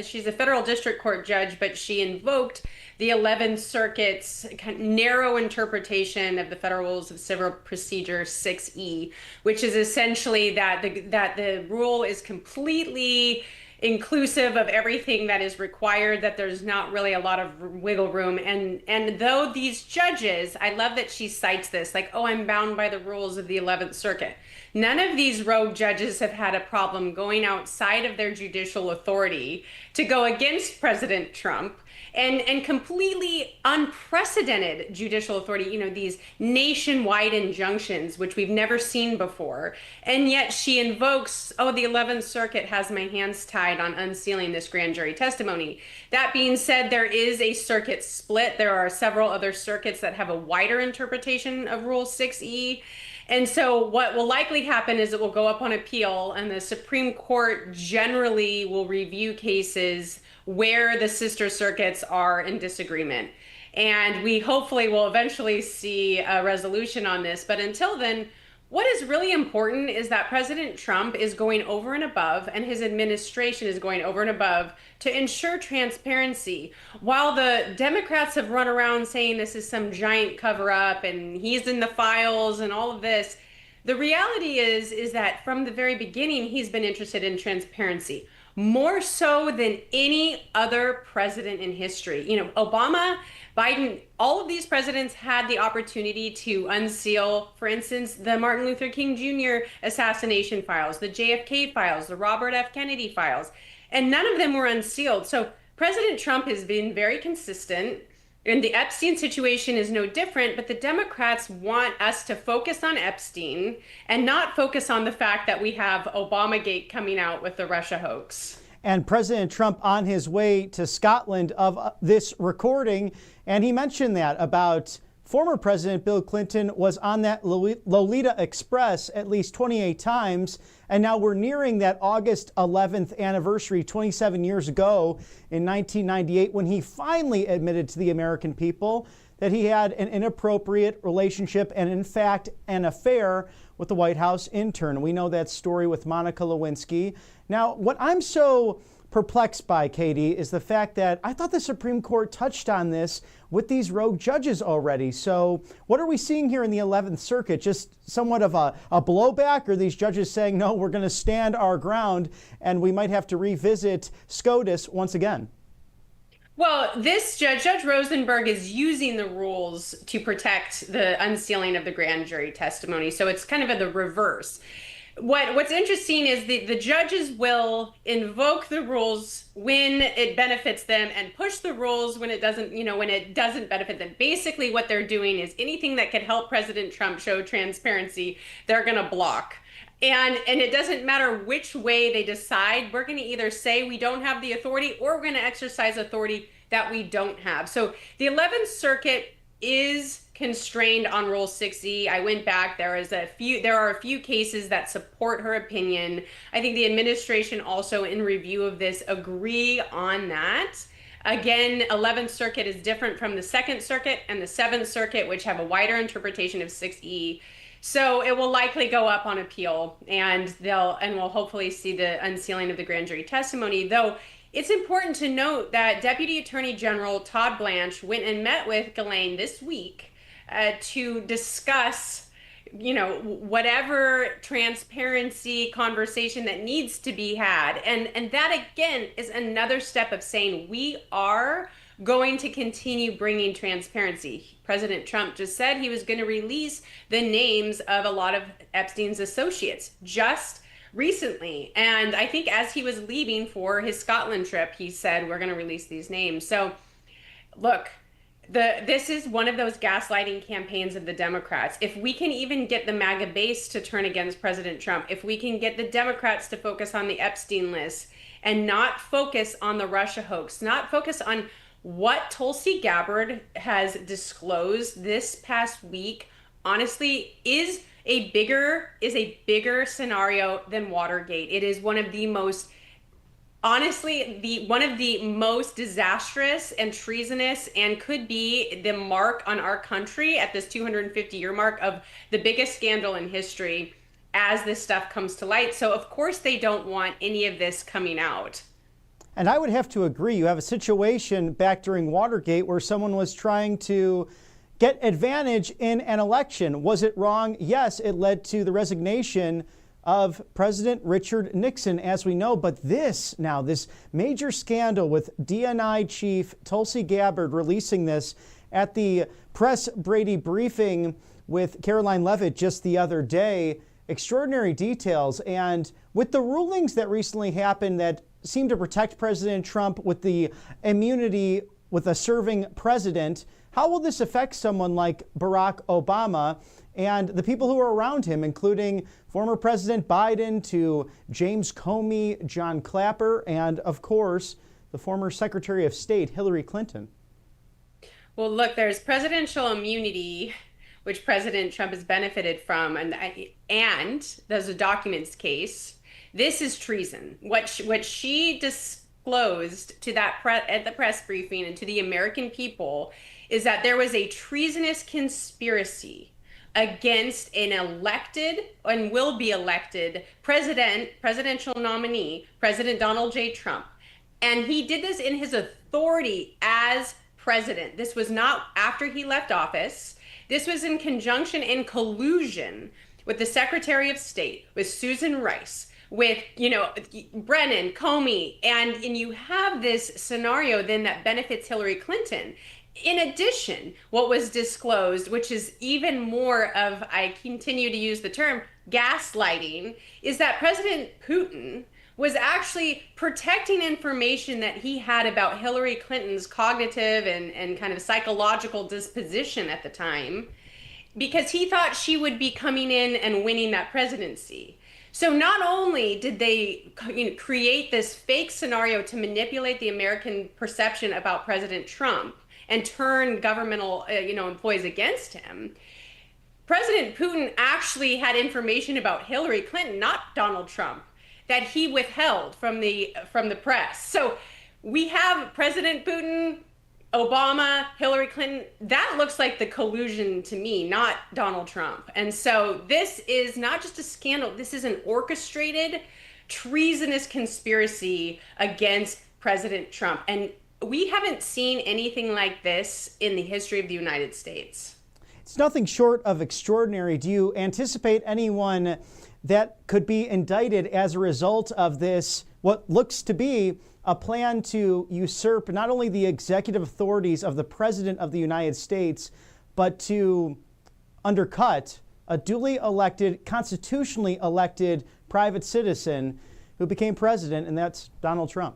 she's a federal district court judge, but she invoked the 11th Circuit's narrow interpretation of the Federal Rules of Civil Procedure 6E, which is essentially that the rule is completely inclusive of everything that is required, that there's not really a lot of wiggle room. And though these judges, I love that she cites this, like, oh, I'm bound by the rules of the 11th Circuit. None of these rogue judges have had a problem going outside of their judicial authority to go against President Trump and completely unprecedented judicial authority, these nationwide injunctions, which we've never seen before. And yet she invokes, oh, the 11th Circuit has my hands tied on unsealing this grand jury testimony. That being said, there is a circuit split. There are several other circuits that have a wider interpretation of Rule 6E. And so what will likely happen is it will go up on appeal, and the Supreme Court generally will review cases where the sister circuits are in disagreement. And we hopefully will eventually see a resolution on this. But until then, what is really important is that President Trump is going over and above, and his administration is going over and above, to ensure transparency. While the Democrats have run around saying this is some giant cover-up and he's in the files and all of this, the reality is that from the very beginning, he's been interested in transparency, more so than any other president in history. Obama, Biden, all of these presidents had the opportunity to unseal, for instance, the Martin Luther King Jr. assassination files, the JFK files, the Robert F. Kennedy files, and none of them were unsealed. So President Trump has been very consistent, and the Epstein situation is no different, but the Democrats want us to focus on Epstein and not focus on the fact that we have Obamagate coming out with the Russia hoax. And President Trump on his way to Scotland of this recording, and he mentioned that about former President Bill Clinton was on that Lolita Express at least 28 times, and now we're nearing that August 11th anniversary 27 years ago in 1998 when he finally admitted to the American people that he had an inappropriate relationship and, in fact, an affair with the White House intern. We know that story with Monica Lewinsky. Now, what I'm so perplexed by, Katie, is the fact that I thought the Supreme Court touched on this with these rogue judges already. So what are we seeing here in the 11th Circuit? Just somewhat of a blowback, or these judges saying, no, we're going to stand our ground and we might have to revisit SCOTUS once again? Well, this Judge Rosenberg is using the rules to protect the unsealing of the grand jury testimony. So it's kind of the reverse. What's interesting is the judges will invoke the rules when it benefits them and push the rules when it doesn't, when it doesn't benefit them. Basically, what they're doing is anything that could help President Trump show transparency, they're going to block. And it doesn't matter which way they decide. We're going to either say we don't have the authority or we're going to exercise authority that we don't have. So the 11th Circuit is constrained on Rule 6E. I went back. There are a few cases that support her opinion. I think the administration also, in review of this, agree on that. Again, 11th Circuit is different from the 2nd Circuit and the 7th Circuit, which have a wider interpretation of 6E. So it will likely go up on appeal, and we'll hopefully see the unsealing of the grand jury testimony. Though it's important to note that Deputy Attorney General Todd Blanche went and met with Ghislaine this week to discuss, whatever transparency conversation that needs to be had. And that, again, is another step of saying we are going to continue bringing transparency. President Trump just said he was going to release the names of a lot of Epstein's associates just recently. And I think as he was leaving for his Scotland trip, he said, we're going to release these names. So look, this is one of those gaslighting campaigns of the Democrats. If we can even get the MAGA base to turn against President Trump, if we can get the Democrats to focus on the Epstein list and not focus on the Russia hoax, not focus on what Tulsi Gabbard has disclosed this past week, honestly, is a bigger scenario than Watergate. It is one of the most, honestly, one of the most disastrous and treasonous, and could be the mark on our country at this 250-year mark of the biggest scandal in history as this stuff comes to light. So of course they don't want any of this coming out. And I would have to agree. You have a situation back during Watergate where someone was trying to get advantage in an election. Was it wrong? Yes, it led to the resignation of President Richard Nixon, as we know. But this major scandal with DNI chief Tulsi Gabbard releasing this at the press Brady briefing with Caroline Leavitt just the other day, extraordinary details. And with the rulings that recently happened that seem to protect President Trump with the immunity with a serving president, how will this affect someone like Barack Obama and the people who are around him, including former President Biden to James Comey, John Clapper, and, of course, the former Secretary of State, Hillary Clinton? Well, look, there's presidential immunity, which President Trump has benefited from, and there's a documents case. This is treason. What she disclosed to at the press briefing and to the American people is that there was a treasonous conspiracy against an elected and will be elected presidential nominee, President Donald J. Trump. And he did this in his authority as president. This was not after he left office. This was in conjunction and collusion with the Secretary of State, with Susan Rice, with, Brennan, Comey, and you have this scenario then that benefits Hillary Clinton. In addition, what was disclosed, which is even more of, I continue to use the term, gaslighting, is that President Putin was actually protecting information that he had about Hillary Clinton's cognitive and kind of psychological disposition at the time, because he thought she would be coming in and winning that presidency. So not only did they create this fake scenario to manipulate the American perception about President Trump and turn governmental employees against him, President Putin actually had information about Hillary Clinton, not Donald Trump, that he withheld from the press. So we have President Putin, Obama, Hillary Clinton. That looks like the collusion to me, not Donald Trump. And so this is not just a scandal. This is an orchestrated, treasonous conspiracy against President Trump. And we haven't seen anything like this in the history of the United States. It's nothing short of extraordinary. Do you anticipate anyone that could be indicted as a result of this, what looks to be a plan to usurp not only the executive authorities of the President of the United States, but to undercut a duly elected, constitutionally elected private citizen who became president, and that's Donald Trump?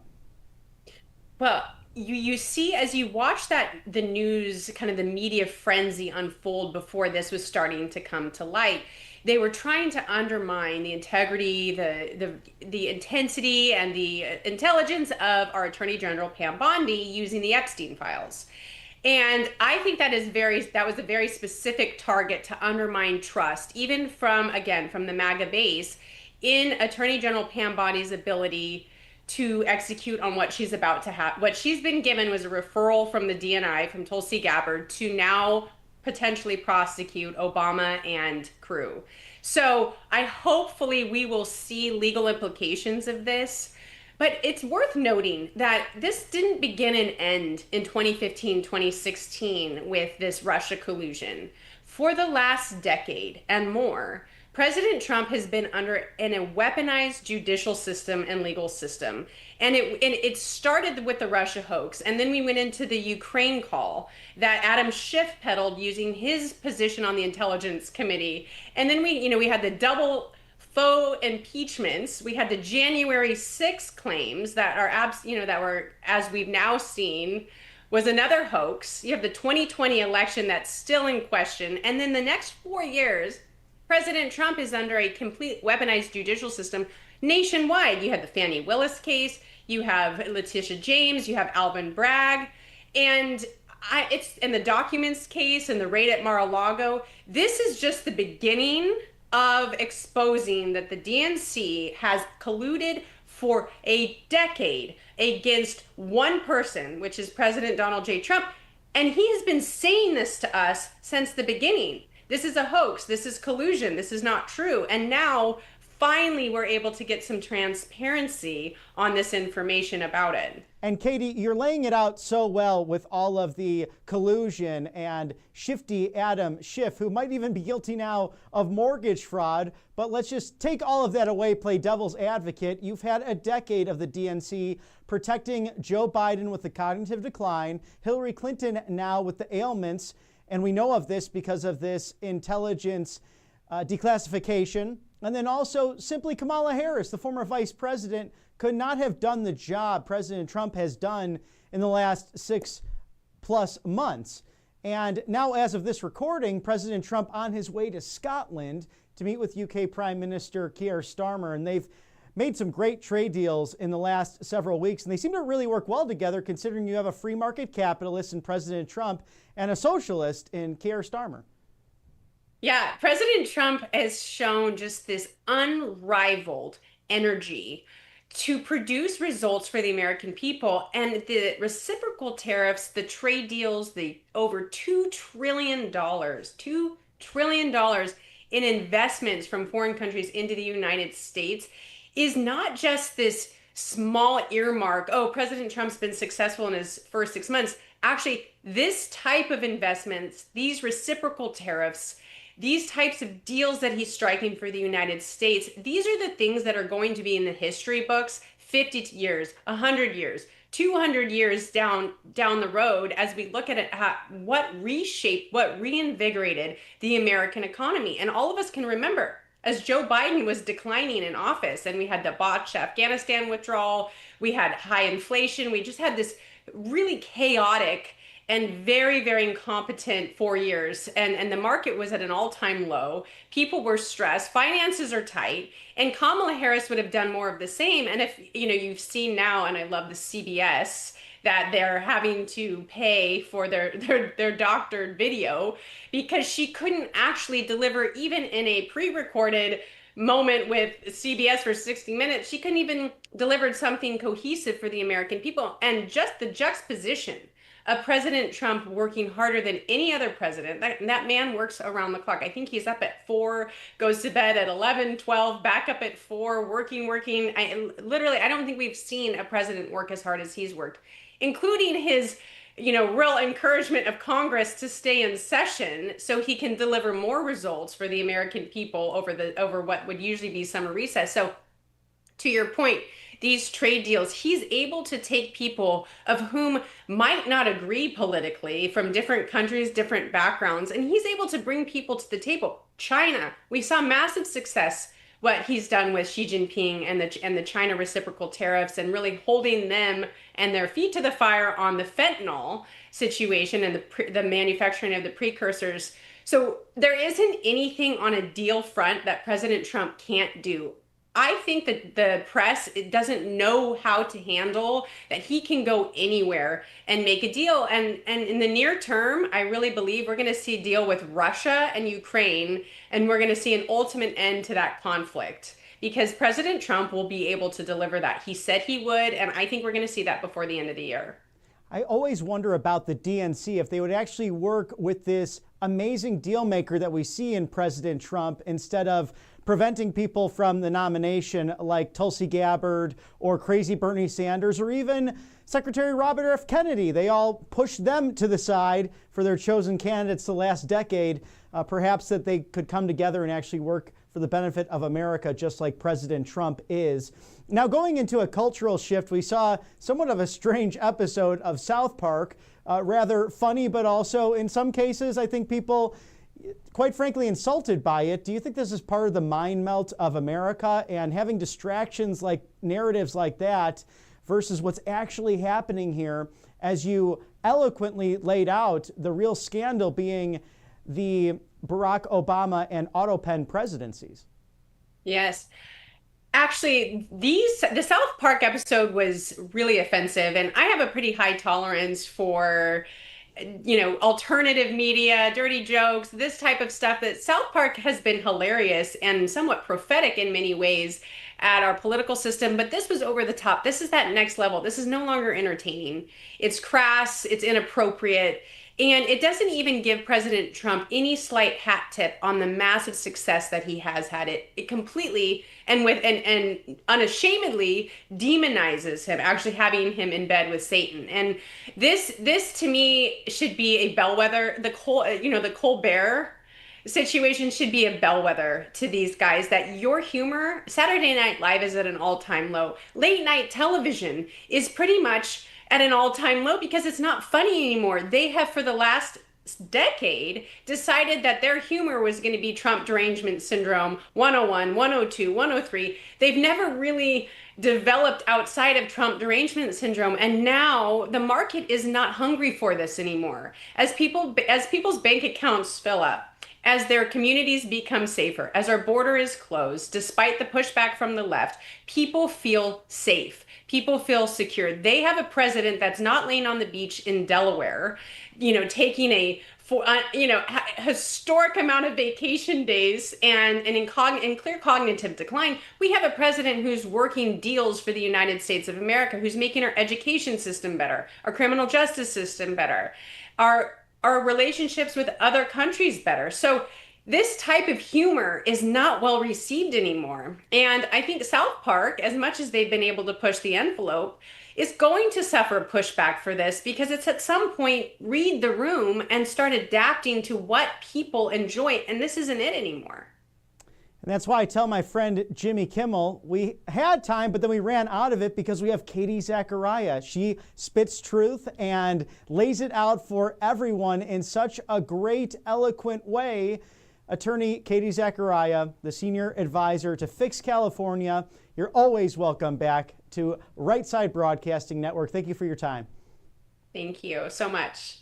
Well, you see, as you watch the news, kind of the media frenzy unfold before this was starting to come to light, they were trying to undermine the integrity, the intensity, and the intelligence of our Attorney General Pam Bondi using the Epstein files. And I think that was a very specific target to undermine trust, even from the MAGA base, in Attorney General Pam Bondi's ability to execute on what she's about to have. What she's been given was a referral from the DNI, from Tulsi Gabbard, to now potentially prosecute Obama and crew. So hopefully we will see legal implications of this. But it's worth noting that this didn't begin and end in 2015, 2016 with this Russia collusion. For the last decade and more, President Trump has been in a weaponized judicial system and legal system. And it started with the Russia hoax. And then we went into the Ukraine call that Adam Schiff peddled using his position on the Intelligence Committee. And then we had the double faux impeachments. We had the January 6 claims that that were, as we've now seen, was another hoax. You have the 2020 election that's still in question. And then the next 4 years, President Trump is under a complete weaponized judicial system nationwide. You had the Fani Willis case, you have Letitia James, you have Alvin Bragg, and the documents case and the raid at Mar-a-Lago. This is just the beginning of exposing that the DNC has colluded for a decade against one person, which is President Donald J. Trump. And he has been saying this to us since the beginning. This is a hoax. This is collusion. This is not true. And now, finally, we're able to get some transparency on this information about it. And Katie, you're laying it out so well with all of the collusion and shifty Adam Schiff, who might even be guilty now of mortgage fraud. But let's just take all of that away, play devil's advocate. You've had a decade of the DNC protecting Joe Biden with the cognitive decline, Hillary Clinton now with the ailments. And we know of this because of this intelligence declassification. And then also simply Kamala Harris, the former vice president, could not have done the job President Trump has done in the last 6+ months. And now, as of this recording, President Trump on his way to Scotland to meet with UK Prime Minister Kier Starmer. And they've made some great trade deals in the last several weeks. And they seem to really work well together, considering you have a free market capitalist in President Trump and a socialist in Kier Starmer. Yeah, President Trump has shown just this unrivaled energy to produce results for the American people. And the reciprocal tariffs, the trade deals, the over $2 trillion in investments from foreign countries into the United States is not just this small earmark. Oh, President Trump's been successful in his first 6 months. Actually, this type of investments, these reciprocal tariffs, these types of deals that he's striking for the United States, these are the things that are going to be in the history books 50 years, 100 years, 200 years down the road as we look at it, what reshaped, what reinvigorated the American economy. And all of us can remember as Joe Biden was declining in office, and we had the botched Afghanistan withdrawal, we had high inflation, we just had this really chaotic and very, very incompetent 4 years. And the market was at an all-time low. People were stressed. Finances are tight. And Kamala Harris would have done more of the same. And if, you've seen now, and I love the CBS, that they're having to pay for their doctored video because she couldn't actually deliver, even in a pre-recorded moment with CBS for 60 Minutes, she couldn't even deliver something cohesive for the American people. And just the juxtaposition of President Trump working harder than any other president. That man works around the clock. I think he's up at 4, goes to bed at 11, 12, back up at 4, working. I don't think we've seen a president work as hard as he's worked, including his, real encouragement of Congress to stay in session so he can deliver more results for the American people over what would usually be summer recess. So to your point, these trade deals, he's able to take people of whom might not agree politically from different countries, different backgrounds, and he's able to bring people to the table. China, we saw massive success what he's done with Xi Jinping and the China reciprocal tariffs, and really holding them and their feet to the fire on the fentanyl situation and the manufacturing of the precursors. So there isn't anything on a deal front that President Trump can't do. I think that the press doesn't know how to handle that he can go anywhere and make a deal. And in the near term, I really believe we're going to see a deal with Russia and Ukraine, and we're going to see an ultimate end to that conflict because President Trump will be able to deliver that. He said he would, and I think we're going to see that before the end of the year. I always wonder about the DNC, if they would actually work with this amazing deal maker that we see in President Trump instead of preventing people from the nomination like Tulsi Gabbard or crazy Bernie Sanders or even Secretary Robert F. Kennedy. They all pushed them to the side for their chosen candidates the last decade. Perhaps that they could come together and actually work for the benefit of America, just like President Trump is. Now, going into a cultural shift, we saw somewhat of a strange episode of South Park, rather funny, but also in some cases, I think people, quite frankly, insulted by it. Do you think this is part of the mind melt of America and having distractions like narratives like that versus what's actually happening here, as you eloquently laid out, the real scandal being the Barack Obama and Autopen presidencies? Yes. Actually, the South Park episode was really offensive, and I have a pretty high tolerance for, alternative media, dirty jokes, this type of stuff. That South Park has been hilarious and somewhat prophetic in many ways at our political system, but this was over the top. This is that next level. This is no longer entertaining. It's crass, it's inappropriate. And it doesn't even give President Trump any slight hat tip on the massive success that he has had. It completely and unashamedly demonizes him, actually having him in bed with Satan. And this to me should be a bellwether. The Colbert situation should be a bellwether to these guys that your humor, Saturday Night Live is at an all-time low. Late night television is pretty much at an all-time low because it's not funny anymore. They have, for the last decade, decided that their humor was going to be Trump derangement syndrome 101, 102, 103. They've never really developed outside of Trump derangement syndrome, and now the market is not hungry for this anymore. As people's bank accounts fill up, as their communities become safer, as our border is closed, despite the pushback from the left, people feel safe. People feel secure. They have a president that's not laying on the beach in Delaware, taking a historic amount of vacation days and in clear cognitive decline. We have a president who's working deals for the United States of America, who's making our education system better, our criminal justice system better, our relationships with other countries better. So this type of humor is not well received anymore. And I think South Park, as much as they've been able to push the envelope, is going to suffer pushback for this because it's at some point read the room and start adapting to what people enjoy. And this isn't it anymore. And that's why I tell my friend Jimmy Kimmel, we had time, but then we ran out of it because we have Katie Zachariah. She spits truth and lays it out for everyone in such a great, eloquent way. Attorney Katie Zachariah, the senior advisor to Fix California. You're always welcome back to Right Side Broadcasting Network. Thank you for your time. Thank you so much.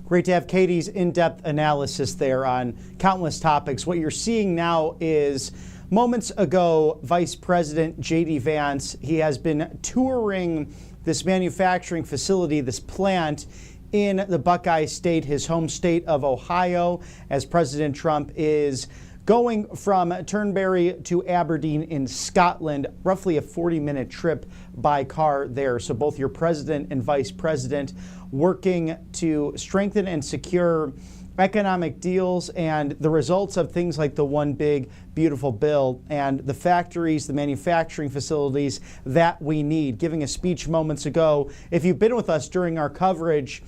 Great to have Katie's in-depth analysis there on countless topics. What you're seeing now is moments ago, Vice President J.D. Vance, he has been touring this manufacturing facility, this plant in the Buckeye State, his home state of Ohio, as President Trump is going from Turnberry to Aberdeen in Scotland, roughly a 40-minute trip by car there. So both your president and vice president working to strengthen and secure economic deals and the results of things like the One Big Beautiful Bill and the factories, the manufacturing facilities that we need. Giving a speech moments ago, if you've been with us during our coverage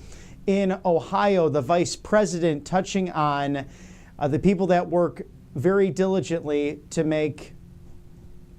in Ohio, the vice president touching on the people that work very diligently to make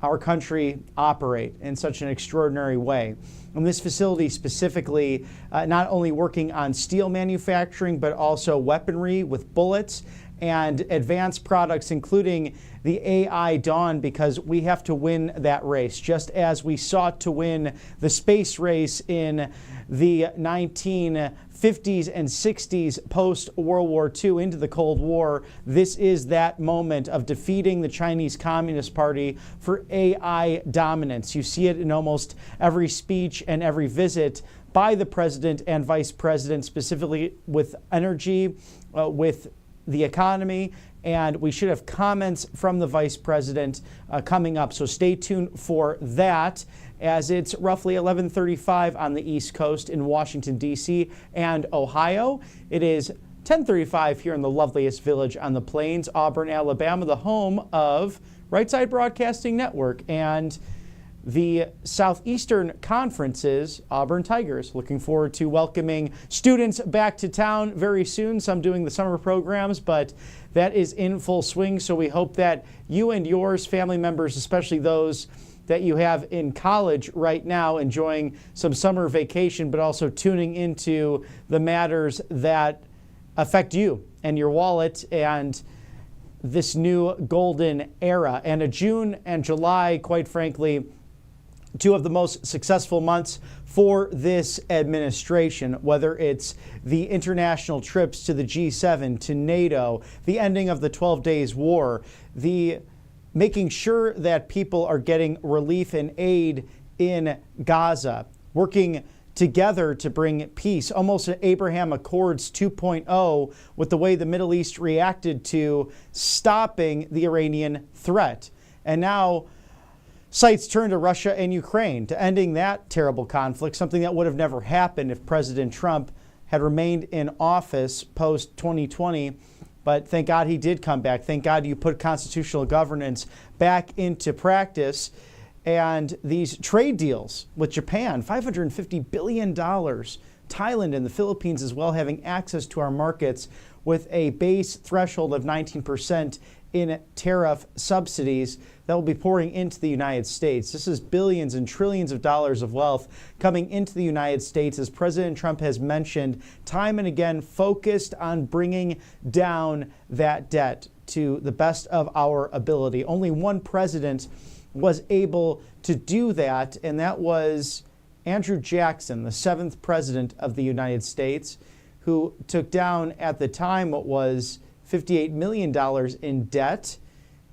our country operate in such an extraordinary way. And this facility specifically, not only working on steel manufacturing, but also weaponry with bullets and advanced products, including the AI Dawn, because we have to win that race. Just as we sought to win the space race in the 1950s and 60s post-World War II into the Cold War, this is that moment of defeating the Chinese Communist Party for AI dominance. You see it in almost every speech and every visit by the president and vice president, specifically with energy, with the economy, and we should have comments from the vice president coming up. So stay tuned for that, as it's roughly 11:35 on the East Coast in Washington, D.C. and Ohio. It is 10:35 here in the loveliest village on the plains, Auburn, Alabama, the home of Right Side Broadcasting Network and the Southeastern Conference's Auburn Tigers. Looking forward to welcoming students back to town very soon, some doing the summer programs, but that is in full swing. So we hope that you and yours, family members, especially those that you have in college right now, enjoying some summer vacation, but also tuning into the matters that affect you and your wallet and this new golden era. And a June and July, quite frankly, two of the most successful months for this administration, whether it's the international trips to the G7, to NATO, the ending of the 12 days war, the making sure that people are getting relief and aid in Gaza, working together to bring peace, almost an Abraham Accords 2.0 with the way the Middle East reacted to stopping the Iranian threat. And now sights turn to Russia and Ukraine, to ending that terrible conflict, something that would have never happened if President Trump had remained in office post-2020. But thank God he did come back. Thank God you put constitutional governance back into practice. And these trade deals with Japan, $550 billion, Thailand and the Philippines as well, having access to our markets with a base threshold of 19% in tariff subsidies that will be pouring into the United States. This is billions and trillions of dollars of wealth coming into the United States, as President Trump has mentioned time and again, focused on bringing down that debt to the best of our ability. Only one president was able to do that, and that was Andrew Jackson, the 7th president of the United States, who took down at the time what was $58 million in debt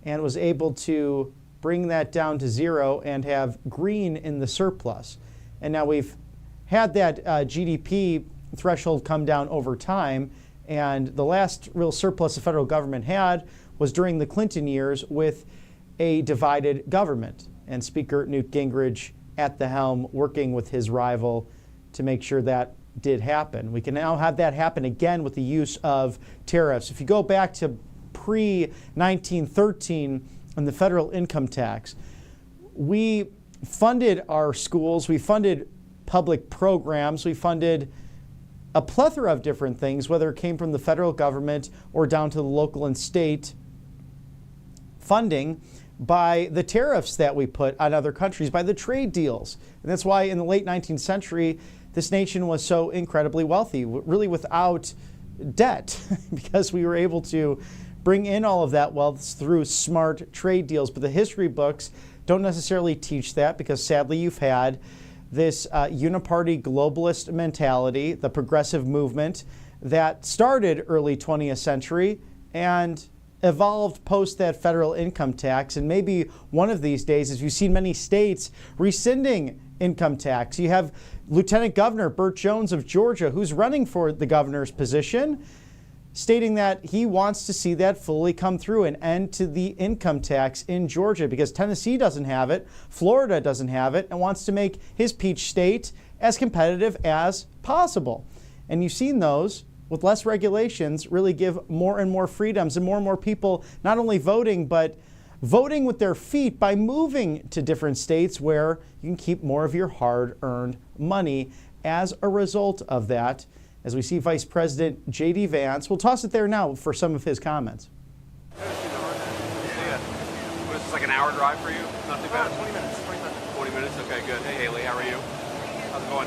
and was able to bring that down to zero and have green in the surplus. And now we've had that GDP threshold come down over time, and the last real surplus the federal government had was during the Clinton years with a divided government, and Speaker Newt Gingrich at the helm working with his rival to make sure that did happen. We can now have that happen again with the use of tariffs. If you go back to pre-1913 and the federal income tax, we funded our schools, we funded public programs, we funded a plethora of different things, whether it came from the federal government or down to the local and state funding, by the tariffs that we put on other countries, by the trade deals. And that's why in the late 19th century, this nation was so incredibly wealthy, really without debt because we were able to bring in all of that wealth through smart trade deals. But the history books don't necessarily teach that because sadly you've had this uniparty globalist mentality, the progressive movement that started early 20th century and evolved post that federal income tax. And maybe one of these days, as you've seen many states rescinding income tax. You have Lieutenant Governor Burt Jones of Georgia, who's running for the governor's position, stating that he wants to see that fully come through, an end to the income tax in Georgia, because Tennessee doesn't have it, Florida doesn't have it, and wants to make his peach state as competitive as possible. And you've seen those, with less regulations, really give more and more freedoms and more people not only voting, but voting with their feet by moving to different states where you can keep more of your hard-earned money as a result of that. As we see Vice President J.D. Vance, we'll toss it there now for some of his comments. What is this, like an hour drive for you? Not too bad? 20 minutes. 20 minutes? Okay, good. Hey, Haley, how are you? How's it going?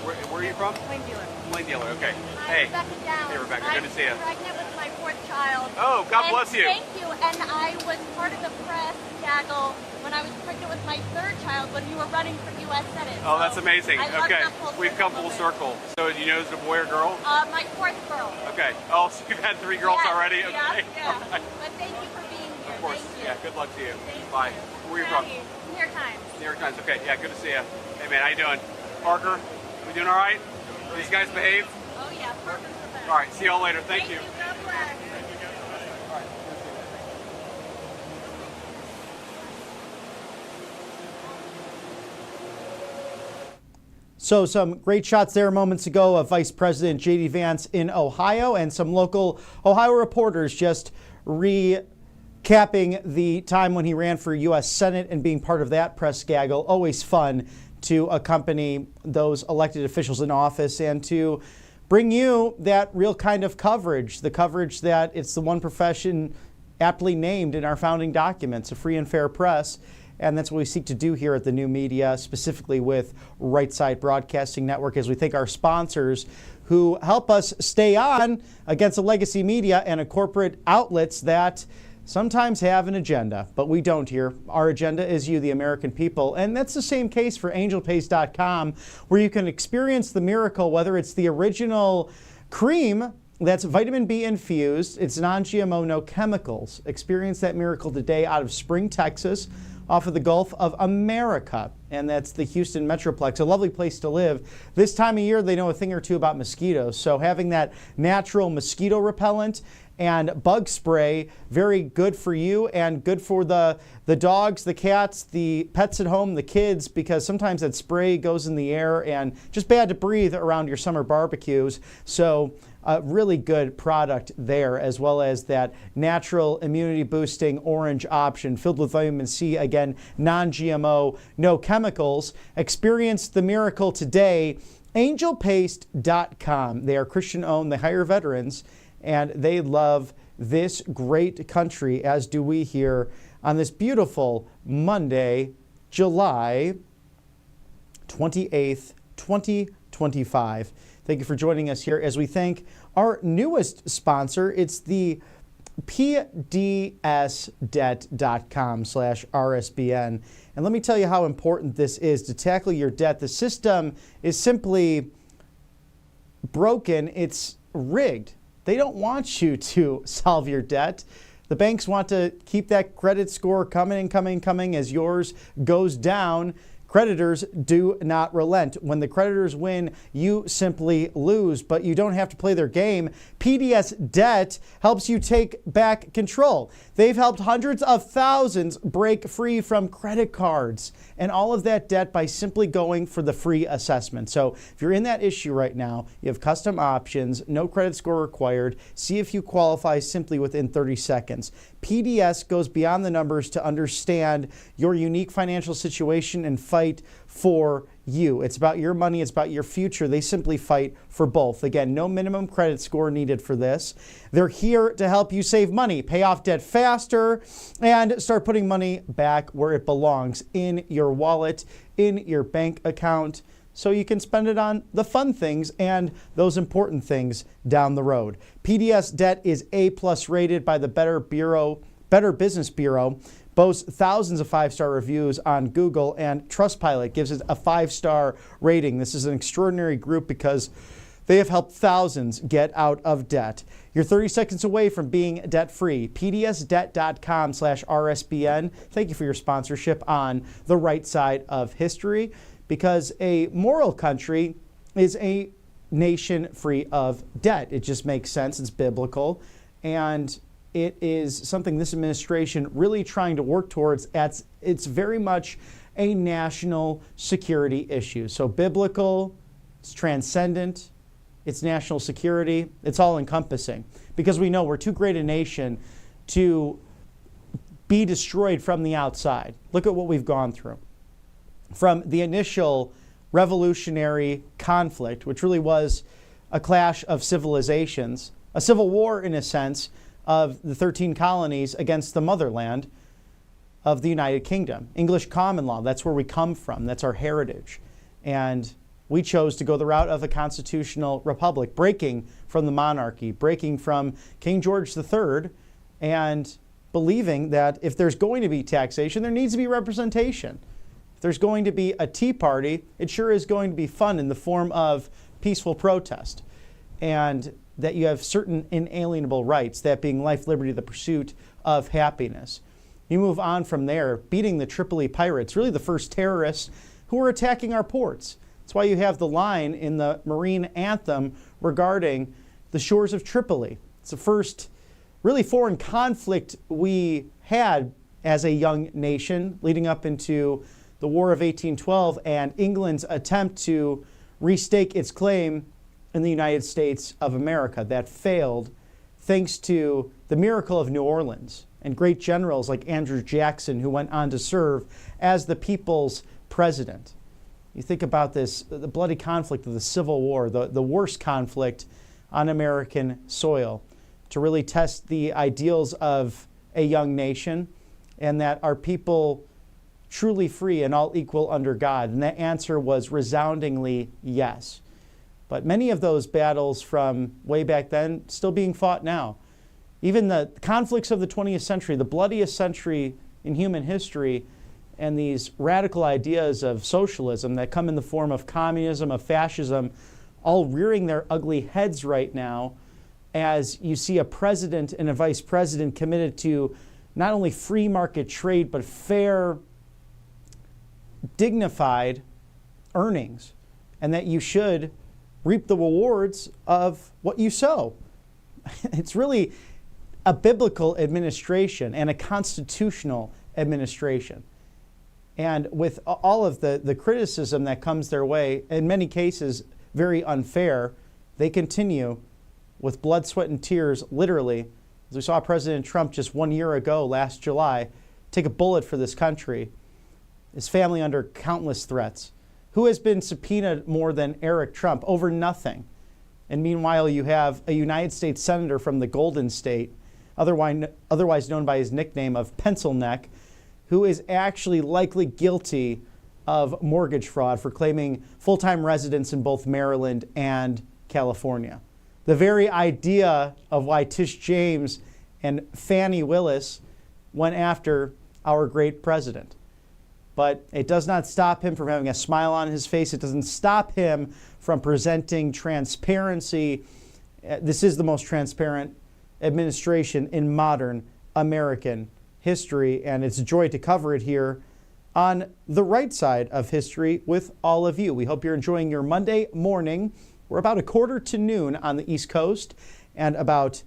Where are you from? Plain dealer. Plain dealer, okay. Hi, Hey. Rebecca Downs. Hey, Rebecca, good to see you. I'm pregnant with my 4th child. Oh, God bless you. Thank you. And I was part of the press gaggle when I was pregnant with my 3rd child when you were running for U.S. Senate. Oh, that's amazing. I love Okay, that full we've come full circle. So, do you know is it a boy or girl? My 4th girl. Okay. Oh, so you've had 3 girls Yes, already? yes, Okay. yeah. All right. But thank you for being here. Of course. Thank you. Yeah, good luck to you. Thank Bye. Where are you from? New York Times. New York Times. Okay, yeah, good to see you. Hey, man, how you doing? Parker, we doing all right? These guys behave? Oh, yeah. Parker's the best. All right, see y'all later. Thank you. God bless. So some great shots there moments ago of Vice President J.D. Vance in Ohio, and some local Ohio reporters just recapping the time when he ran for U.S. Senate and being part of that press gaggle. Always fun to accompany those elected officials in office and to bring you that real kind of coverage, the coverage that it's the one profession aptly named in our founding documents, a free and fair press. And that's what we seek to do here at the New Media, specifically with Right Side Broadcasting Network, as we thank our sponsors who help us stay on against the legacy media and corporate outlets that sometimes have an agenda, but we don't here. Our agenda is you, the American people. And that's the same case for angelpaste.com, where you can experience the miracle, whether it's the original cream that's vitamin B infused, it's non-GMO, no chemicals. Experience that miracle today out of Spring, Texas, off of the Gulf of America. And that's the Houston Metroplex, a lovely place to live. This time of year, they know a thing or two about mosquitoes. So having that natural mosquito repellent and bug spray, very good for you and good for the dogs, the cats, the pets at home, the kids, because sometimes that spray goes in the air and just bad to breathe around your summer barbecues. So a really good product there, as well as that natural immunity boosting orange option filled with vitamin C, again, non-GMO, no chemicals. Experience the miracle today. Angelpaste.com. They are Christian owned, they hire veterans, and they love this great country, as do we here on this beautiful Monday, July 28th, 2025. Thank you for joining us here as we thank our newest sponsor. It's the pdsdebt.com/RSBN. And let me tell you how important this is to tackle your debt. The system is simply broken. It's rigged. They don't want you to solve your debt. The banks want to keep that credit score coming as yours goes down. Creditors do not relent. When the creditors win, you simply lose, but you don't have to play their game. PDS Debt helps you take back control. They've helped hundreds of thousands break free from credit cards and all of that debt by simply going for the free assessment. So if you're in that issue right now, you have custom options, no credit score required. See if you qualify simply within 30 seconds. PDS goes beyond the numbers to understand your unique financial situation and fight for you. It's about your money. It's about your future. They simply fight for both. Again, no minimum credit score needed for this. They're here to help you save money, pay off debt faster, and start putting money back where it belongs, in your wallet, in your bank account. so you can spend it on the fun things and those important things down the road. PDS debt is A+ rated by the Better Business Bureau, boasts thousands of 5-star reviews on Google, and Trustpilot gives it a 5-star rating. This is an extraordinary group because they have helped thousands get out of debt. You're 30 seconds away from being debt-free. PDSdebt.com/RSBN. Thank you for your sponsorship on the right side of history, because a moral country is a nation free of debt. It just makes sense. It's biblical. And it is something this administration really trying to work towards. It's very much a national security issue. So biblical, it's transcendent, it's national security, it's all encompassing. Because we know we're too great a nation to be destroyed from the outside. Look at what we've gone through. From the initial revolutionary conflict, which really was a clash of civilizations, a civil war in a sense, of the 13 colonies against the motherland of the United Kingdom. English common law, that's where we come from, that's our heritage. And we chose to go the route of a constitutional republic, breaking from the monarchy, breaking from King George III, and believing that if there's going to be taxation, there needs to be representation. If there's going to be a Tea Party, it sure is going to be fun in the form of peaceful protest. And that you have certain inalienable rights, that being life, liberty, the pursuit of happiness. You move on from there, beating the Tripoli pirates, really the first terrorists who were attacking our ports. That's why you have the line in the Marine anthem regarding the shores of Tripoli. It's the first really foreign conflict we had as a young nation leading up into the War of 1812 and England's attempt to restake its claim in the United States of America. That failed thanks to the miracle of New Orleans and great generals like Andrew Jackson, who went on to serve as the people's president. You think about this, the bloody conflict of the Civil War, the worst conflict on American soil, to really test the ideals of a young nation, and that our people truly free and all equal under God? And that answer was resoundingly yes. But many of those battles from way back then still being fought now. Even the conflicts of the 20th century, the bloodiest century in human history, and these radical ideas of socialism that come in the form of communism, of fascism, all rearing their ugly heads right now as you see a president and a vice president committed to not only free market trade, but fair, dignified earnings, and that you should reap the rewards of what you sow. It's really a biblical administration and a constitutional administration. And with all of the criticism that comes their way, in many cases very unfair, they continue with blood, sweat, and tears, literally, as we saw President Trump just 1 year ago, last July, take a bullet for this country, his family under countless threats. Who has been subpoenaed more than Eric Trump over nothing? And meanwhile, you have a United States Senator from the Golden State, otherwise known by his nickname of Pencil Neck, who is actually likely guilty of mortgage fraud for claiming full-time residence in both Maryland and California. The very idea of why Tish James and Fannie Willis went after our great president. But it does not stop him from having a smile on his face. It doesn't stop him from presenting transparency. This is the most transparent administration in modern American history, and it's a joy to cover it here on the right side of history with all of you. We hope you're enjoying your Monday morning. We're about 8:45 on the East Coast and about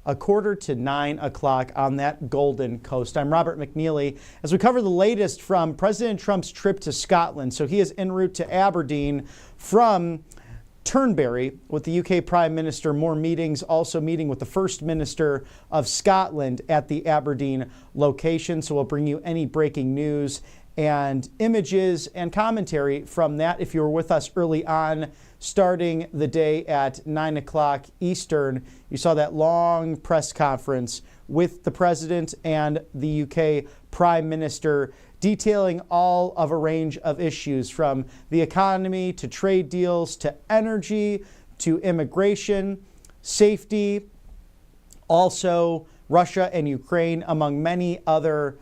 8:45 to 9:00 on that Golden Coast. I'm Robert McNeely as we cover the latest from President Trump's trip to Scotland. So he is en route to Aberdeen from Turnberry with the UK Prime Minister. More meetings, also meeting with the First Minister of Scotland at the Aberdeen location. So we'll bring you any breaking news and images and commentary from that. If you were with us early on, starting the day at 9:00 Eastern, you saw that long press conference with the President and the UK prime minister, detailing all of a range of issues from the economy to trade deals to energy to immigration, safety, also Russia and Ukraine, among many other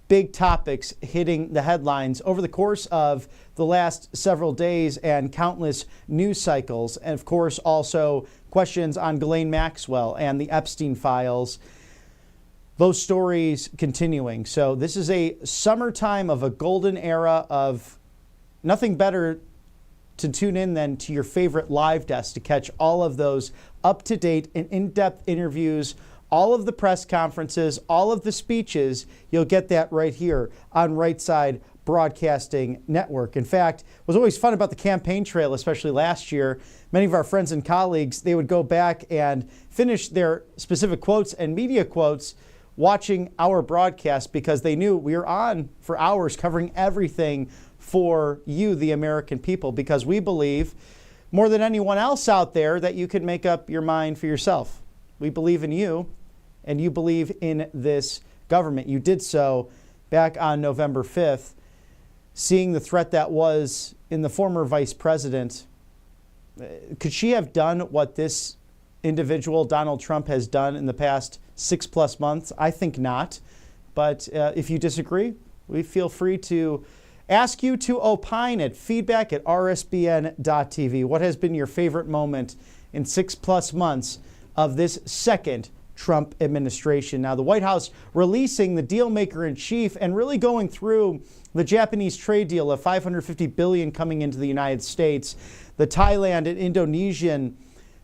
big topics hitting the headlines over the course of the last several days and countless news cycles. And of course, also questions on Ghislaine Maxwell and the Epstein files. Those stories continuing. So this is a summertime of a golden era of nothing better to tune in than to your favorite live desk to catch all of those up-to-date and in-depth interviews, all of the press conferences, all of the speeches. You'll get that right here on Right Side Broadcasting Network. In fact, what was always fun about the campaign trail, especially last year, many of our friends and colleagues, they would go back and finish their specific quotes and media quotes watching our broadcast because they knew we were on for hours covering everything for you, the American people, because we believe more than anyone else out there that you can make up your mind for yourself. We believe in you, and you believe in this government. You did so back on November 5th, seeing the threat that was in the former vice president. Could she have done what this individual, Donald Trump, has done in the past 6+ months? I think not. But if you disagree, we feel free to ask you to opine at feedback@rsbn.tv. What has been your favorite moment in 6+ months of this second Trump administration? Now, the White House releasing the deal maker in chief and really going through the Japanese trade deal of $550 billion coming into the United States, the Thailand and Indonesian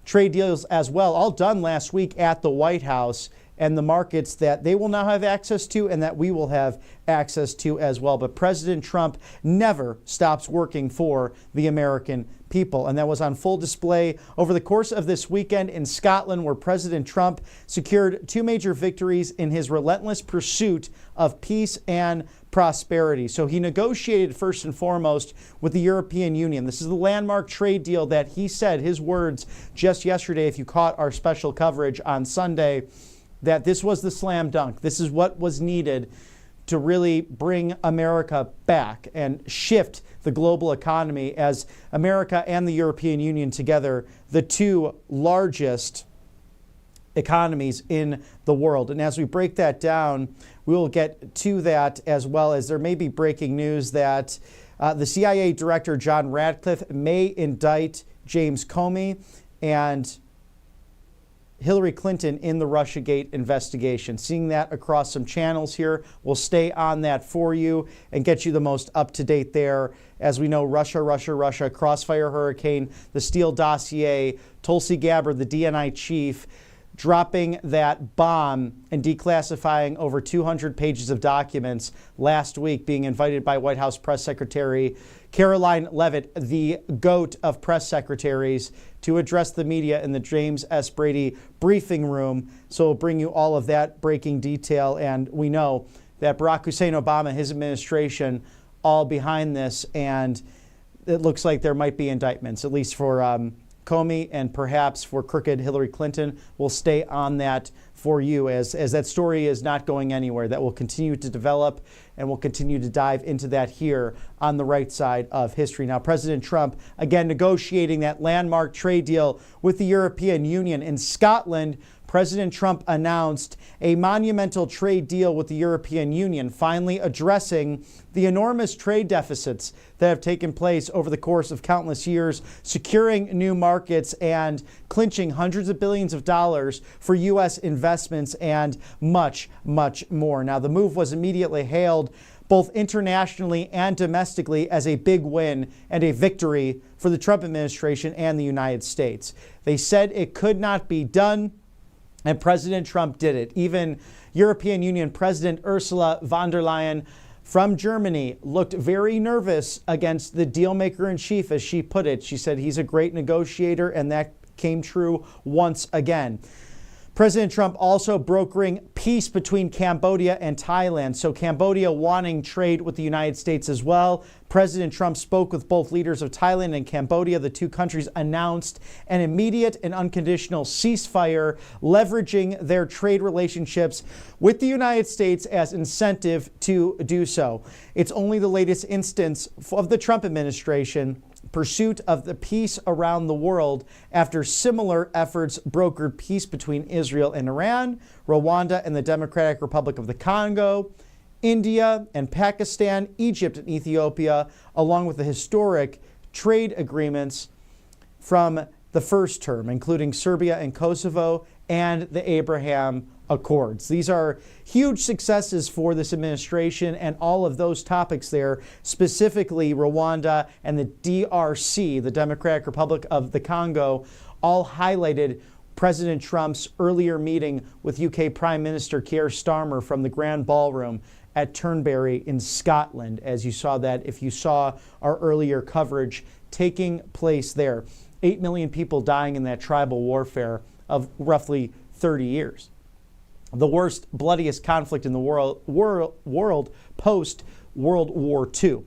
trade deals as well, all done last week at the White House, and the markets that they will now have access to and that we will have access to as well. But President Trump never stops working for the American people. And that was on full display over the course of this weekend in Scotland, where President Trump secured 2 major victories in his relentless pursuit of peace and prosperity. So he negotiated first and foremost with the European Union. This is the landmark trade deal that he said, his words just yesterday, if you caught our special coverage on Sunday, that this was the slam dunk. This is what was needed to really bring America back and shift the global economy as America and the European Union together, the 2 largest economies in the world. And as we break that down, we will get to that, as well as there may be breaking news that the CIA Director John Ratcliffe may indict James Comey and Hillary Clinton in the Russiagate investigation. Seeing that across some channels here. We'll stay on that for you and get you the most up-to-date there. As we know, Russia, Crossfire Hurricane, the Steele dossier, Tulsi Gabbard, the DNI chief, dropping that bomb and declassifying over 200 pages of documents last week, being invited by White House Press Secretary Caroline Leavitt, the GOAT of press secretaries, to address the media in the James S. Brady briefing room. So we'll bring you all of that breaking detail. And we know that Barack Hussein Obama, his administration, all behind this. And it looks like there might be indictments, at least for Comey and perhaps for crooked Hillary Clinton. We'll stay on that for you as that story is not going anywhere. That will continue to develop, and we'll continue to dive into that here on the right side of history. Now, President Trump, again, negotiating that landmark trade deal with the European Union. In Scotland, President Trump announced a monumental trade deal with the European Union, finally addressing the enormous trade deficits that have taken place over the course of countless years, securing new markets and clinching hundreds of billions of dollars for U.S. investments and much, much more. Now, the move was immediately hailed both internationally and domestically as a big win and a victory for the Trump administration and the United States. They said it could not be done, and President Trump did it. Even European Union President Ursula von der Leyen from Germany looked very nervous against the deal maker in chief, as she put it. She said he's a great negotiator, and that came true once again. President Trump also brokering peace between Cambodia and Thailand. So Cambodia wanting trade with the United States as well. President Trump spoke with both leaders of Thailand and Cambodia. The two countries announced an immediate and unconditional ceasefire, leveraging their trade relationships with the United States as incentive to do so. It's only the latest instance of the Trump administration pursuit of the peace around the world after similar efforts brokered peace between Israel and Iran, Rwanda and the Democratic Republic of the Congo, India and Pakistan, Egypt and Ethiopia, along with the historic trade agreements from the first term, including Serbia and Kosovo and the Abraham Accords. These are huge successes for this administration, and all of those topics there, specifically Rwanda and the DRC, the Democratic Republic of the Congo, all highlighted President Trump's earlier meeting with UK Prime Minister Kier Starmer from the Grand Ballroom at Turnberry in Scotland, as you saw that if you saw our earlier coverage taking place there. 8 million people dying in that tribal warfare of roughly 30 years. The worst, bloodiest conflict in the world post-World War II.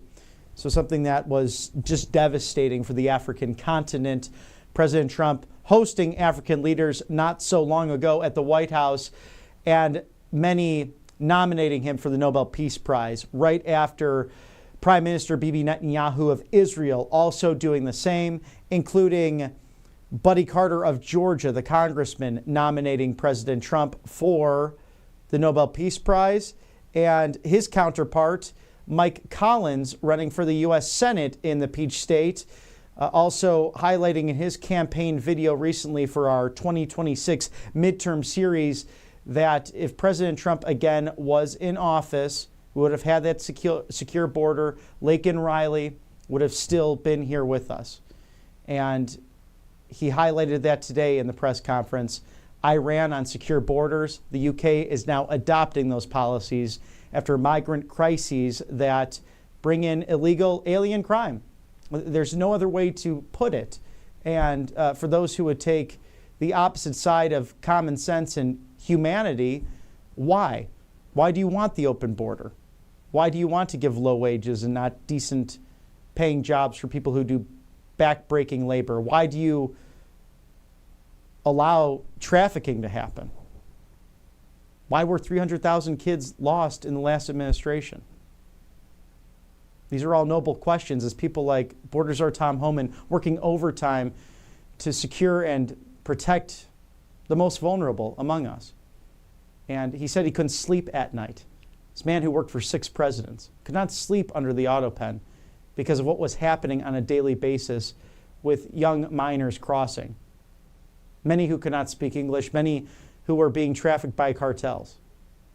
So something that was just devastating for the African continent. President Trump hosting African leaders not so long ago at the White House, and many nominating him for the Nobel Peace Prize right after Prime Minister Bibi Netanyahu of Israel also doing the same, including Buddy Carter of Georgia, the congressman, nominating President Trump for the Nobel Peace Prize, and his counterpart, Mike Collins, running for the U.S. Senate in the Peach State, also highlighting in his campaign video recently for our 2026 midterm series that if President Trump again was in office, we would have had that secure border. Laken Riley would have still been here with us. And he highlighted that today in the press conference. Iran on secure borders. The UK is now adopting those policies after migrant crises that bring in illegal alien crime. There's no other way to put it. And for those who would take the opposite side of common sense and humanity, why? Why do you want the open border? Why do you want to give low wages and not decent paying jobs for people who do back-breaking labor? Why do you allow trafficking to happen? Why were 300,000 kids lost in the last administration? These are all noble questions as people like Border Czar Tom Homan working overtime to secure and protect the most vulnerable among us. And he said he couldn't sleep at night. This man who worked for 6 presidents could not sleep under the auto pen because of what was happening on a daily basis with young minors crossing. Many who could not speak English, many who were being trafficked by cartels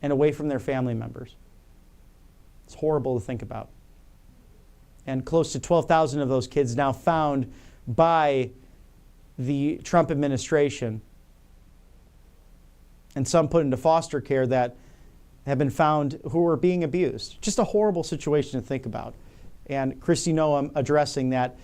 and away from their family members. It's horrible to think about. And close to 12,000 of those kids now found by the Trump administration, and some put into foster care that have been found who were being abused. Just a horrible situation to think about. And Kristi Noem addressing that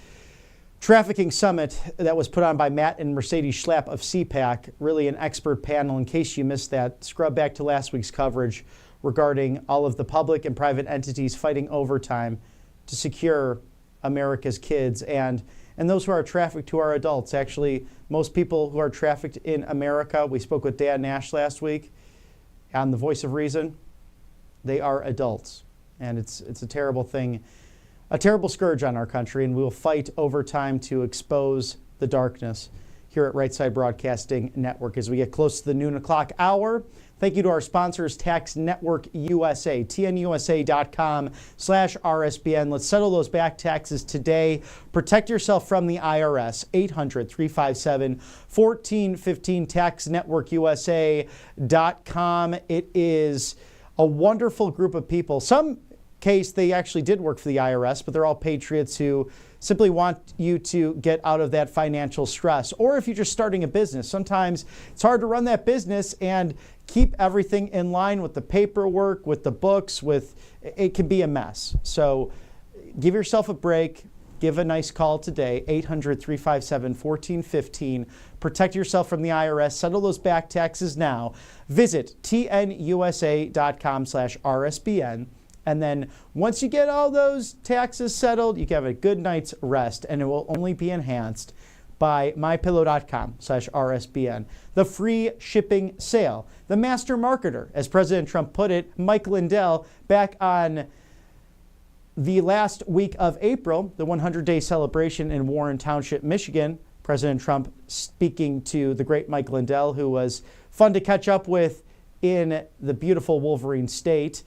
trafficking summit that was put on by Matt and Mercedes Schlapp of CPAC, really an expert panel. In case you missed that, scrub back to last week's coverage regarding all of the public and private entities fighting overtime to secure America's kids and those who are trafficked, who are adults. Actually, most people who are trafficked in America, we spoke with Dan Nash last week on The Voice of Reason, they are adults. And it's a terrible thing, a terrible scourge on our country, and we will fight overtime to expose the darkness here at Right Side Broadcasting Network as we get close to the noon o'clock hour. Thank you to our sponsors, Tax Network USA, tnusa.com/RSBN. Let's settle those back taxes today. Protect yourself from the IRS, 800-357-1415, taxnetworkusa.com. It is a wonderful group of people. Some case they actually did work for the IRS, but they're all patriots who simply want you to get out of that financial stress. Or if you're just starting a business, sometimes it's hard to run that business and keep everything in line with the paperwork, with the books, it can be a mess. So give yourself a break. give a nice call today, 800-357-1415. Protect yourself from the IRS. Settle those back taxes now. Visit tnusa.com/RSBN. And then once you get all those taxes settled, you can have a good night's rest, and it will only be enhanced by mypillow.com/RSBN. The free shipping sale. The master marketer, as President Trump put it, Mike Lindell, back on the last week of April, the 100-day celebration in Warren Township, Michigan. President Trump speaking to the great Mike Lindell, who was fun to catch up with in the beautiful Wolverine State.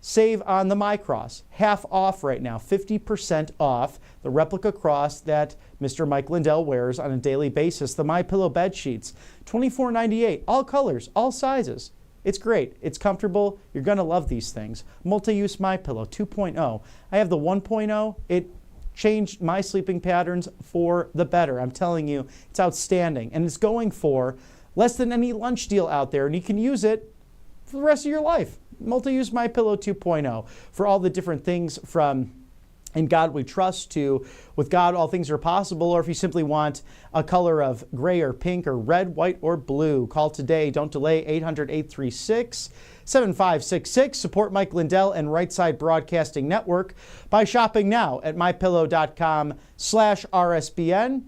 Save on the My Cross, half off right now, 50% off the replica cross that Mr. Mike Lindell wears on a daily basis. The My Pillow bed sheets, $24.98, all colors, all sizes. It's great. It's comfortable. You're going to love these things. Multi-use My Pillow 2.0. I have the 1.0. It changed my sleeping patterns for the better. I'm telling you, it's outstanding, and it's going for less than any lunch deal out there, and you can use it for the rest of your life. Multi-use My Pillow 2.0 for all the different things from In God We Trust to With God All Things Are Possible, or if you simply want a color of gray or pink or red, white, or blue. Call today. Don't delay. 800-836-7566. Support Mike Lindell and Right Side Broadcasting Network by shopping now at mypillow.com/RSBN.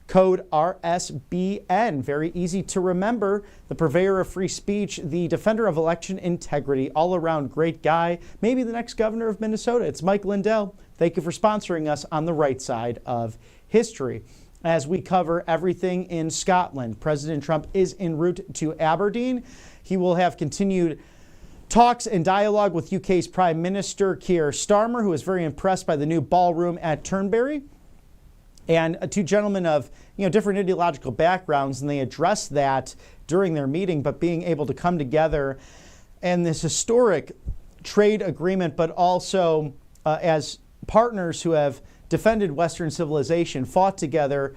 Code RSBN. Very easy to remember. The purveyor of free speech, the defender of election integrity, all around great guy, maybe the next governor of Minnesota. It's Mike Lindell. Thank you for sponsoring us on the right side of history. As we cover everything in Scotland, President Trump is en route to Aberdeen. He will have continued talks and dialogue with UK's Prime Minister Kier Starmer, who is very impressed by the new ballroom at Turnberry. And two gentlemen of different ideological backgrounds, and they addressed that during their meeting, but being able to come together and this historic trade agreement, but also as partners who have defended Western civilization, fought together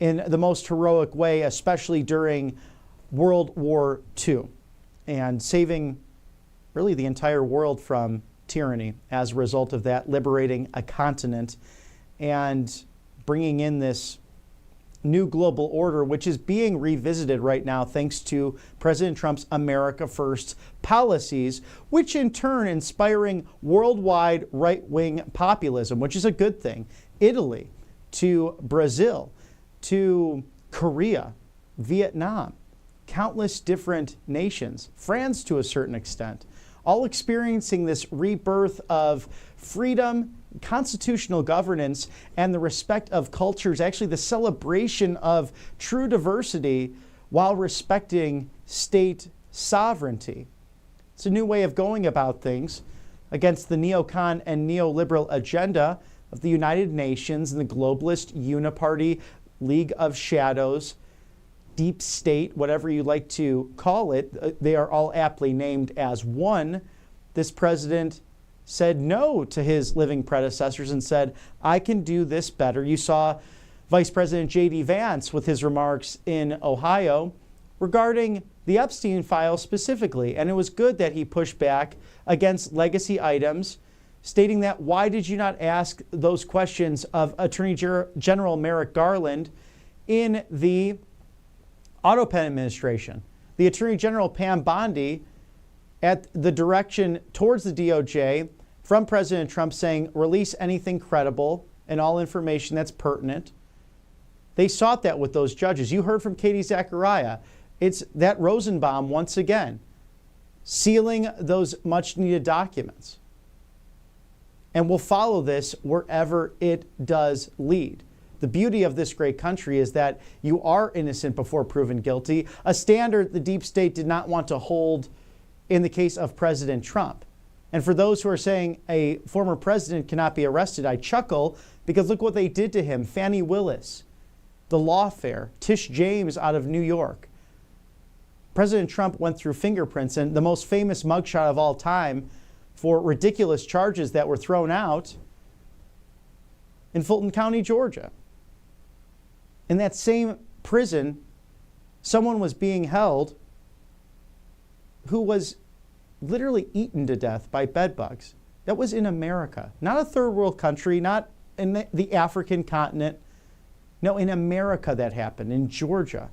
in the most heroic way, especially during World War II, and saving really the entire world from tyranny as a result of that, liberating a continent and bringing in this new global order, which is being revisited right now thanks to President Trump's America First policies, which in turn inspiring worldwide right-wing populism, which is a good thing. Italy, to Brazil, to Korea, Vietnam, countless different nations, France to a certain extent, all experiencing this rebirth of freedom, constitutional governance, and the respect of cultures, actually the celebration of true diversity while respecting state sovereignty. It's a new way of going about things against the neocon and neoliberal agenda of the United Nations and the globalist uniparty League of Shadows, deep state, whatever you like to call it. They are all aptly named as one. This president said no to his living predecessors and said, I can do this better. You saw Vice President J.D. Vance with his remarks in Ohio regarding the Epstein file specifically. And it was good that he pushed back against legacy items, stating that, why did you not ask those questions of Attorney General Merrick Garland in the Auto Pen administration? The Attorney General Pam Bondi, at the direction towards the DOJ from President Trump, saying release anything credible and all information that's pertinent. They sought that with those judges. You heard from Katie Zachariah. It's that Rosenbaum once again sealing those much needed documents. And we'll follow this wherever it does lead. The beauty of this great country is that you are innocent before proven guilty, a standard the deep state did not want to hold in the case of President Trump. And for those who are saying a former president cannot be arrested, I chuckle because look what they did to him. Fannie Willis, the lawfare, Tish James out of New York. President Trump went through fingerprints, and the most famous mugshot of all time for ridiculous charges that were thrown out in Fulton County, Georgia. In that same prison, someone was being held who was literally eaten to death by bed bugs. That was in America, not a third world country, not in the African continent. No, in America that happened, in Georgia,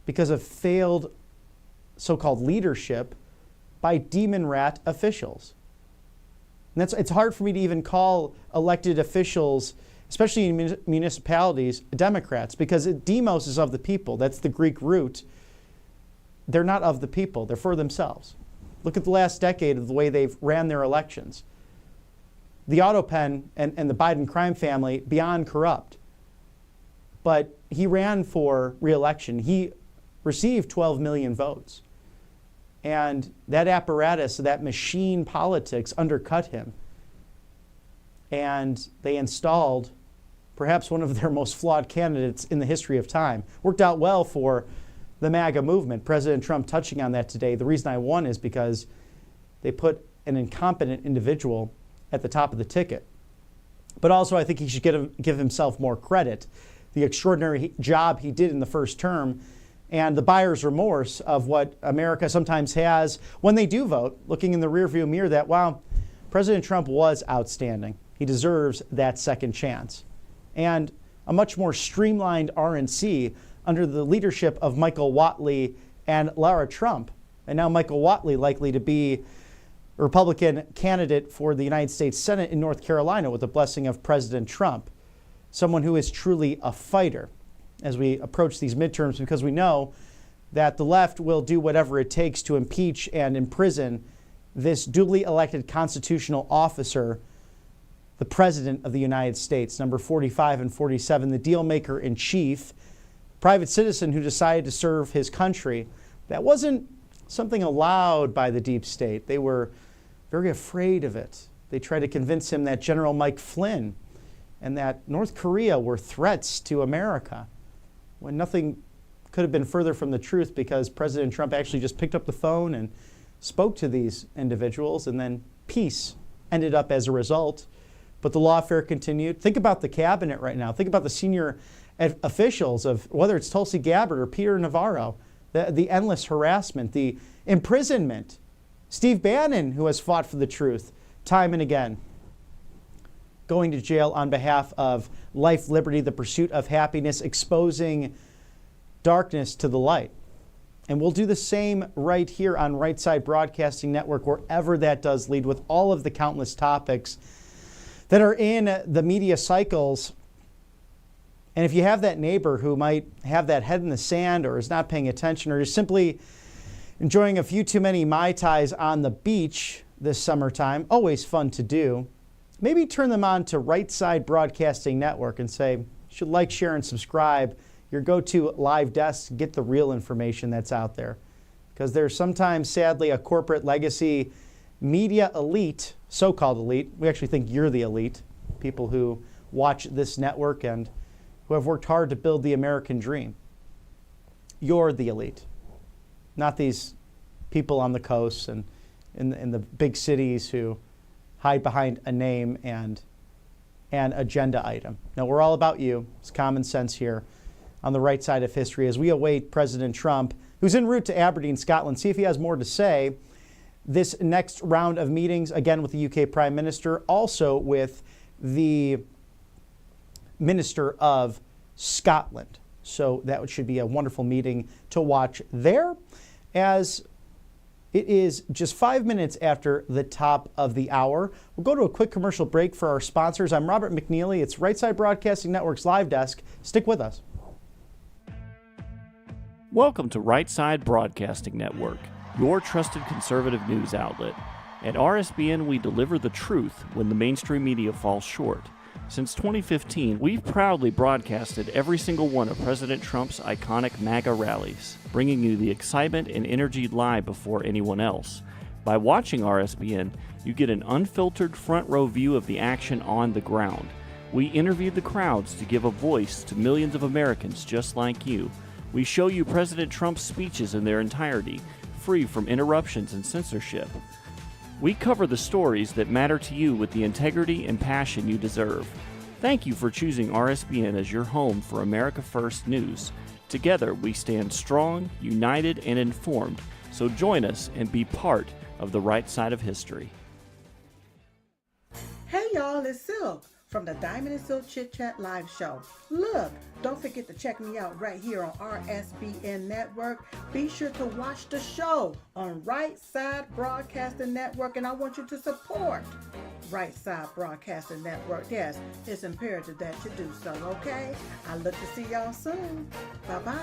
because of failed so-called leadership by demon rat officials. And it's hard for me to even call elected officials, especially in municipalities, Democrats, because demos is of the people. That's the Greek root. They're not of the people. They're for themselves. Look at the last decade of the way they've ran their elections. The auto pen and the Biden crime family, beyond corrupt. But he ran for re-election. He received 12 million votes. And that apparatus, that machine politics undercut him. And they installed perhaps one of their most flawed candidates in the history of time. Worked out well for the MAGA movement. President Trump touching on that today. The reason I won is because they put an incompetent individual at the top of the ticket. But also I think he should give himself more credit. The extraordinary job he did in the first term and the buyer's remorse of what America sometimes has when they do vote, looking in the rearview mirror that, wow, President Trump was outstanding. He deserves that second chance. And a much more streamlined RNC under the leadership of Michael Whatley and Lara Trump. And now Michael Whatley likely to be a Republican candidate for the United States Senate in North Carolina with the blessing of President Trump. Someone who is truly a fighter as we approach these midterms, because we know that the left will do whatever it takes to impeach and imprison this duly elected constitutional officer, the President of the United States, number 45 and 47, the deal maker in chief, private citizen who decided to serve his country. That wasn't something allowed by the deep state. They were very afraid of it. They tried to convince him that General Mike Flynn and that North Korea were threats to America, when nothing could have been further from the truth, because President Trump actually just picked up the phone and spoke to these individuals, and then peace ended up as a result. But the lawfare continued. Think about the cabinet right now. Think about the senior officials of whether it's Tulsi Gabbard or Peter Navarro, the endless harassment, the imprisonment. Steve Bannon, who has fought for the truth time and again, going to jail on behalf of life, liberty, the pursuit of happiness, exposing darkness to the light. And we'll do the same right here on Right Side Broadcasting Network, wherever that does lead, with all of the countless topics that are in the media cycles. And if you have that neighbor who might have that head in the sand or is not paying attention or is simply enjoying a few too many Mai Tais on the beach this summertime, always fun to do, maybe turn them on to Right Side Broadcasting Network and say, you should like, share, and subscribe. Your go-to live desk, get the real information that's out there. Because there's sometimes, sadly, a corporate legacy media elite, so-called elite. We actually think you're the elite, people who watch this network and who have worked hard to build the American dream. You're the elite, not these people on the coasts and in the big cities who hide behind a name and an agenda item. No, we're all about you. It's common sense here on the right side of history as we await President Trump, who's en route to Aberdeen, Scotland. See if he has more to say this next round of meetings, again with the UK Prime Minister, also with the Minister of Scotland. So that should be a wonderful meeting to watch there, as it is just 5 minutes after the top of the hour. We'll go to a quick commercial break for our sponsors. I'm Robert McNeely. It's Right Side Broadcasting Network's Live Desk. Stick with us. Welcome to Right Side Broadcasting Network, your trusted conservative news outlet. At RSBN, we deliver the truth when the mainstream media falls short. Since 2015, we've proudly broadcasted every single one of President Trump's iconic MAGA rallies, bringing you the excitement and energy live before anyone else. By watching RSBN, you get an unfiltered front row view of the action on the ground. We interview the crowds to give a voice to millions of Americans just like you. We show you President Trump's speeches in their entirety, free from interruptions and censorship. We cover the stories that matter to you with the integrity and passion you deserve. Thank you for choosing RSBN as your home for America First News. Together, we stand strong, united, and informed. So join us and be part of the right side of history. Hey y'all, it's Silk. from the Diamond and Silk Chit Chat live show. Look, don't forget to check me out right here on RSBN Network. Be sure to watch the show on Right Side Broadcasting Network, and I want you to support Right Side Broadcasting Network. Yes, it's imperative that you do so, okay? I look to see y'all soon. Bye-bye.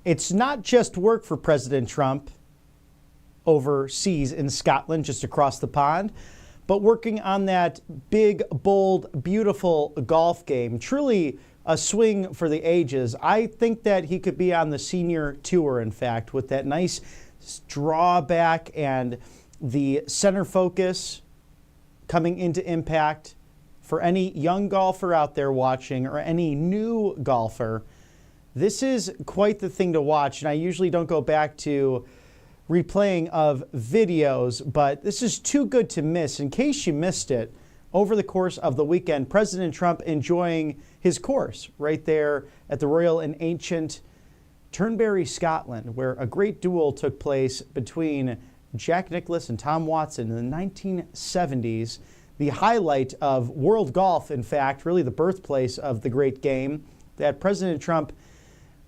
It's not just work for President Trump overseas in Scotland, just across the pond, but working on that big, bold, beautiful golf game. Truly a swing for the ages. I think that he could be on the senior tour, in fact, with that nice drawback and the center focus coming into impact. For any young golfer out there watching or any new golfer, this is quite the thing to watch. And I usually don't go back to replaying of videos, but this is too good to miss. In case you missed it, over the course of the weekend, President Trump enjoying his course right there at the Royal and Ancient Turnberry, Scotland, where a great duel took place between Jack Nicklaus and Tom Watson in the 1970s. The highlight of world golf, in fact, really the birthplace of the great game that President Trump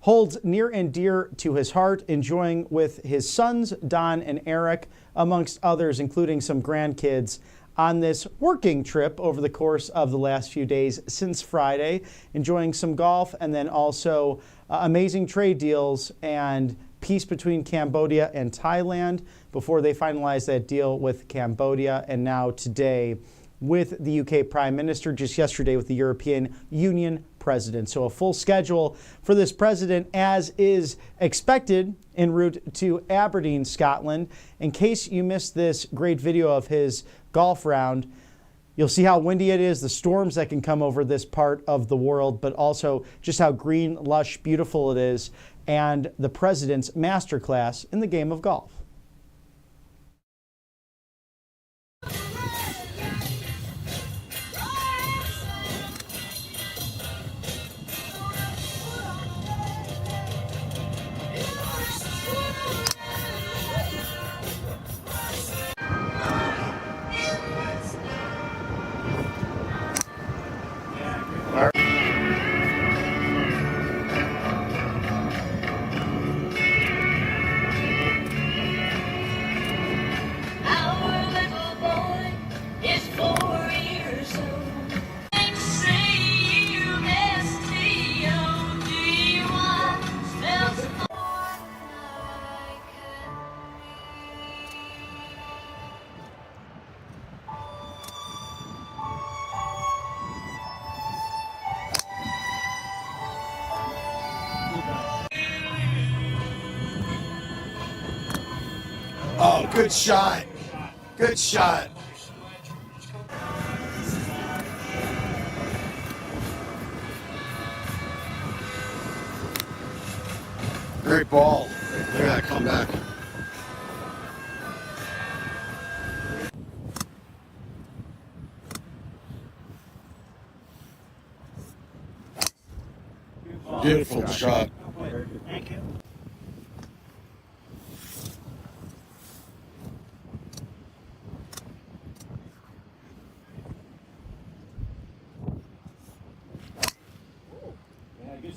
holds near and dear to his heart, enjoying with his sons, Don and Eric, amongst others, including some grandkids, on this working trip over the course of the last few days since Friday, enjoying some golf and then also amazing trade deals and peace between Cambodia and Thailand before they finalized that deal with Cambodia, and now today with the UK Prime Minister, just yesterday with the European Union President. So a full schedule for this president, as is expected, en route to Aberdeen, Scotland. In case you missed this great video of his golf round, you'll see how windy it is, the storms that can come over this part of the world, but also just how green, lush, beautiful it is, and the president's masterclass in the game of golf. Oh, good shot. Good shot. Great ball. Look at that comeback. Beautiful shot. Thank you.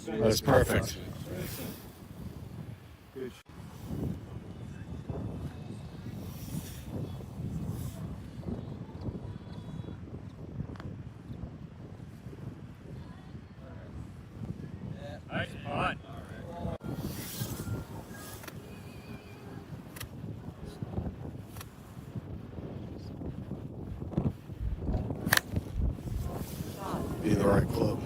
That's perfect. Nice spot. Be the right club.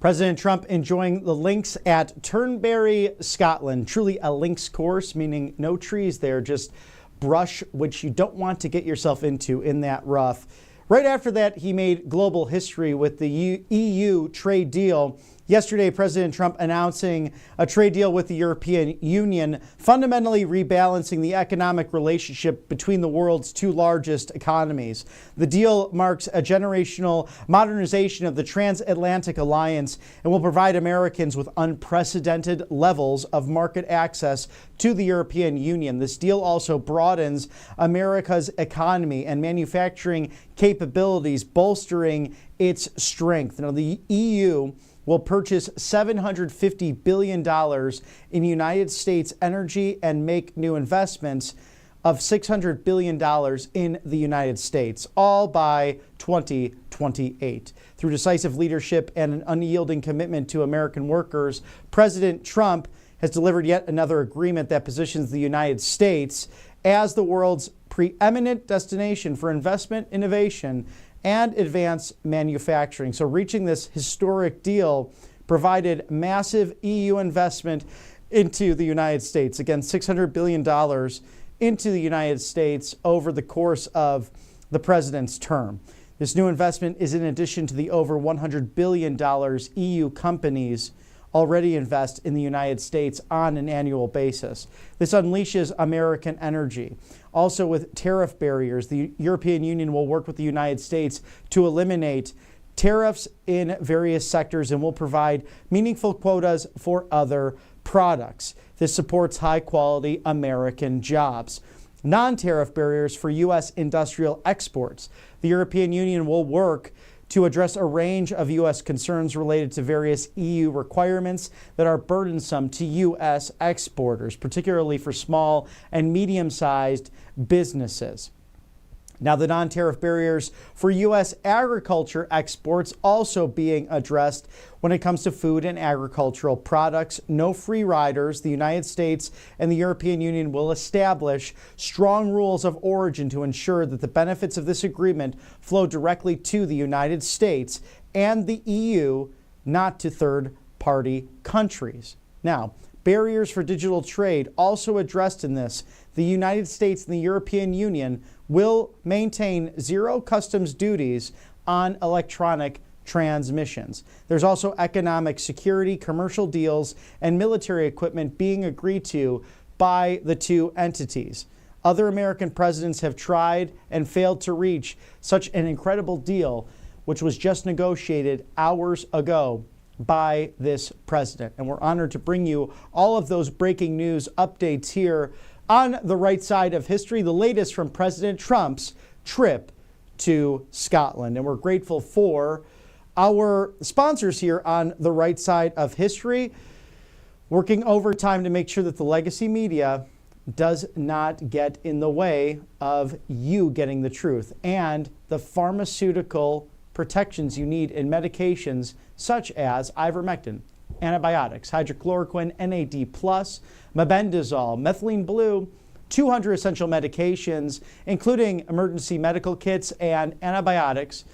President Trump enjoying the links at Turnberry, Scotland. Truly a links course, meaning no trees there, just brush, which you don't want to get yourself into in that rough. Right after that, he made global history with the EU trade deal. Yesterday, President Trump announcing a trade deal with the European Union, fundamentally rebalancing the economic relationship between the world's two largest economies. The deal marks a generational modernization of the transatlantic alliance and will provide Americans with unprecedented levels of market access to the European Union. This deal also broadens America's economy and manufacturing capabilities, bolstering its strength. Now, the EU will purchase $750 billion in United States energy and make new investments of $600 billion in the United States, all by 2028. Through decisive leadership and an unyielding commitment to American workers, President Trump has delivered yet another agreement that positions the United States as the world's preeminent destination for investment, innovation, and advanced manufacturing. So reaching this historic deal provided massive EU investment into the United States. Again, $600 billion into the United States over the course of the president's term. This new investment is in addition to the over $100 billion EU companies already invest in the United States on an annual basis. This unleashes American energy. Also, with tariff barriers, the European Union will work with the United States to eliminate tariffs in various sectors and will provide meaningful quotas for other products. This supports high-quality American jobs. Non-tariff barriers for U.S. industrial exports. The European Union will work to address a range of U.S. concerns related to various EU requirements that are burdensome to U.S. exporters, particularly for small and medium-sized businesses. Now, the non-tariff barriers for U.S. agriculture exports also being addressed when it comes to food and agricultural products. No free riders. The United States and the European Union will establish strong rules of origin to ensure that the benefits of this agreement flow directly to the United States and the EU, not to third-party countries. Now, barriers for digital trade also addressed in this. The United States and the European Union will maintain zero customs duties on electronic transmissions. There's also economic security, commercial deals, and military equipment being agreed to by the two entities. Other American presidents have tried and failed to reach such an incredible deal, which was just negotiated hours ago by this president. And we're honored to bring you all of those breaking news updates here on the right side of history, the latest from President Trump's trip to Scotland. And we're grateful for our sponsors here on the right side of history, working overtime to make sure that the legacy media does not get in the way of you getting the truth and the pharmaceutical protections you need in medications such as ivermectin, antibiotics, hydrochloroquine, NAD+, mebendazole, methylene blue, 200 essential medications, including emergency medical kits and antibiotics,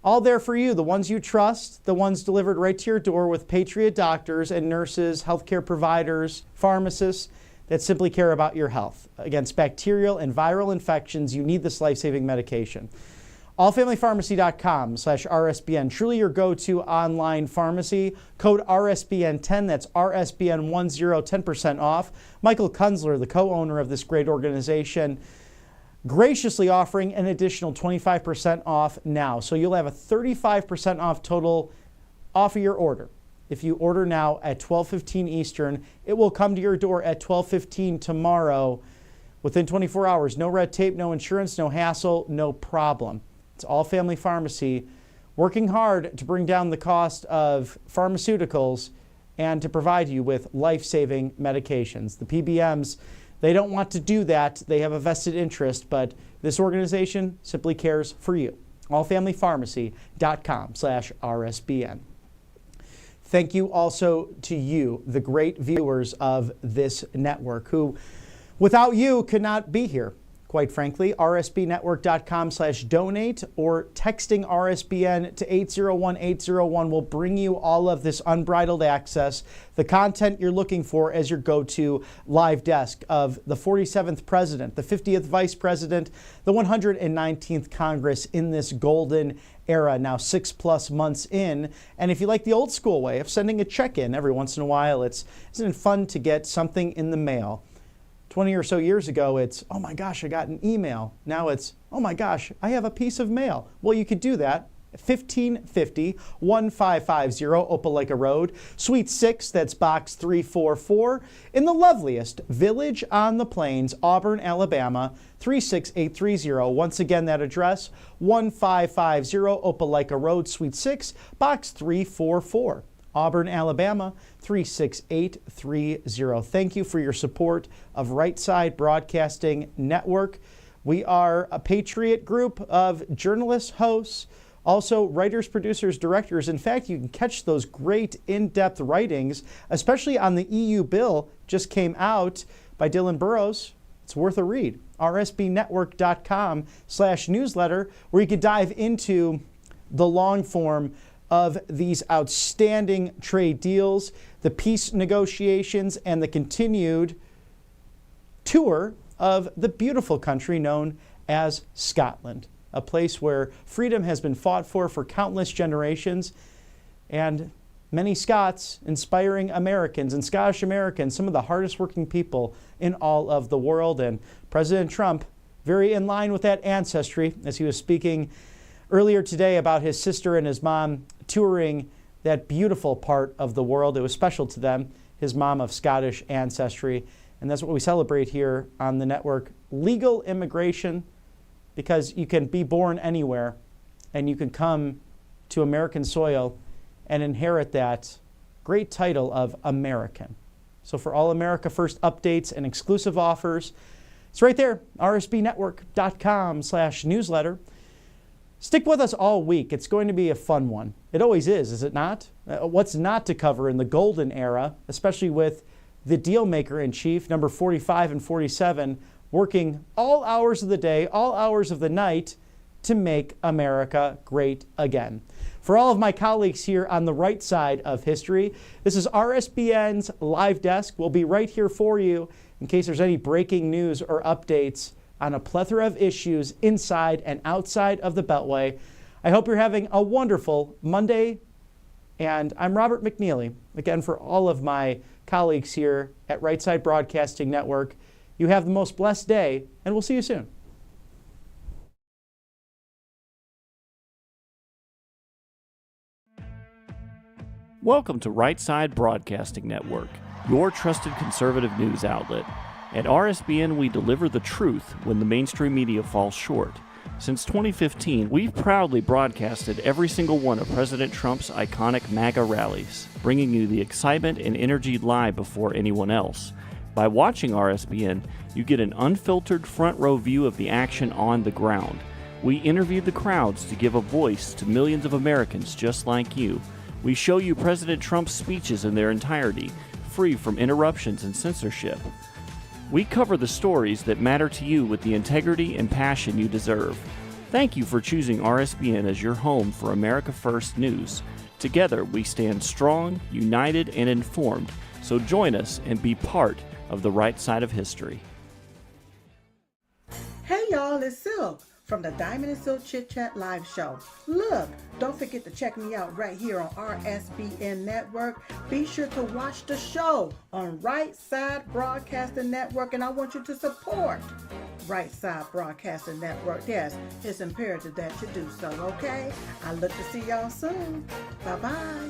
all there for you, the ones you trust, the ones delivered right to your door with Patriot doctors and nurses, healthcare providers, pharmacists that simply care about your health. Against bacterial and viral infections, you need this life-saving medication. allfamilypharmacy.com/RSBN. Truly your go-to online pharmacy. Code RSBN10, that's RSBN10, 10% off. Michael Kunzler, the co-owner of this great organization, graciously offering an additional 25% off now. So you'll have a 35% off total off of your order. If you order now at 12:15 Eastern, it will come to your door at 12:15 tomorrow within 24 hours. No red tape, no insurance, no hassle, no problem. It's All Family Pharmacy, working hard to bring down the cost of pharmaceuticals and to provide you with life-saving medications. The PBMs, they don't want to do that. They have a vested interest, but this organization simply cares for you. allfamilypharmacy.com/RSBN. Thank you also to you, the great viewers of this network, who without you could not be here. Quite frankly, rsbnetwork.com/donate or texting RSBN to 801-801 will bring you all of this unbridled access, the content you're looking for as your go-to live desk of the 47th president, the 50th vice president, the 119th Congress in this golden era, now 6+ months in. And if you like the old school way of sending a check in every once in a while, isn't it fun to get something in the mail? 20 or so years ago, it's, oh my gosh, I got an email. Now it's, oh my gosh, I have a piece of mail. Well, you could do that. 1550 1550 Opelika Road, Suite 6, that's Box 344, in the loveliest village on the plains, Auburn, Alabama, 36830. Once again, that address, 1550 Opelika Road, Suite 6, Box 344. Auburn, Alabama, 36830. Thank you for your support of Right Side Broadcasting Network. We are a patriot group of journalists, hosts, also writers, producers, directors. In fact, you can catch those great in-depth writings, especially on the EU bill, just came out by Dylan Burrows. It's worth a read. rsbnetwork.com/newsletter, where you can dive into the long form of these outstanding trade deals, the peace negotiations, and the continued tour of the beautiful country known as Scotland, a place where freedom has been fought for countless generations, and many Scots inspiring Americans and Scottish Americans, some of the hardest working people in all of the world. And President Trump, very in line with that ancestry, as he was speaking earlier today about his sister and his mom touring that beautiful part of the world. It was special to them, his mom of Scottish ancestry. And that's what we celebrate here on the network. Legal immigration, because you can be born anywhere and you can come to American soil and inherit that great title of American. So for all America First updates and exclusive offers, it's right there, rsbnetwork.com/newsletter. Stick with us all week. It's going to be a fun one. It always is it not? What's not to cover in the golden era, especially with the deal maker in chief, number 45 and 47, working all hours of the day, all hours of the night to make America great again. For all of my colleagues here on the right side of history, this is RSBN's Live Desk. We'll be right here for you in case there's any breaking news or updates on a plethora of issues inside and outside of the Beltway. I hope you're having a wonderful Monday. And I'm Robert McNeely. Again, for all of my colleagues here at Right Side Broadcasting Network, you have the most blessed day, and we'll see you soon. Welcome to Right Side Broadcasting Network, your trusted conservative news outlet. At RSBN, we deliver the truth when the mainstream media falls short. Since 2015, we've proudly broadcasted every single one of President Trump's iconic MAGA rallies, bringing you the excitement and energy live before anyone else. By watching RSBN, you get an unfiltered front row view of the action on the ground. We interview the crowds to give a voice to millions of Americans just like you. We show you President Trump's speeches in their entirety, free from interruptions and censorship. We cover the stories that matter to you with the integrity and passion you deserve. Thank you for choosing RSBN as your home for America First news. Together, we stand strong, united, and informed. So join us and be part of the right side of history. Hey y'all, it's Silk from the Diamond and Silk Chit Chat Live Show. Look, don't forget to check me out right here on RSBN Network. Be sure to watch the show on Right Side Broadcasting Network, and I want you to support Right Side Broadcasting Network. Yes, it's imperative that you do so, okay? I look to see y'all soon. Bye-bye.